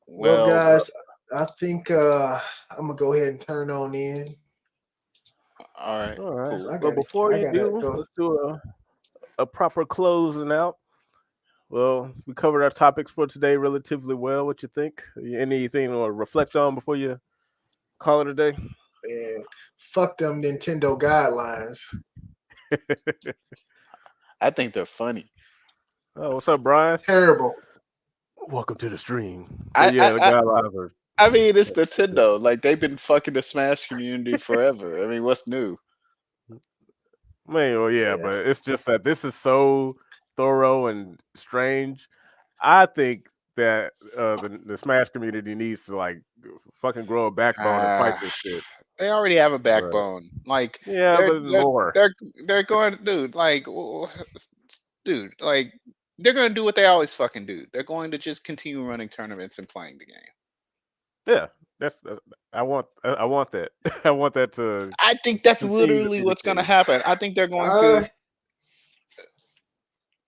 Well, bro. guys, I think I'm gonna go ahead and turn on in. All right. All right. So Cool. Well, before I you gotta do, go. let's do a proper closing out. Well, we covered our topics for today relatively well. What you think? Anything to reflect on before you call it a day? And fuck them Nintendo guidelines. I think they're funny. Oh, what's up, Brian? Terrible. Welcome to the stream. I But yeah, I the I, guidelines are. I mean, it's Nintendo. Like they've been fucking the Smash community forever. I mean, what's new? Man, well, yeah, Yeah. but it's just that this is so thorough and strange. I think that the Smash community needs to like fucking grow a backbone and fight Ah, this shit. they already have a But backbone. Like yeah, they're but they're more. they're they're going, dude. Like, dude, like they're gonna do what they always fucking do. They're going to just continue running tournaments and playing the game. Yeah, that's I want that. I want that to I think that's continue to literally be the what's gonna case. happen. I think they're going Uh, to,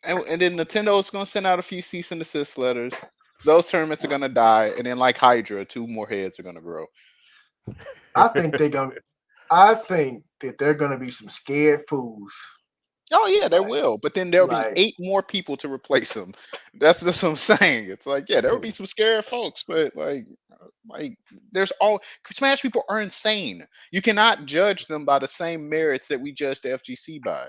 and then Nintendo is gonna send out a few cease and desist letters. Those tournaments are gonna die, and then like Hydra, two more heads are gonna grow. I think they're gonna. I think that they're gonna be some scared fools. Oh yeah, there Like, will, but then there'll be like 8 more people to replace them. That's what I'm saying. It's like, yeah, there will be some scared folks, but like there's all Smash people are insane. You cannot judge them by the same merits that we judge the FGC by.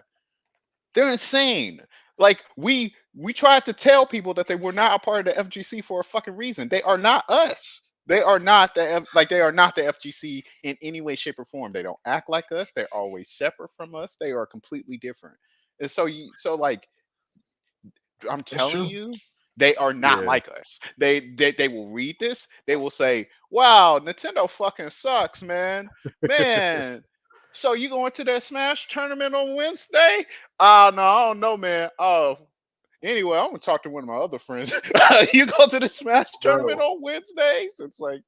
They're insane. Like we tried to tell people that they were not a part of the FGC for a fucking reason. They are not us. They are not they are not the FGC in any way, shape, or form. They don't act like us. They're always separate from us. They are completely different. And so like I'm It's telling true. you, they are not Yeah. like us. They will read this. They will say, "Wow, Nintendo fucking sucks, man. Man, so you going to that Smash tournament on Wednesday? Oh no, I don't know, man. Oh, anyway, I'm gonna talk to one of my other friends. You go to the Smash tournament Bro, on Wednesdays? It's like,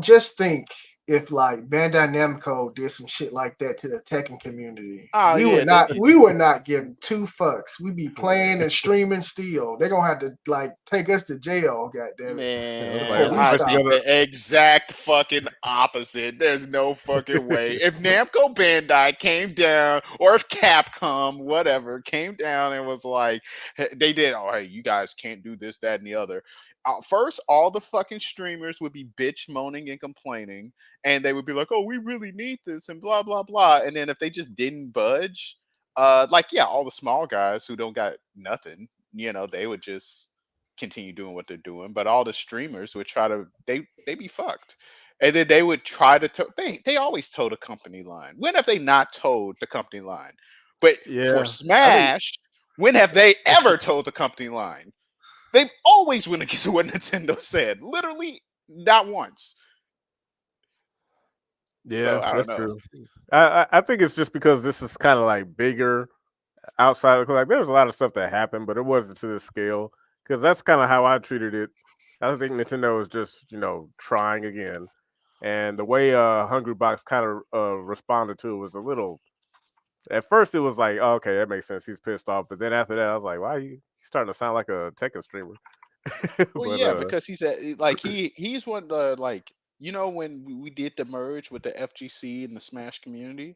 just think if like Bandai Namco did some shit like that to the Tekken community, oh we yeah, would not give two fucks. We'd be playing and streaming still. They're gonna have to like take us to jail, goddamn it, before man, we we I put stop. think together. the exact fucking opposite. There's no fucking way. If Namco Bandai came down, or if Capcom, whatever, came down and was like, they did, oh, hey, you guys can't do this, that, and the other. First, all the fucking streamers would be bitch moaning and complaining, and they would be like, oh, we really need this, and blah, blah, blah. And then if they just didn't budge, all the small guys who don't got nothing, they would just continue doing what they're doing. But all the streamers would try to they be fucked. And then they would try to they always toe the company line. When have they not toed the company line? But for Yeah, I think. Smash, when have they ever toed the company line? They've always went against what Nintendo said. Literally not once. So Yeah, I don't that's know. true. I think it's just because this is kind of like bigger outside of, like, there was a lot of stuff that happened, but it wasn't to this scale. Because that's kind of how I treated it. I think Nintendo was just trying again, and the way Hungry Box kind of responded to it was a little. At first, it was like, oh, okay, that makes sense. He's pissed off, but then after that, I was like, why are you starting to sound like a Tekken streamer? Well, But yeah, because he's one when we did the merge with the FGC and the Smash community,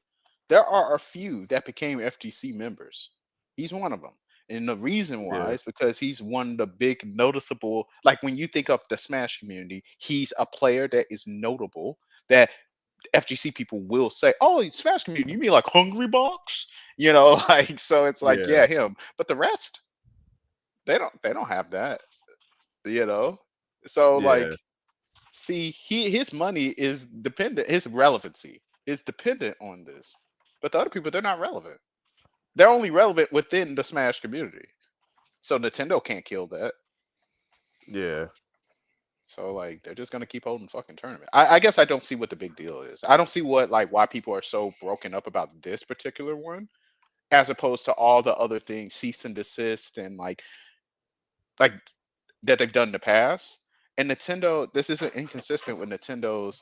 there are a few that became FGC members. He's one of them, and the reason why yeah, is because he's one of the big noticeable. Like when you think of the Smash community, he's a player that is notable that FGC people will say, "Oh, Smash community, you mean like Hungry Box?" Like so. It's like, yeah, yeah, him, but the rest they don't have that you know so yeah, like see his money is dependent, his relevancy is dependent on this, but the other people, they're not relevant. They're only relevant within the Smash community, so Nintendo can't kill that. yeah. So like they're just gonna keep holding fucking tournament. I guess I don't see what the big deal is. I don't see why people are so broken up about this particular one as opposed to all the other things, cease and desist, and like that they've done in the past. And Nintendo, this isn't inconsistent with Nintendo's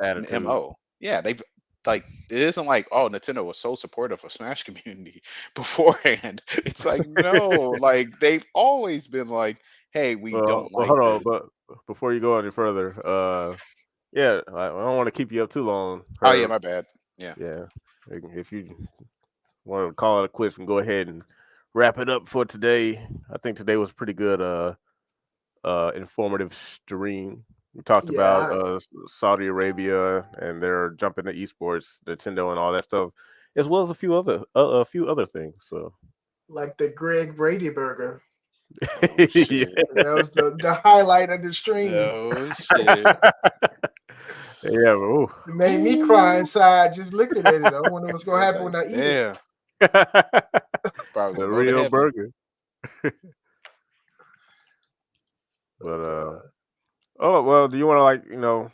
Attitude. MO. Yeah, they've it isn't like, oh, Nintendo was so supportive of Smash community beforehand. It's like, no, like they've always been like, hey, we don't Well, like hold on, this. but before you go any further, yeah, I don't want to keep you up too long. Oh yeah, my bad. Yeah. Yeah, if you want to call it a quits and go ahead and wrap it up for today. I think today was pretty good. Informative stream. We talked about Yeah, Saudi Arabia and they're jumping to esports, Nintendo, and all that stuff, as well as a few other things. So, like the Greg Brady burger. Oh yeah, shit. That was the highlight of the stream. Oh shit. yeah, ooh. It made me cry inside just looking at it. I wonder what's gonna happen when I eat it. Damn. Probably The gonna go to real heaven. burger. But oh well, do you want to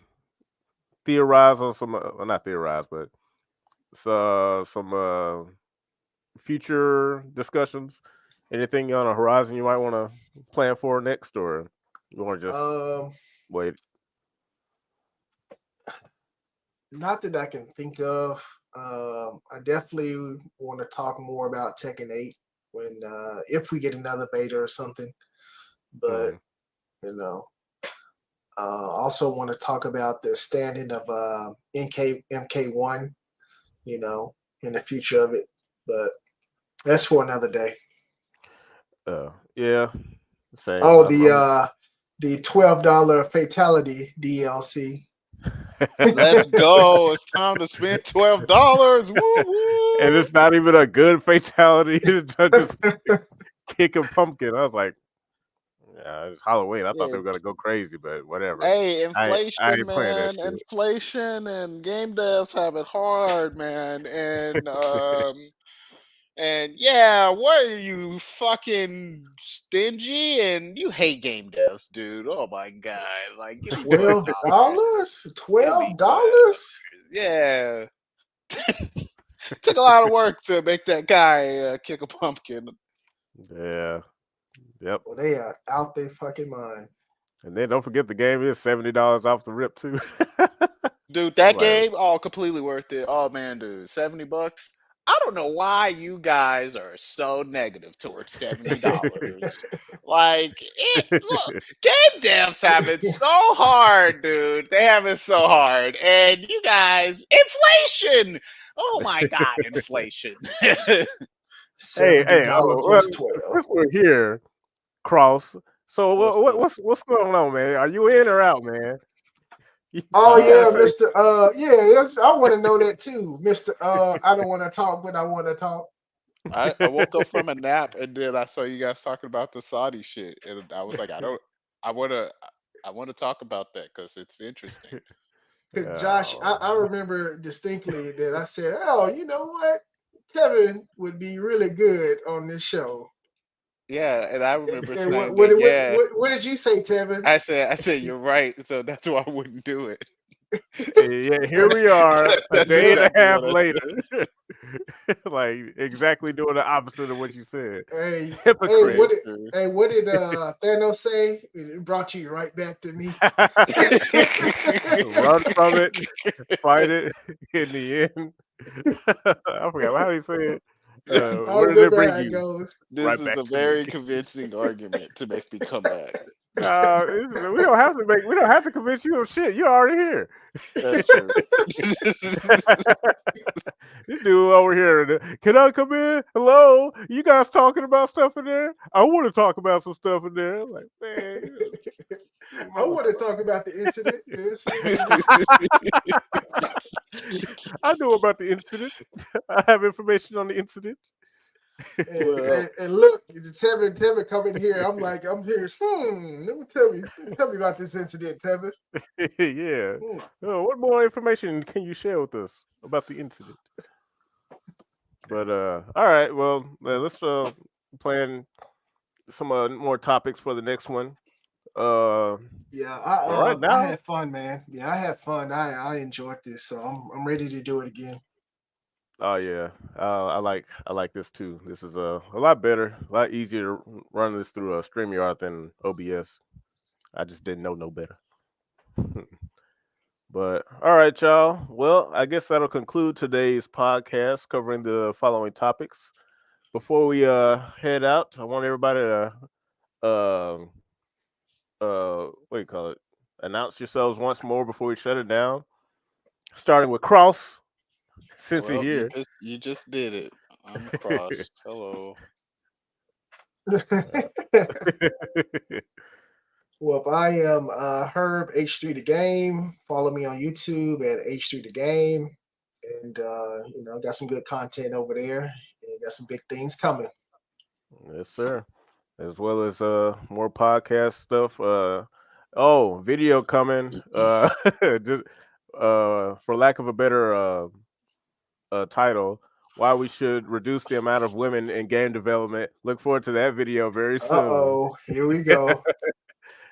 theorize on some? Well, not theorize, but some future discussions? Anything on the horizon you might want to plan for next, or you want to just wait? Not that I can think of. I definitely want to talk more about Tekken 8 when if we get another beta or something. But also want to talk about the standing of MK1, in the future of it. But that's for another day. Yeah. Same. Oh, the $12 fatality DLC. Let's go. It's time to spend $12. Woo woo. And it's not even a good fatality. It's just kicking pumpkin. I was like, It's Halloween. I thought they Yeah. were gonna go crazy, but whatever. Hey, I inflation, ain't playing that man. shit. Inflation and game devs have it hard, man. And yeah, what are you fucking stingy? And you hate game devs, dude. Oh my god. Like give me $12. $12? Give me $12? Yeah. Took a lot of work to make that guy kick a pumpkin. Yeah. Yep. Well, they are out their fucking mind. And then don't forget the game is $70 off the rip too. Dude, So that like, game, completely worth it. Oh man, dude, $70. I don't know why you guys are so negative towards $70. Like look, game devs have it so hard, dude. They have it so hard. And you guys, inflation. Oh my god, inflation. hey, $70 well, plus 12. since we're here, Cross. So what's going on, man? Are you in or out, man? Oh You gotta yeah, say- Mr. Yes, I want to know that too, Mr. I don't want to talk, but I want to talk. I woke up from a nap and then I saw you guys talking about the Saudi shit. And I was like, I wanna talk about that because it's interesting. Josh, I remember distinctly that I said, "Oh, you know what? Tevin would be really good on this show." Yeah, and I remember And saying that, yeah. what did you say, Tevin? I said you're right, so that's why I wouldn't do it. Yeah, here we are, a That's day and a exactly half what I later. Like exactly doing the opposite of what you said. Hey, Hypocrite. what did Thanos say? It brought you right back to me. Run from it, fight it in the end. I forgot how he said it. I Where did it remember bring how it you? goes. This Right is back a to very me. convincing argument to make me come back. We don't have to convince you of shit. You're already here. That's true. This dude over here, can I come in? Hello, you guys talking about stuff in there? I want to talk about some stuff in there. Like, man, I want to talk about the incident. I know about the incident. I have information on the incident. And look, Tevin coming here. I'm here. Let me tell me about this incident, Tevin. Yeah. What more information can you share with us about the incident? But all right. Well, let's plan some more topics for the next one. Yeah, right now, I had fun, man. Yeah, I had fun. I enjoyed this, so I'm ready to do it again. Oh yeah, I like this too. This is a lot better, a lot easier to run this through a StreamYard than OBS. I just didn't know no better. But all right, y'all. Well, I guess that'll conclude today's podcast covering the following topics. Before we head out, I want everybody to what do you call it? Announce yourselves once more before we shut it down. Starting with Cross, since he's here. You just did it. I'm Cross. Hello. Well, I am Herb H3 the Game. Follow me on YouTube at H3 the Game, and got some good content over there, and got some big things coming. Yes, sir. As well as more podcast stuff. Video coming. Just for lack of a better title, why we should reduce the amount of women in game development. Look forward to that video very soon. Uh-oh, here we go.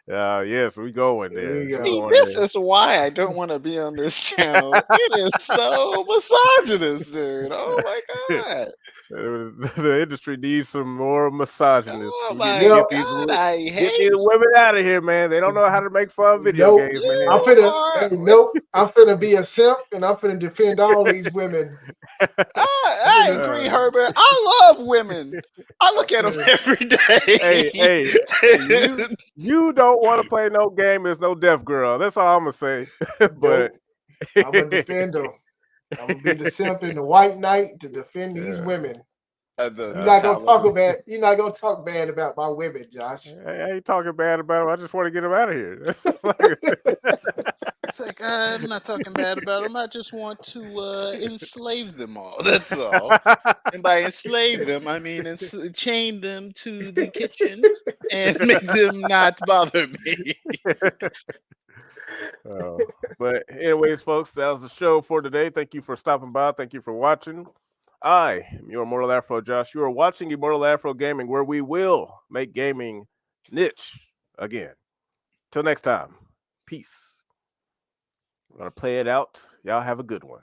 Yes, we going there. See, this is why I don't want to be on this channel. It is so misogynist, dude. Oh my god. The industry needs some more misogynists. Oh my Get god, I these hate women out of here, man. They don't know how to make fun video games, man. I'm finna be a simp, and I'm finna defend all these women. I agree, Herbert. I love women. I look at them every day. Hey, you don't want to play no game as no deaf girl. That's all I'm gonna say. But I'm gonna defend them. I'm gonna be the simp in the white knight to defend these women. You're not gonna talk bad about my women, Josh. I ain't talking bad about him. I just want to get him out of here. It's like I'm not talking bad about them. I just want to enslave them all. That's all. And by enslave them, I mean chain them to the kitchen and make them not bother me. But anyways, folks, that was the show for today. Thank you for stopping by. Thank you for watching. I am your Immortal Afro, Josh. You are watching Immortal Afro Gaming, where we will make gaming niche again. Till next time, peace. I'm going to play it out. Y'all have a good one.